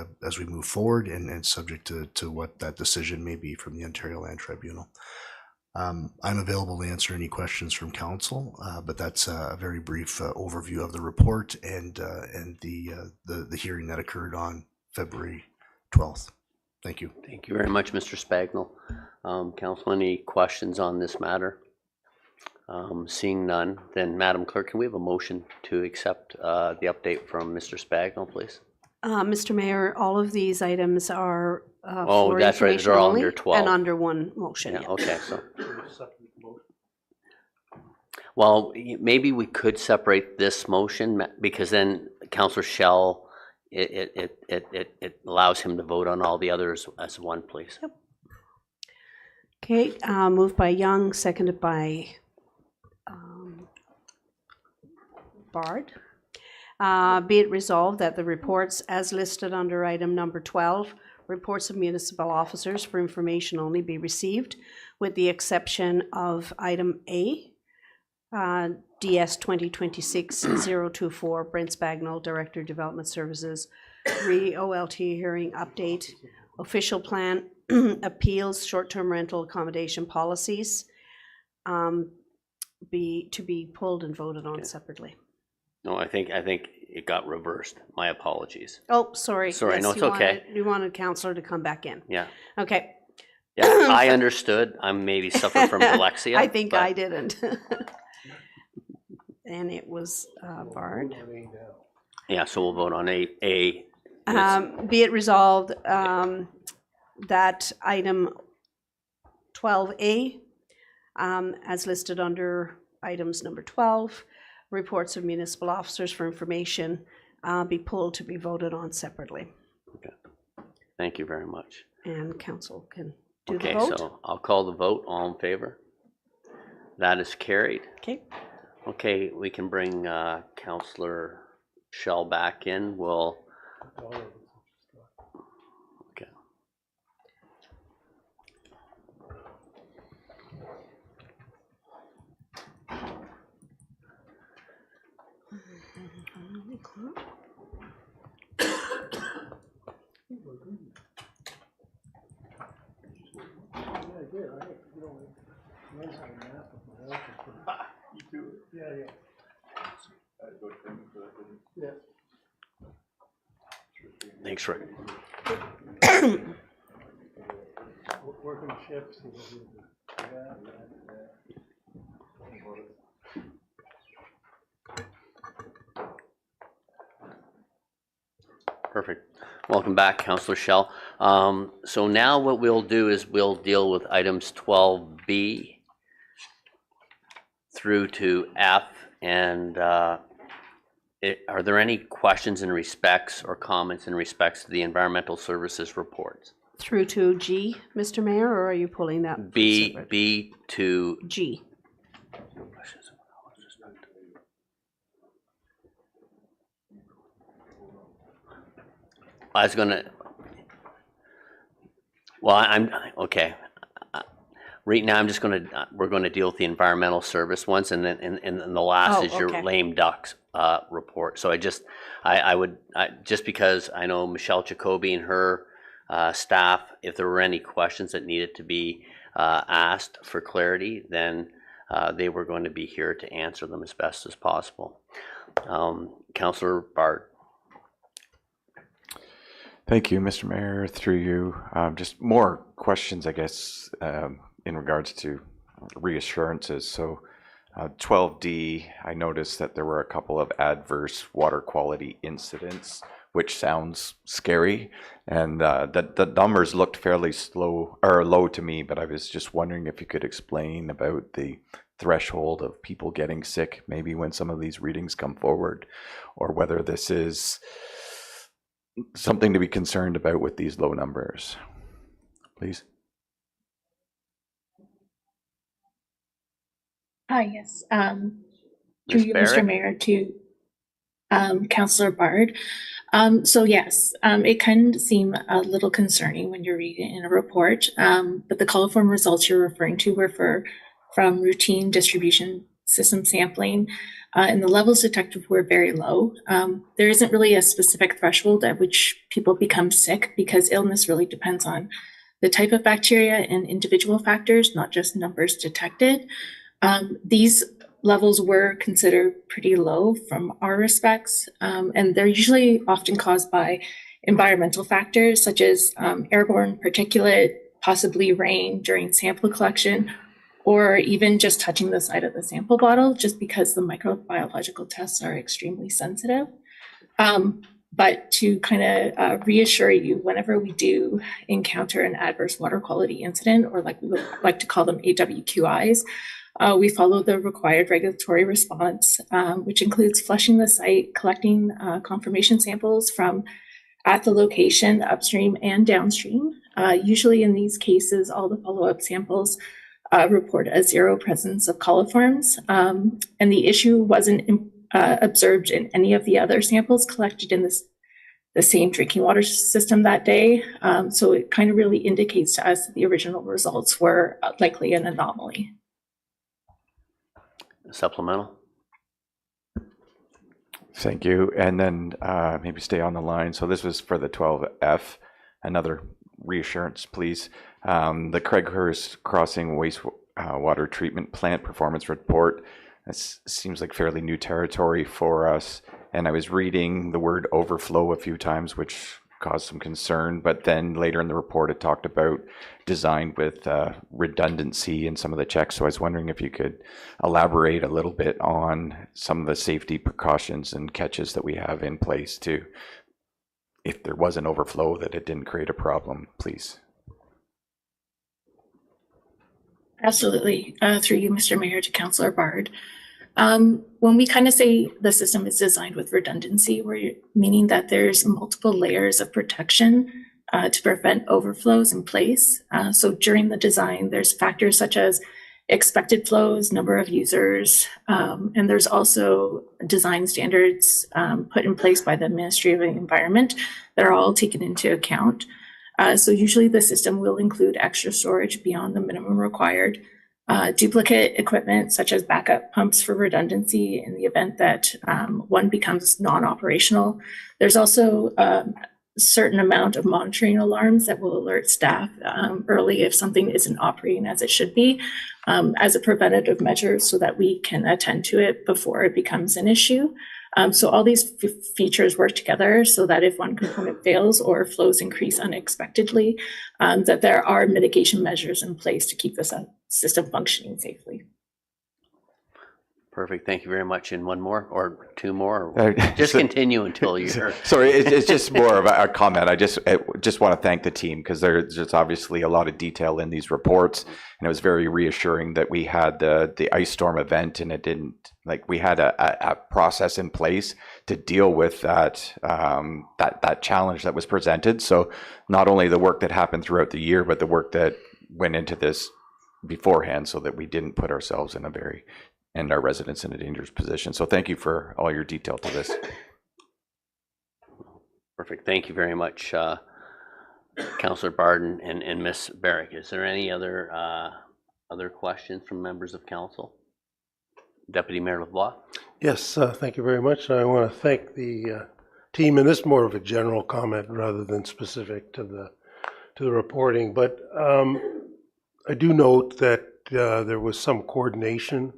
[SPEAKER 14] move forward, and subject to what that decision may be from the Ontario Land Tribunal. I'm available to answer any questions from council, but that's a very brief overview of the report and the hearing that occurred on February 12th. Thank you.
[SPEAKER 2] Thank you very much, Mr. Spagnell. Council, any questions on this matter? Seeing none, then Madam Clerk, can we have a motion to accept the update from Mr. Spagnell, please?
[SPEAKER 1] Mr. Mayor, all of these items are
[SPEAKER 2] Oh,
[SPEAKER 1] for
[SPEAKER 2] that's right,
[SPEAKER 1] information
[SPEAKER 2] they're all
[SPEAKER 1] only
[SPEAKER 2] under 12.
[SPEAKER 1] and under one motion.
[SPEAKER 2] Yeah,
[SPEAKER 1] Yeah.
[SPEAKER 2] okay, so. Well, maybe we could separate this motion because then Councillor Shell, it allows him to vote on all the others as one, please.
[SPEAKER 1] Yep. Okay, moved by Young, seconded by Bard. Be it resolved that the reports as listed under item number 12, reports of municipal officers for information only, be with the exception of item A, DS 2026-024, Brent Spagnell, Director, Development Services, re-OLT hearing update, official plan, appeals, short-term rental accommodation policies, to be pulled and voted on separately.
[SPEAKER 2] No, I think it got reversed. My apologies.
[SPEAKER 1] Oh, sorry.
[SPEAKER 2] Sorry,
[SPEAKER 1] Yes,
[SPEAKER 2] no, it's okay.
[SPEAKER 1] You wanted Counselor to come back in.
[SPEAKER 2] Yeah.
[SPEAKER 1] Okay.
[SPEAKER 2] Yeah, I understood. I'm maybe suffering from dyslexia.
[SPEAKER 1] I think
[SPEAKER 2] but
[SPEAKER 1] I didn't. And it was Bard.
[SPEAKER 2] Yeah, so we'll vote on A.
[SPEAKER 1] Be it resolved that item 12A, as listed under items number 12, reports of municipal officers for information, be pulled to be voted on separately.
[SPEAKER 2] Okay. Thank you very much.
[SPEAKER 1] And council can do the
[SPEAKER 2] Okay,
[SPEAKER 1] vote.
[SPEAKER 2] so I'll call the vote. All in favor? That is carried.
[SPEAKER 1] Okay.
[SPEAKER 2] Okay, we can bring Councillor Shell back in. We'll. Okay. Thanks, Rick.
[SPEAKER 4] Working shifts.
[SPEAKER 2] Perfect. Welcome back, Councillor Shell. So now what we'll do is we'll deal with items 12B through to F, and are there any questions in respects or comments in respects to the environmental services reports?
[SPEAKER 1] Through to G, Mr. Mayor, or are you pulling that?
[SPEAKER 2] B to
[SPEAKER 1] G. I'm okay.
[SPEAKER 2] right now, I'm just we're gonna deal with the environmental service ones, and then the last
[SPEAKER 1] Oh,
[SPEAKER 2] is your
[SPEAKER 1] okay.
[SPEAKER 2] lame ducks report. So I would just because I know Michelle Jacoby and her staff, if there were any questions that needed to be asked for clarity, then they were going to be here to answer them as best as possible. Councillor Bard.
[SPEAKER 9] Thank you, Mr. Mayor, through you. Just more questions, I guess, in regards to reassurances. So 12D, I noticed that there were a couple of adverse water quality incidents, which sounds scary. And the numbers looked fairly low to me, but I was just wondering if you could explain about the threshold of people getting sick, maybe when some of these readings come forward, or whether this is something to be concerned about with these low numbers, please.
[SPEAKER 8] Hi, yes. Through
[SPEAKER 2] Ms.
[SPEAKER 8] you,
[SPEAKER 2] Barrett?
[SPEAKER 8] Mr. Mayor, to Councillor Bard. So yes, it can seem a little concerning when you read it in a report, but the coliform results you're referring to were from routine distribution system sampling, and the levels detected were very low. There isn't really a specific threshold at which people become sick because illness really depends on the type of bacteria and individual factors, not just numbers detected. These levels were considered pretty low from our respects, and they're usually often caused by environmental factors such as airborne particulate, possibly rain during sample collection, or even just touching the side of the sample bottle, just because the microbiological tests are extremely sensitive. But to kind of reassure you, whenever we do encounter an adverse water quality incident, or like we would like to call them AWQIs, we follow the required regulatory response, which includes flushing the site, collecting confirmation samples from at the location, upstream and downstream. Usually in these cases, all the follow-up samples report a zero presence of coliforms, and the issue wasn't observed in any of the other samples collected in the same drinking water system that day. So it kind of really indicates to us that the original results were likely an anomaly.
[SPEAKER 2] Supplemental.
[SPEAKER 9] Thank you. And then maybe stay on the line. So this was for the 12F. Another reassurance, please. The Craighurst Crossing wastewater treatment plant performance report. This seems like fairly new territory for us. And I was reading the word overflow a few times, which caused some concern. But then later in the report, it talked about designed with redundancy in some of the checks. So I was wondering if you could elaborate a little bit on some of the safety precautions and catches that we have in place to, if there was an overflow, that it didn't create a problem, please.
[SPEAKER 8] Absolutely. Through you, Mr. Mayor, to Councillor Bard. When we kind of say the system is designed with redundancy, we're meaning that there's multiple layers of protection to prevent overflows in place. So during the design, there's factors such as expected flows, number of users, and there's also design standards put in place by the Ministry of the Environment that are all taken into account. So usually the system will include extra storage beyond the minimum required, duplicate equipment such as backup pumps for redundancy in the event that one becomes non-operational. There's also a certain amount of monitoring alarms that will alert staff early if something isn't operating as it should be, as a preventative measure so that we can attend to it before it becomes an issue. So all these features work together so that if one component fails or flows increase unexpectedly, that there are mitigation measures in place to keep the system functioning safely.
[SPEAKER 2] Perfect. Thank you very much. And one more or two more? Or just continue until you're...
[SPEAKER 9] Sorry, it's just more of a comment. I just want to thank the team because there's obviously a lot of detail in these reports, and it was very reassuring that we had the ice storm event, and it didn't, like, we had a process in place to deal with that challenge that was presented. So not only the work that happened throughout the year, but the work that went into this beforehand, so that we didn't put ourselves in and our residents in a dangerous position. So thank you for all your detail to this.
[SPEAKER 2] Perfect. Thank you very much, Councillor Barden and Ms. Barrick. Is there any other Other questions from members of council? Deputy Mayor LeBlanc?
[SPEAKER 4] Yes, thank you very much. I want to thank the team, and this is more of a general comment rather than specific to the reporting. But I do note that there was some coordination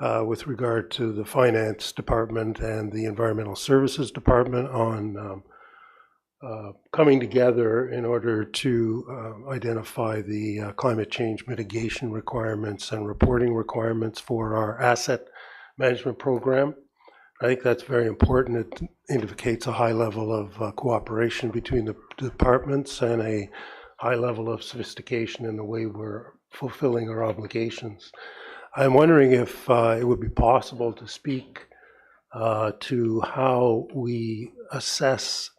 [SPEAKER 4] with regard to the finance department and the environmental services department on coming together in order to identify the climate change mitigation requirements and reporting requirements for our asset management program. I think that's very important. It indicates a high level of cooperation between the departments and a high level of sophistication in the way we're fulfilling our obligations. I'm wondering if it would be possible to speak to how we assess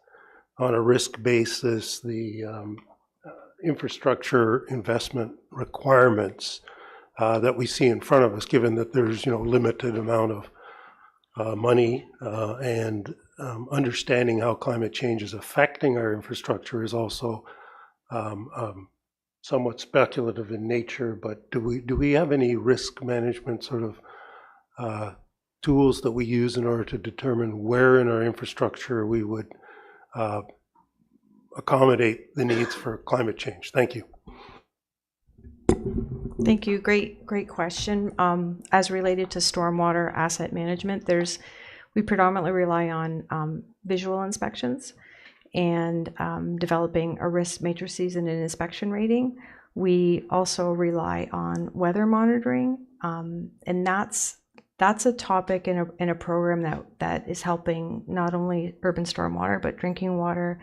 [SPEAKER 4] on a risk basis the infrastructure investment requirements that we see in front of us, given that there's limited amount of money and understanding how climate change is affecting our infrastructure is also somewhat speculative in nature. But do we have any risk management sort of tools that we use in order to determine where in our infrastructure we would accommodate the needs for climate change? Thank you.
[SPEAKER 10] Thank you. Great question. As related to stormwater asset management, we predominantly rely on visual inspections and developing a risk matrices and an inspection rating. We also rely on weather monitoring, and that's a topic in a program that is helping not only urban stormwater but drinking water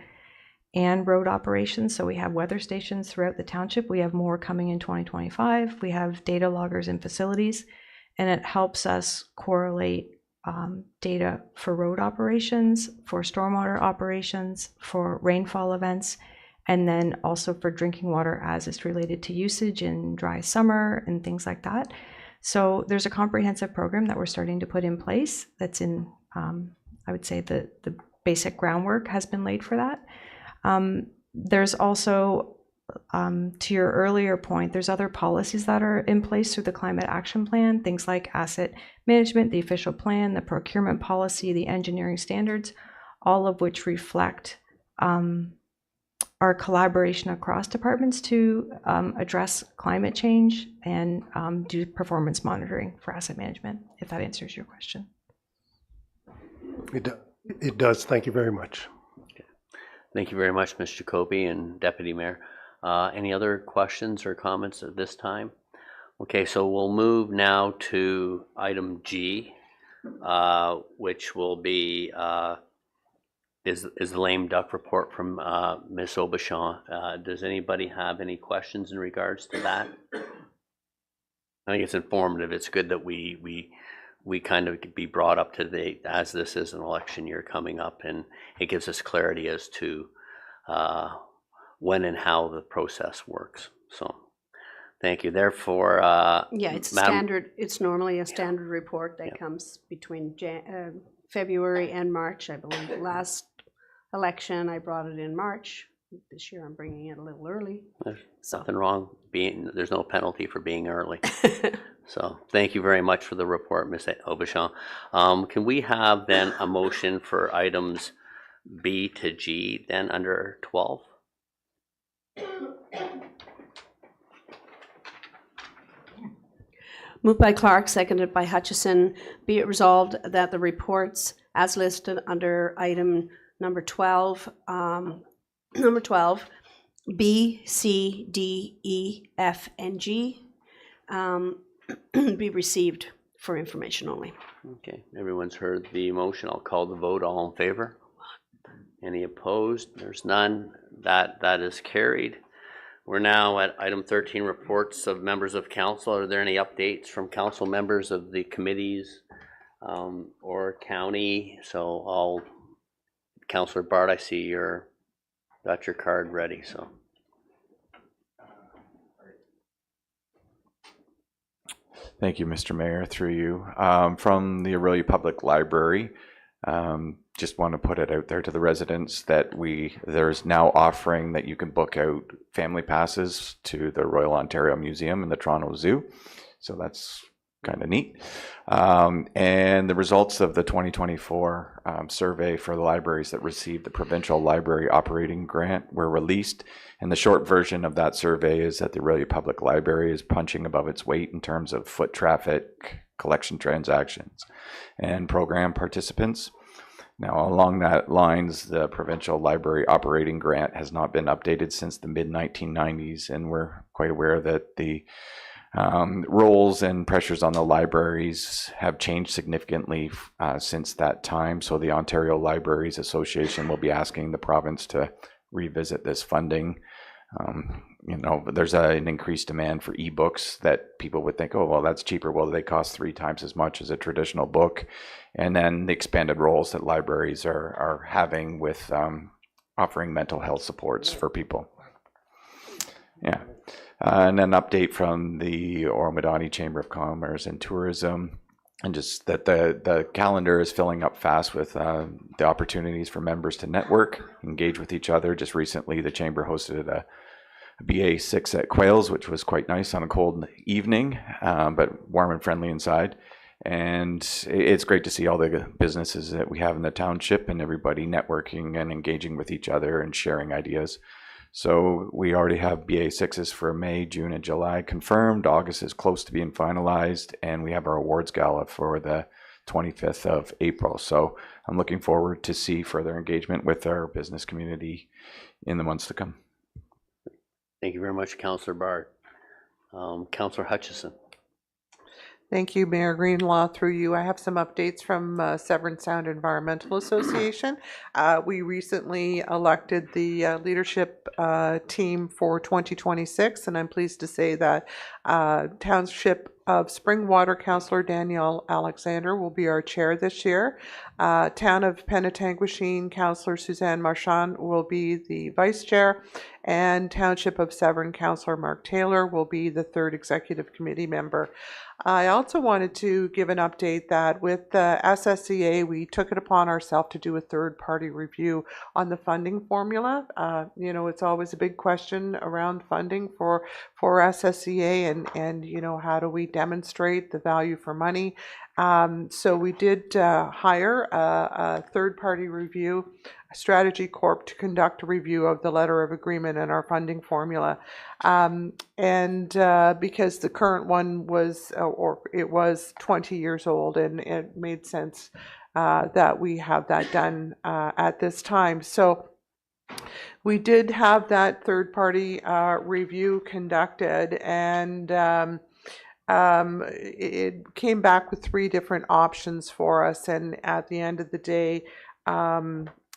[SPEAKER 10] and road operations. So we have weather stations throughout the township. We have more coming in 2025. We have data loggers in facilities, and it helps us correlate data for road operations, for stormwater operations, for rainfall events, and then also for drinking water as it's related to usage in dry summer and things like that. So there's a comprehensive program that we're starting to put in place that's in, I would say the basic groundwork has been laid for that. There's also, to your earlier point, there's other policies that are in place through the Climate Action Plan, things like asset management, the official plan, the procurement policy, the engineering standards, all of which reflect our collaboration across departments to address climate change and do performance monitoring for asset management, if that answers your question.
[SPEAKER 4] It does. Thank you very much.
[SPEAKER 2] Okay. Thank you very much, Ms. Jacoby and Deputy Mayor. Any other questions or comments at this time? Okay, so we'll move now to item G, which will be is the lame duck report from Ms. Aubuchon. Does anybody have any questions in regards to that? I think it's informative. It's good that we kind of be brought up to date, as this is an election year coming up, and it gives us clarity as to when and how the process works. So thank you. Therefore,
[SPEAKER 1] yeah, it's standard. It's normally a standard report that comes between February and March. I believe last election I brought it in March. This year I'm bringing it a little early.
[SPEAKER 2] There's nothing wrong there's no penalty for being early. So thank you very much for the report, Ms. Aubuchon. Can we have then a motion for items B to G then under 12?
[SPEAKER 1] Moved by Clark, seconded by Hutchison. Be it resolved that the reports as listed under item number 12, B, C, D, E, F, and G be received for information only.
[SPEAKER 2] Okay, everyone's heard the motion. I'll call the vote. All in favor? Any opposed? There's none. That is carried. We're now at item 13, reports of members of council. Are there any updates from council members of the committees or county? So Councillor Bard, I see got your card ready. So.
[SPEAKER 9] Thank you, Mr. Mayor, through you. From the Orillia Public Library, just want to put it out there to the residents that there's now offering that you can book out family passes to the Royal Ontario Museum and the Toronto Zoo. So that's kind of neat. And the results of the 2024 survey for the libraries that received the Provincial Library Operating Grant were released. And the short version of that survey is that the Orillia Public Library is punching above its weight in terms of foot traffic, collection transactions, and program participants. Now, along that lines, the Provincial Library Operating Grant has not been updated since the mid-1990s, and we're quite aware that the roles and pressures on the libraries have changed significantly since that time. So the Ontario Libraries Association will be asking the province to revisit this funding. There's an increased demand for ebooks that people would think, oh, well, that's cheaper. Well, they cost 3 times as much as a traditional book. And then the expanded roles that libraries are having with offering mental health supports for people. Yeah. And an update from the Oro-Medonte Chamber of Commerce and Tourism, and just that the calendar is filling up fast with the opportunities for members to network, engage with each other. Just recently, the Chamber hosted a BA6 at Quails, which was quite nice on a cold evening, but warm and friendly inside. And it's great to see all the businesses that we have in the township and everybody networking and engaging with each other and sharing ideas. So we already have BA6s for May, June, and July confirmed. August is close to being finalized, and we have our awards gala for the 25th of April. So I'm looking forward to see further engagement with our business community in the months to come.
[SPEAKER 2] Thank you very much, Councillor Bard. Councillor Hutchison.
[SPEAKER 13] Thank you, Mayor Greenlaw. Through you, I have some updates from Severn Sound Environmental Association. We recently elected the leadership team for 2026, and I'm pleased to say that Township of Springwater Councillor Danielle Alexander will be our chair this year. Town of Penetanguishene Councillor Suzanne Marchand will be the vice chair, and Township of Severn Councillor Mark Taylor will be the third executive committee member. I also wanted to give an update that with the SSCA, we took it upon ourselves to do a third-party review on the funding formula. It's always a big question around funding for SSCA, and how do we demonstrate the value for money? So we did hire a third-party review, Strategy Corp, to conduct a review of the letter of agreement and our funding formula. Because the current one was 20 years old, and it made sense that we have that done at this time. So we did have that third-party review conducted, and it came back with 3 different options for us. And at the end of the day,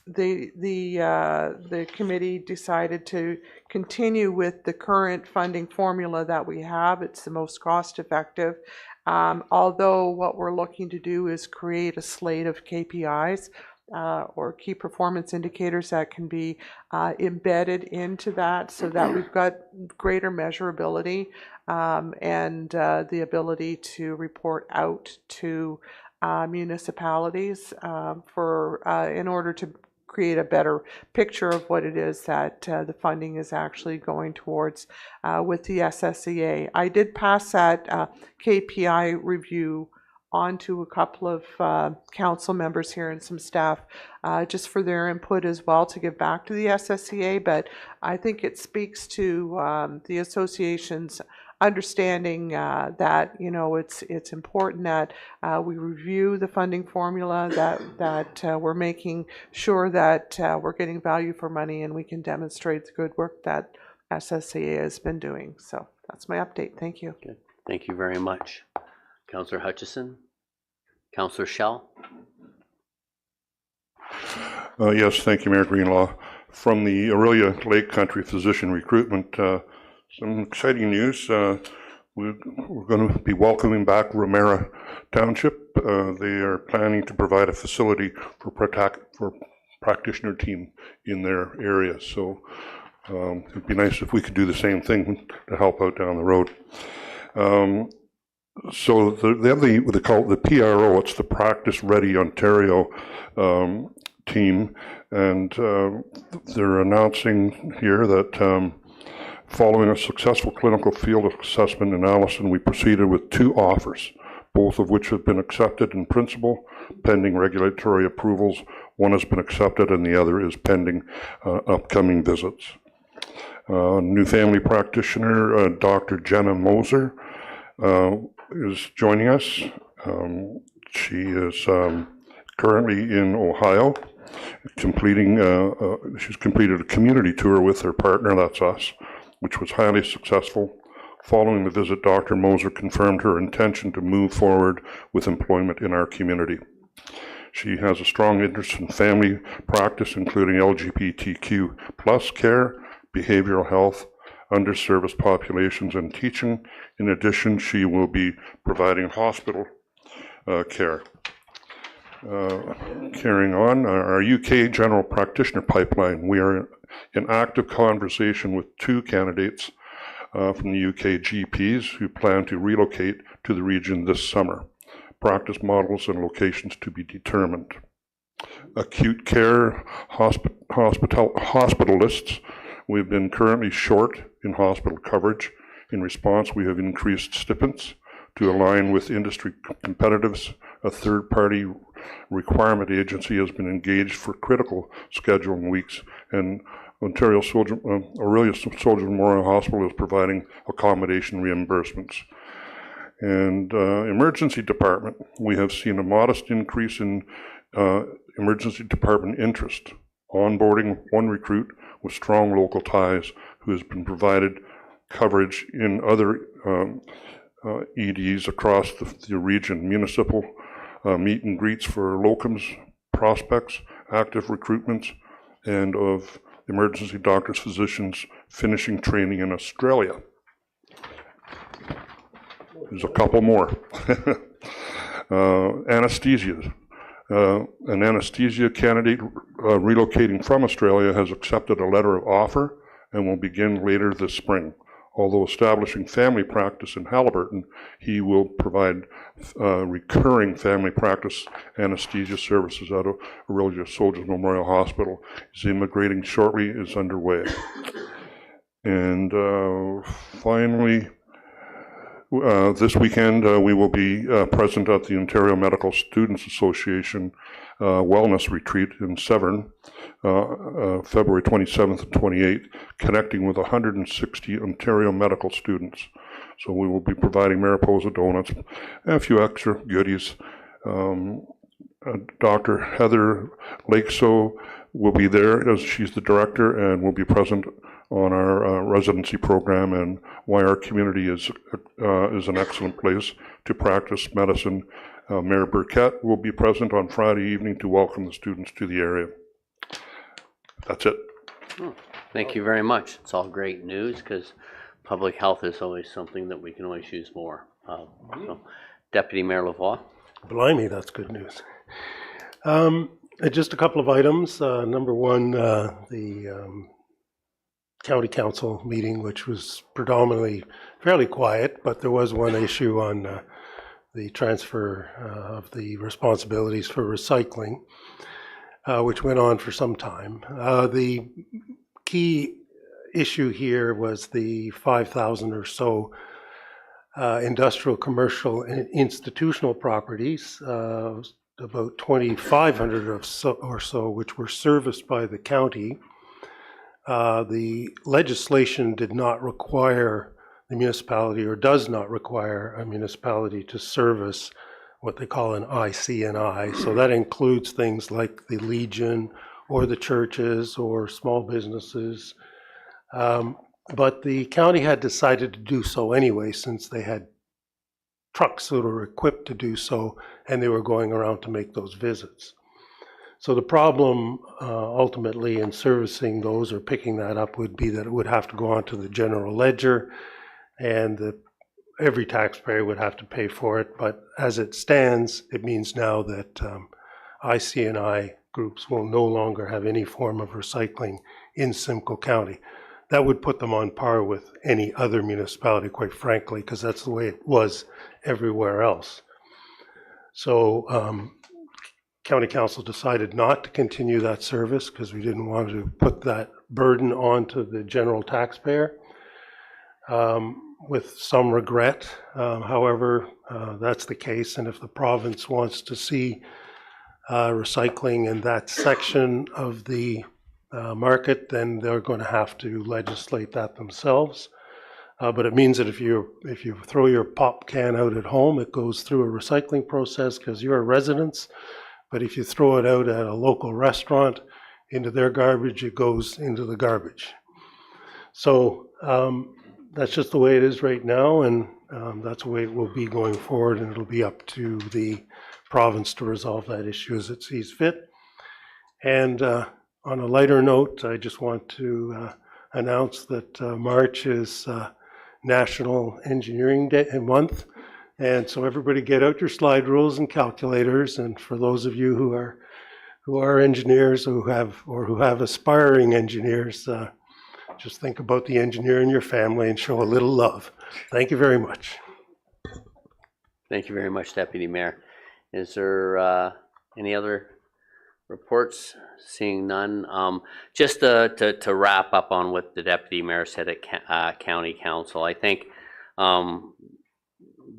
[SPEAKER 13] the committee decided to continue with the current funding formula that we have. It's the most cost effective. Although what we're looking to do is create a slate of KPIs or key performance indicators that can be embedded into that, so that we've got greater measurability and the ability to report out to municipalities in order to create a better picture of what it is that the funding is actually going towards with the SSCA. I did pass that KPI review on to a couple of council members here and some staff just for their input as well, to give back to the SSCA. But I think it speaks to the association's understanding that it's important that we review the funding formula, that we're making sure that we're getting value for money, and we can demonstrate the good work that SSCA has been doing. So that's my update. Thank you.
[SPEAKER 2] Good. Thank you very much. Councillor Hutchison. Councillor Schell.
[SPEAKER 3] Yes, thank you, Mayor Greenlaw. From the Orillia Lake Country Physician Recruitment, some exciting news. We're going to be welcoming back Romera Township. They are planning to provide a facility for practitioner team in their area. So it'd be nice if we could do the same thing to help out down the road. So they have they call it the PRO. It's the Practice Ready Ontario team, and they're announcing here that following a successful clinical field assessment in Allison, we proceeded with 2 offers, both of which have been accepted in principle, pending regulatory approvals. One has been accepted and the other is pending upcoming visits. New family practitioner, Dr. Jenna Moser, is joining us. She is currently in Ohio, she's completed a community tour with her partner, that's us, which was highly successful. Following the visit, Dr. Moser confirmed her intention to move forward with employment in our community. She has a strong interest in family practice, including LGBTQ plus care, behavioral health, underserviced populations, and teaching. In addition, she will be providing hospital care. Carrying on, our UK general practitioner pipeline. We are in active conversation with 2 candidates from the UK GPs who plan to relocate to the region this summer. Practice models and locations to be determined. Acute care hospitalists. We've been currently short in hospital coverage. In response, we have increased stipends to align with industry competitiveness. A third-party requirement agency has been engaged for critical scheduling weeks, and Aurelius Soldier Memorial Hospital is providing accommodation reimbursements. And emergency department, we have seen a modest increase in emergency department interest, onboarding 1 recruit with strong local ties who has been provided coverage in other EDs across the region, municipal meet and greets for locums, prospects, active recruitments, and of emergency doctors, physicians finishing training in Australia. There's a couple more. Anesthesia. An anesthesia candidate relocating from Australia has accepted a letter of offer and will begin later this spring. Although establishing family practice in Haliburton, he will provide recurring family practice anesthesia services out of Aurelius Soldier Memorial Hospital. His immigrating shortly is underway. And finally, this weekend we will be present at the Ontario Medical Students Association Wellness Retreat in Severn, February 27th and 28th, connecting with 160 Ontario medical students. So we will be providing Mariposa donuts and a few extra goodies. Dr. Heather Lakeso will be there as she's the director and will be present on our residency program and why our community is an excellent place to practice medicine. Mayor Burkett will be present on Friday evening to welcome the students to the area. That's it.
[SPEAKER 2] Thank you very much. It's all great news because public health is always something that we can always use more of. So, Deputy Mayor Lavoie.
[SPEAKER 4] Blimey, that's good news. Just a couple of items. Number one, the county council meeting, which was predominantly fairly quiet, but there was one issue on the transfer of the responsibilities for recycling, which went on for some time. The key issue here was the 5,000 or so industrial, commercial, and institutional properties, about 2,500 or so, which were serviced by the county. The legislation did not require the municipality, or does not require a municipality to service what they call an IC&I. So that includes things like the Legion or the churches or small businesses. But the county had decided to do so anyway, since they had trucks that were equipped to do so, and they were going around to make those visits. So the problem ultimately in servicing those or picking that up would be that it would have to go onto the general ledger, and every taxpayer would have to pay for it. But as it stands, it means now that IC&I groups will no longer have any form of recycling in Simcoe County. That would put them on par with any other municipality, quite frankly, because that's the way it was everywhere else. So County Council decided not to continue that service because we didn't want to put that burden onto the general taxpayer, with some regret. However, that's the case, and if the province wants to see recycling in that section of the market, then they're going to have to legislate that themselves. But it means that if you throw your pop can out at home, it goes through a recycling process because you're residents. But if you throw it out at a local restaurant into their garbage, it goes into the garbage. So that's just the way it is right now, and that's the way it will be going forward, and it'll be up to the province to resolve that issue as it sees fit. And on a lighter note, I just want to announce that March is National Engineering Day month, and so everybody get out your slide rules and calculators. And for those of you who are engineers who have aspiring engineers, just think about the engineer in your family and show a little love. Thank you very much.
[SPEAKER 2] Thank you very much, Deputy Mayor. Is there any other reports? Seeing none. Just to wrap up on what the Deputy Mayor said at County Council, I think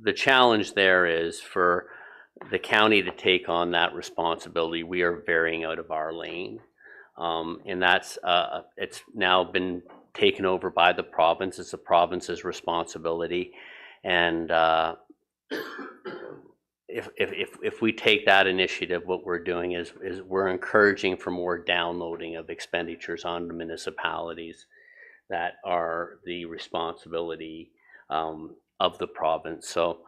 [SPEAKER 2] the challenge there is for the county to take on that responsibility. We are veering out of our lane. And that's it's now been taken over by the province. It's the province's responsibility, and if we take that initiative, what we're doing is we're encouraging for more downloading of expenditures on the municipalities that are the responsibility of the province. So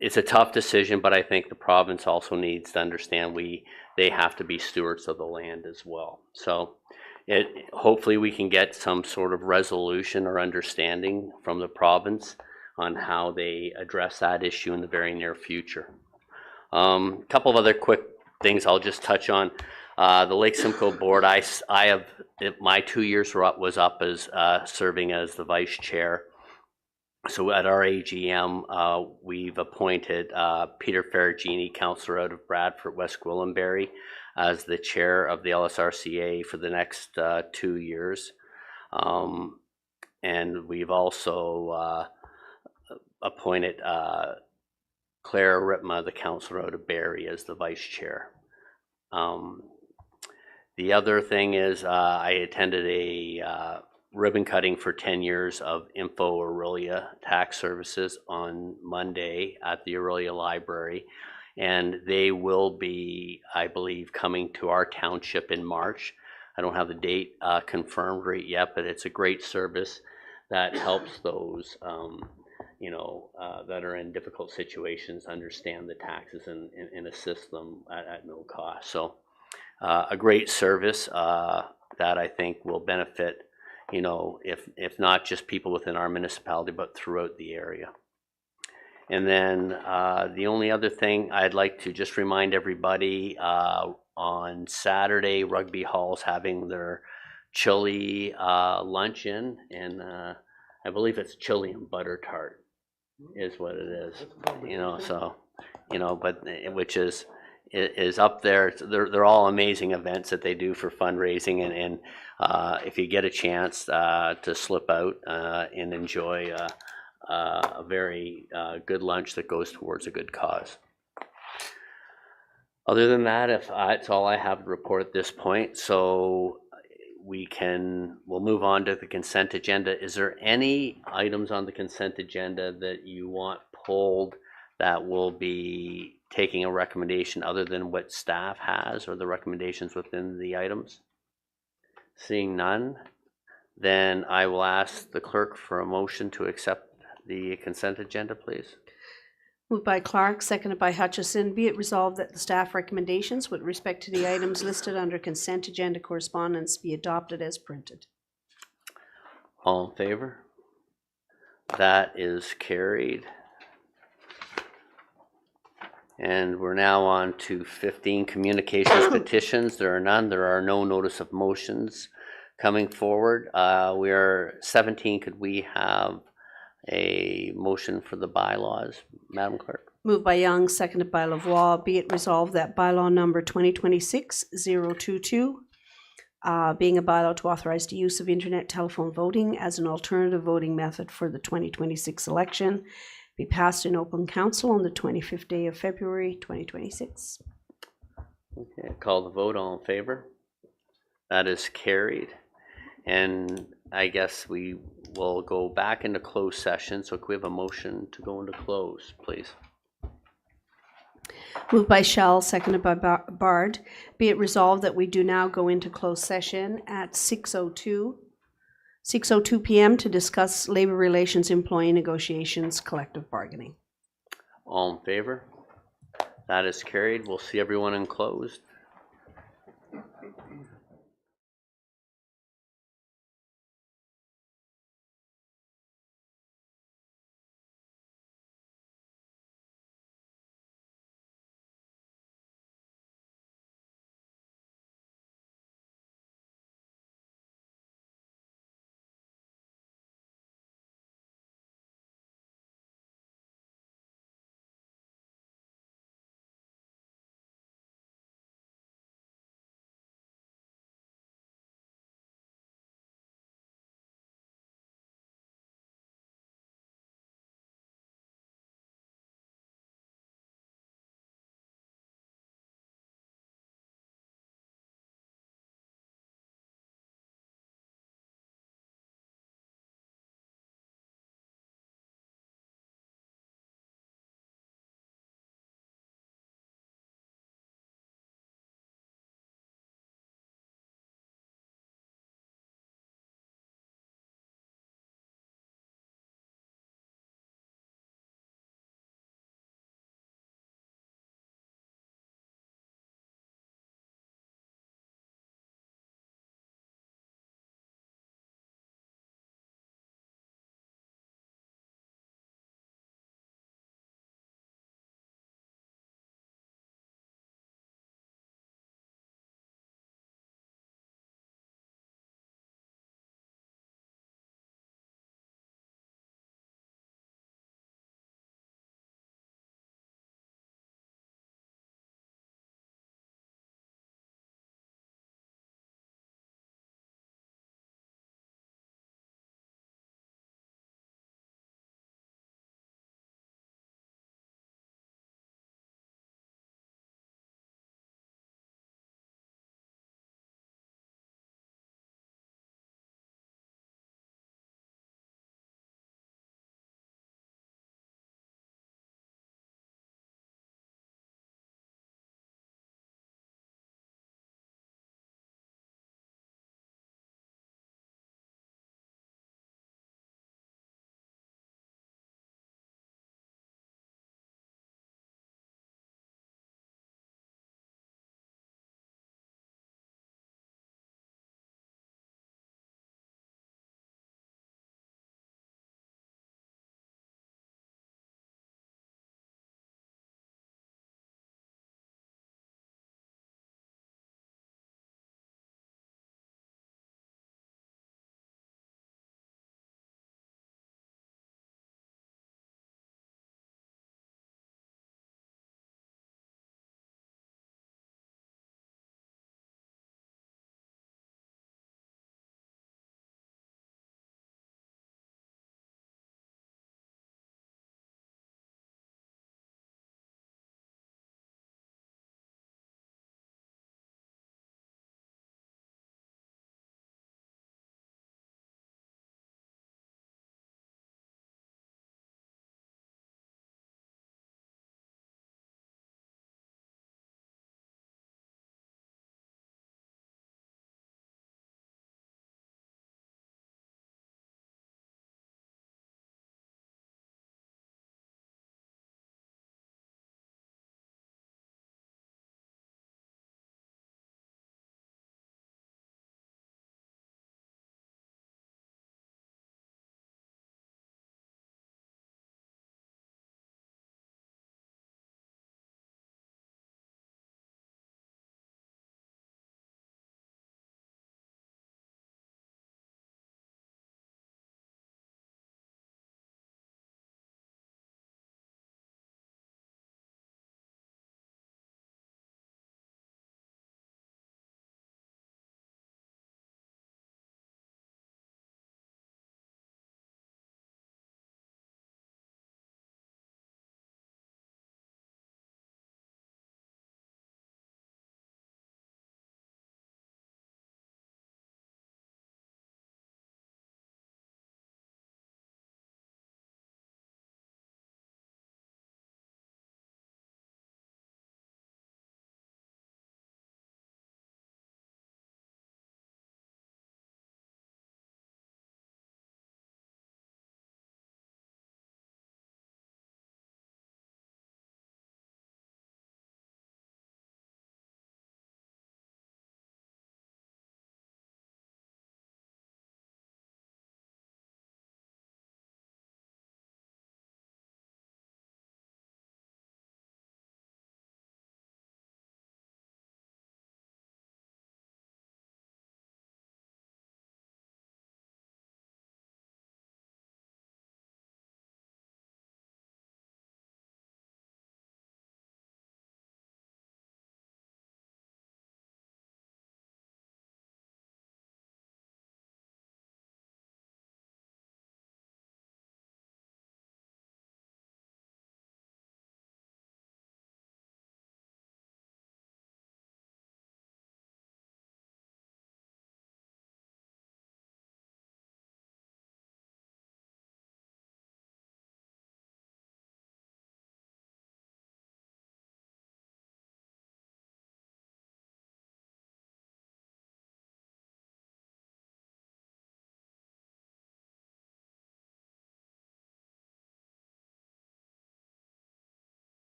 [SPEAKER 2] it's a tough decision, but I think the province also needs to understand they have to be stewards of the land as well. So hopefully we can get some sort of resolution or understanding from the province on how they address that issue in the very near future. A couple of other quick things I'll just touch on. The Lake Simcoe board, I have, my 2 years was up as serving as the vice chair. So at our AGM, we've appointed Peter Ferragini, councillor out of Bradford, West Gwillimbury, as the chair of the LSRCA for the next 2 years. And we've also appointed Claire Ripma, the councillor out of Barrie, as the vice chair. The other thing is I attended a ribbon cutting for 10 years of Info Aurelia Tax Services on Monday at the Aurelia Library. And they will be, I believe, coming to our township in March. I don't have the date confirmed right yet, but it's a great service that helps those that are in difficult situations understand the taxes and assist them at no cost. So a great service that I think will benefit, if not just people within our municipality, but throughout the area. And then the only other thing I'd like to just remind everybody, on Saturday, Rugby Hall's having their chili luncheon, and I believe it's chili and butter tart is what it is, but which is up there. They're all amazing events that they do for fundraising, and if you get a chance to slip out and enjoy a very good lunch that goes towards a good cause. Other than that, it's all I have to report at this point. So we'll move on to the consent agenda. Is there any items on the consent agenda that you want pulled that will be taking a recommendation other than what staff has or the recommendations within the items? Seeing none, then I will ask the clerk for a motion to accept the consent agenda, please.
[SPEAKER 1] Moved by Clark, seconded by Hutchison. Be it resolved that the staff recommendations with respect to the items listed under consent agenda correspondence be adopted as printed.
[SPEAKER 2] All in favor? That is carried. And we're now on to 15 communications petitions. There are none. There are no notice of motions coming forward. We are 17. Could we have a motion for the bylaws, Madam Clerk?
[SPEAKER 1] Moved by Young, seconded by Lavoie. Be it resolved that bylaw number 2026-022, being a bylaw to authorize the use of internet telephone voting as an alternative voting method for the 2026 election, be passed in open council on the 25th day of February 2026.
[SPEAKER 2] Okay, call the vote. All in favor? That is carried. And I guess we will go back into closed session. So can we have a motion to go into close, please?
[SPEAKER 1] Moved by Shell, seconded by Bard. Be it resolved that we do now go into closed session at 6:02 p.m. to discuss labor relations, employee negotiations, collective bargaining.
[SPEAKER 2] All in favor? That is carried. We'll see everyone in closed.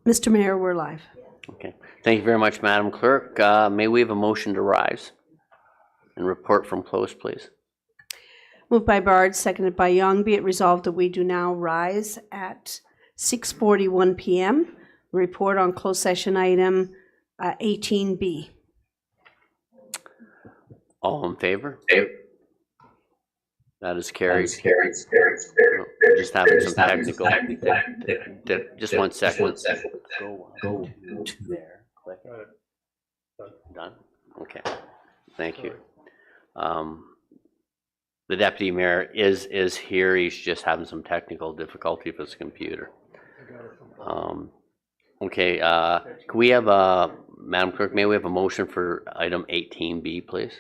[SPEAKER 1] Mr. Mayor, we're live.
[SPEAKER 2] Okay. Thank you very much, Madam Clerk. May we have a motion to rise and report from close, please?
[SPEAKER 1] Moved by Bard, seconded by Young. Be it resolved that we do now rise at 6:41 p.m. Report on closed session item 18B.
[SPEAKER 2] All in favor? That is carried. We're just having some technical. Just 1 second. Go to there. Click. Done? Okay. Thank you. The deputy mayor is here. He's just having some technical difficulty with his computer. Okay. Can we have Madam Clerk, may we have a motion for item 18B, please?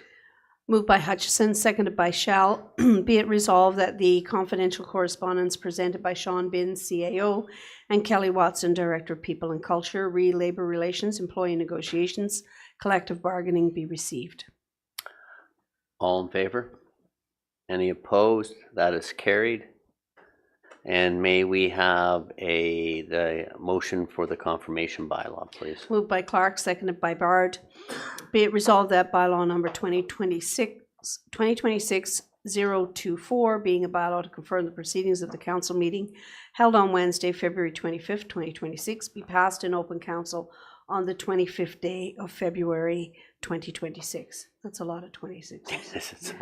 [SPEAKER 1] Moved by Hutchison, seconded by Shell. Be it resolved that the confidential correspondence presented by Sean Binns, CAO, and Kelly Watson, Director of People and Culture, Labor Relations, Employee Negotiations, Collective Bargaining, be received.
[SPEAKER 2] All in favor? Any opposed? That is carried. And may we have the motion for the confirmation bylaw, please?
[SPEAKER 1] Moved by Clark, seconded by Bard. Be it resolved that bylaw number 2026-024, being a bylaw to confirm the proceedings of the council meeting held on Wednesday, February 25th, 2026, be passed in open council on the 25th day of February 2026. That's a lot of 26s.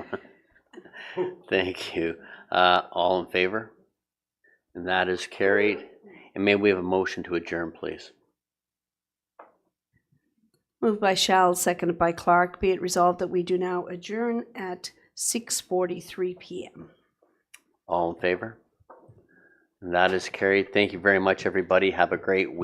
[SPEAKER 2] Thank you. All in favor? And that is carried. And may we have a motion to adjourn, please?
[SPEAKER 1] Moved by Shell, seconded by Clark. Be it resolved that we do now adjourn at 6:43 p.m.
[SPEAKER 2] All in favor? And that is carried. Thank you very much, everybody. Have a great week.